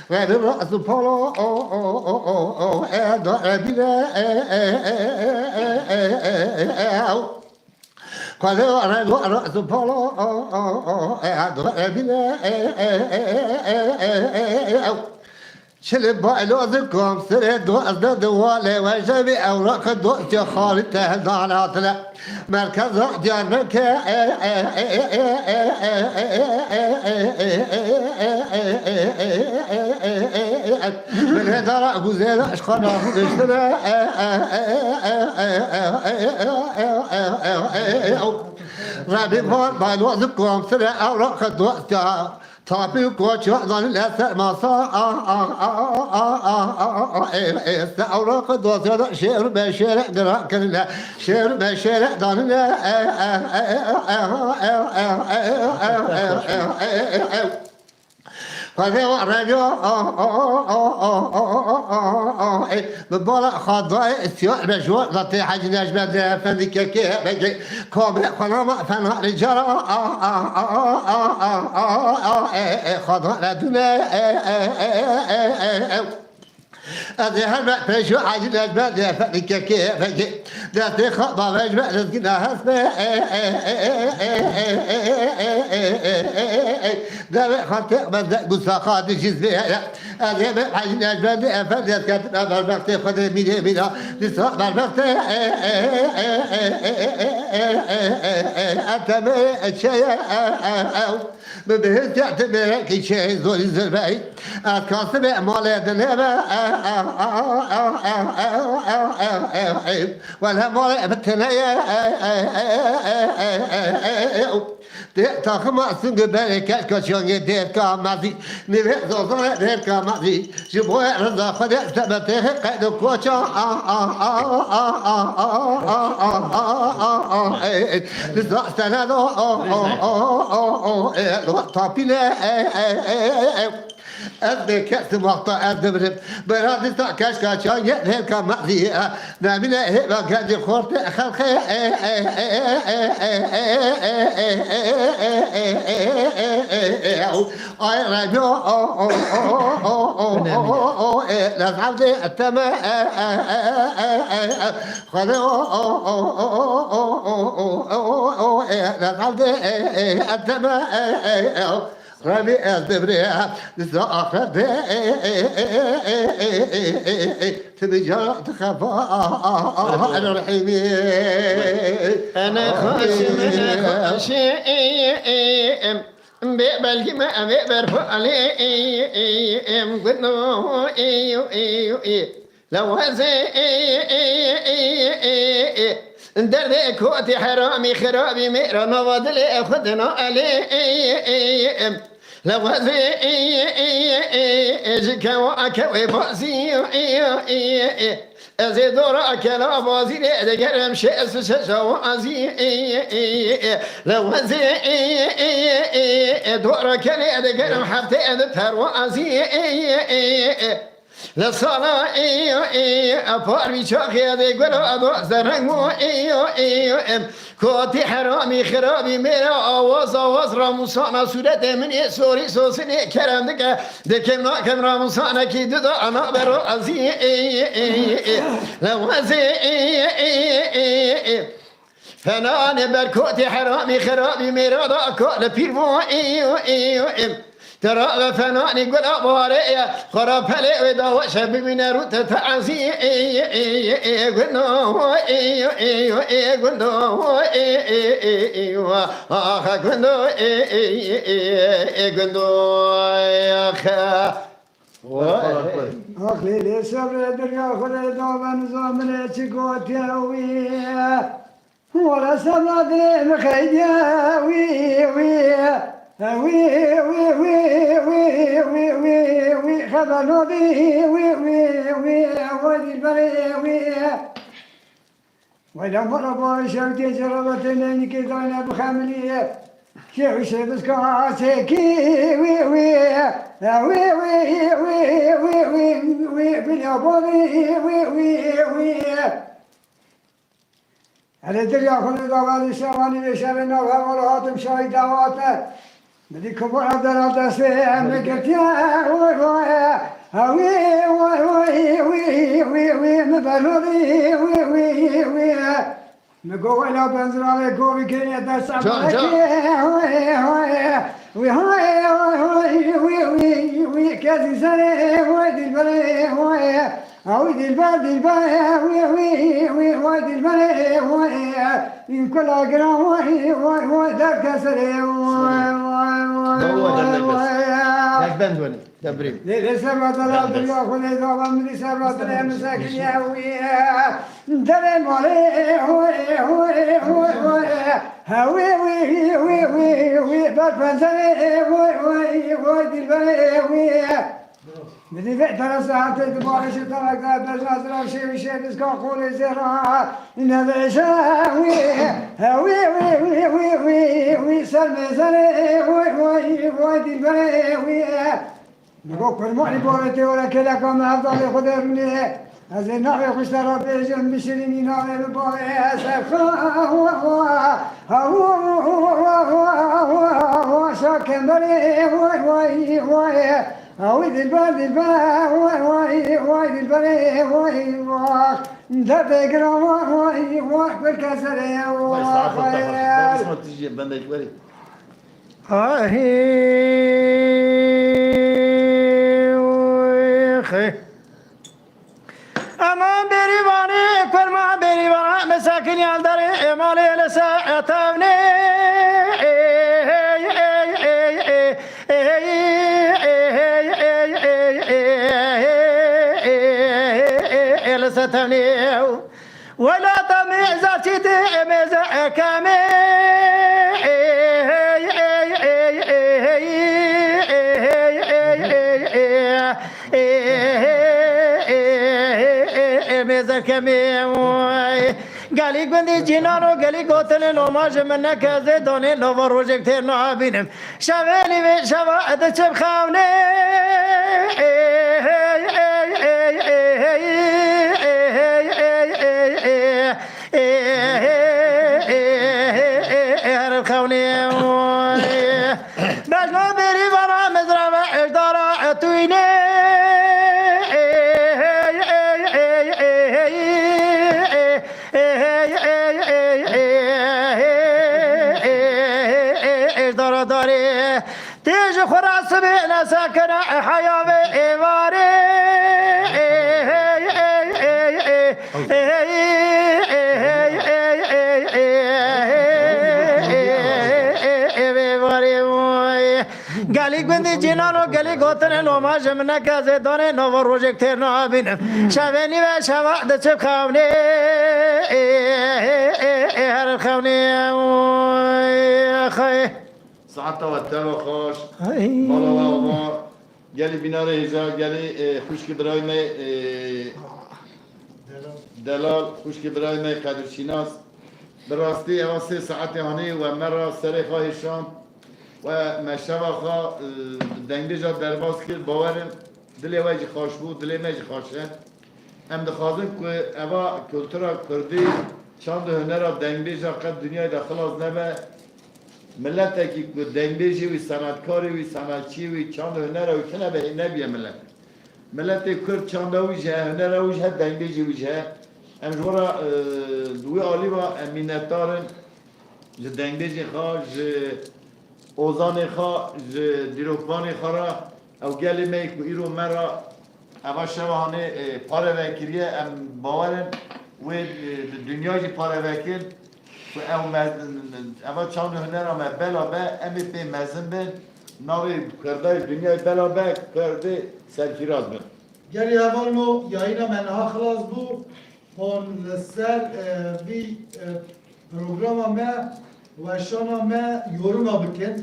رادیو راس پولو داربیله قال رأس بولو داربیله شل بايلوز كوم سر دو أزدا دوالي وجبي أوراق دو تخالي تهدانات لا مركز جانك من هدار جزيرة أشخاص اشترى ربي بار بايلوز كوم سر أوراق دو طابي كوتش وعدان الأثر ما صار استعرق دوسر شعر بشارع قراء كلنا شعر بشارع داننا فذي ورجو ببالا خاضعي السياق بجوع ذاتي حاج نجمة فذيك كي كوم خنام فنا رجال خاضع لدنا هذه هربة بجوع حاج نجمة فذيك كي ذاتي خاضع بجوع رزقنا هسنا ده خاطئ بدأ قصاقات جزبية هذه من حاج نجمة فذيك كاتب بربقت خد مينا لسرع بربقت أنت الشيء ببهت تعتبر كي شيء زول الزرباي أتكاسب أعمال دنيا ولا مال بتنايا تاخم سنگ برکت کشان دیر کامزی نیوه زوزان دیر کامزی جبوه رضا خود ثبته قید کوچا لذا سندو طابینه أذن كأس مقطع أذن برادي كاش كاشان يهل كمعزي نامنا هبا قد خورت خلق أي رجو لازم دي التما خلو لازم دي التما ربي أذبريها للآخر تبجر تخفى أنا رحيمي أنا خاشم بقبل ما بقبل فعلي قلنا لو هزي درد كوتي حرامي خرابي ميرا نواد لي أخدنا عليه لو هزي جكا وأكوي بازي أزي دورا كلا بازي لأدقرم شأس شوازي لو هزي دورا كلا أدقرم حتى أدتر وازي لصلاة أفار بشاخي ذي قلوا أدو زرنمو كوتي حرامي خرابي ميرا آواز راموسانا صورت من سوري سوسني كرم دكمنا كم راموسانا كي دو أنا برو أزي لو أزي فنان بركوتي حرامي خرابي ميرا دا كول بيرمو ترى فناني قل أبواري خراب هلي ودا وشب من روت تعزي قلنا قلنا آخا قلنا قلنا أخلي لي صبر دريا خلي دوبان زمن تشكوت ياوي ولا صبر دري مخيديا وي وي خبروا بي ودي البري ولا مرة شوتي جربتني كذا بخاملية شيخ شبس كاسكي على الدنيا كل دوال الشواني لشبنا ولا هاتم شاي دواته بدي كبر هذا الدسام قلت يا وي مبلوري میگو ولا بنزرال گوی کنی دست جان، عملکی جان. وی کسی سره وی دلبره وی دلبر وی دلبره این کلا گرام وی در کسره یک بند ونی دبریم لسبت الله دریا خود داغم لسبت الله مساکن یهوی در ماله هوی بر پنزره دلبره بدي بيت ترى ساعات تبغى شيء ترى قاعد بجاز لا شيء شيء بس كقول زرع إن هذا شاوي وي سلمى زرع وي دلبري نقول كل معني بورتي ولا كذا كم أفضل خدر مني از نوع خوش را بیجم بشرینی نوع بباره شاکم بره وای دلبر وای در بگرام وای پر کسره بس ما تجي بندش وري اما بریوانی کرما بریوان مساکین یالدار امالی لسا اتاونی لسا تاونی ولا تمیز چیتی امیز کمی ميزر كمي قالي قندي جنانو قالي قوتل لو ما جمنا كذا دوني لو بروجك تير نعابينم شافيني شافا اتشب خاوني هرب خاوني باش ما بيري برا مزرعة اشدارا اتويني داري تيجي خراس بينا ساكن حياة بإيواري قالي قندي جنانو قالي قوتن لو ما جمنا كازي دوني نو روجك تير نعابين شافيني وشافا دچب خاوني هر خاوني خي ساعت والتلو خوش مالا و گلی بینار هزار گلی خوشکی برای می دلال خوشکی برای می قدرشیناس براستی اما 3 ساعت هانی و مرا سر خواهشان و مشتبه خواه دنگی جا درباز کرد باورم دلی ویجی خوش بود دلی میجی خوشه هم دخوازم که اما کلتورا کردی چند هنر دنگی جا قد دنیای داخل از نبه ملت کی کو دنگبیجی و صنعتکاری و صنعتچی و چند هنر و کنه به نبیه ملت کرد چند وجه هنر وجه دنگبیجی وجه ام جورا دوی عالی با امینتارن ج دنگبیجی خوا ج اوزان خوا ج دیروکوان خوا او گلی می کو ایرو مرا اما شبانه پاره وکریه ام باورن و دنیای پاره وکر و اما چند هنر آمد بلا به امی پی مزن بین ناوی کرده دنیای بلا به کرده سرفیراز بین گری اول مو یاینا منها خلاص بو هون لسر وی پروگرام ما و شانا ما یورما بکن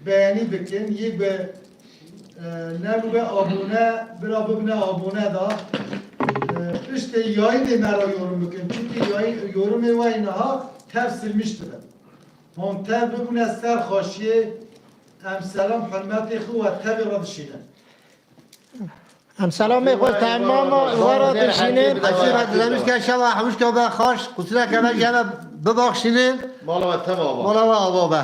بیانی بکن یک به نبو به آبونه برا ببینه آبونه دا işte yayın da mera yorum bükün çünkü yorum ve inaha tefsilmiştir. Hon tabi bu nesler hoşiye em selam hürmeti xu ve tabi radışine. هم سلام قلت تمام ورد الشينين أشياء دلمش كشوا حمش كوبا خاش قصنا كمان جانا بباخشين مالا و تبابا ولا بابا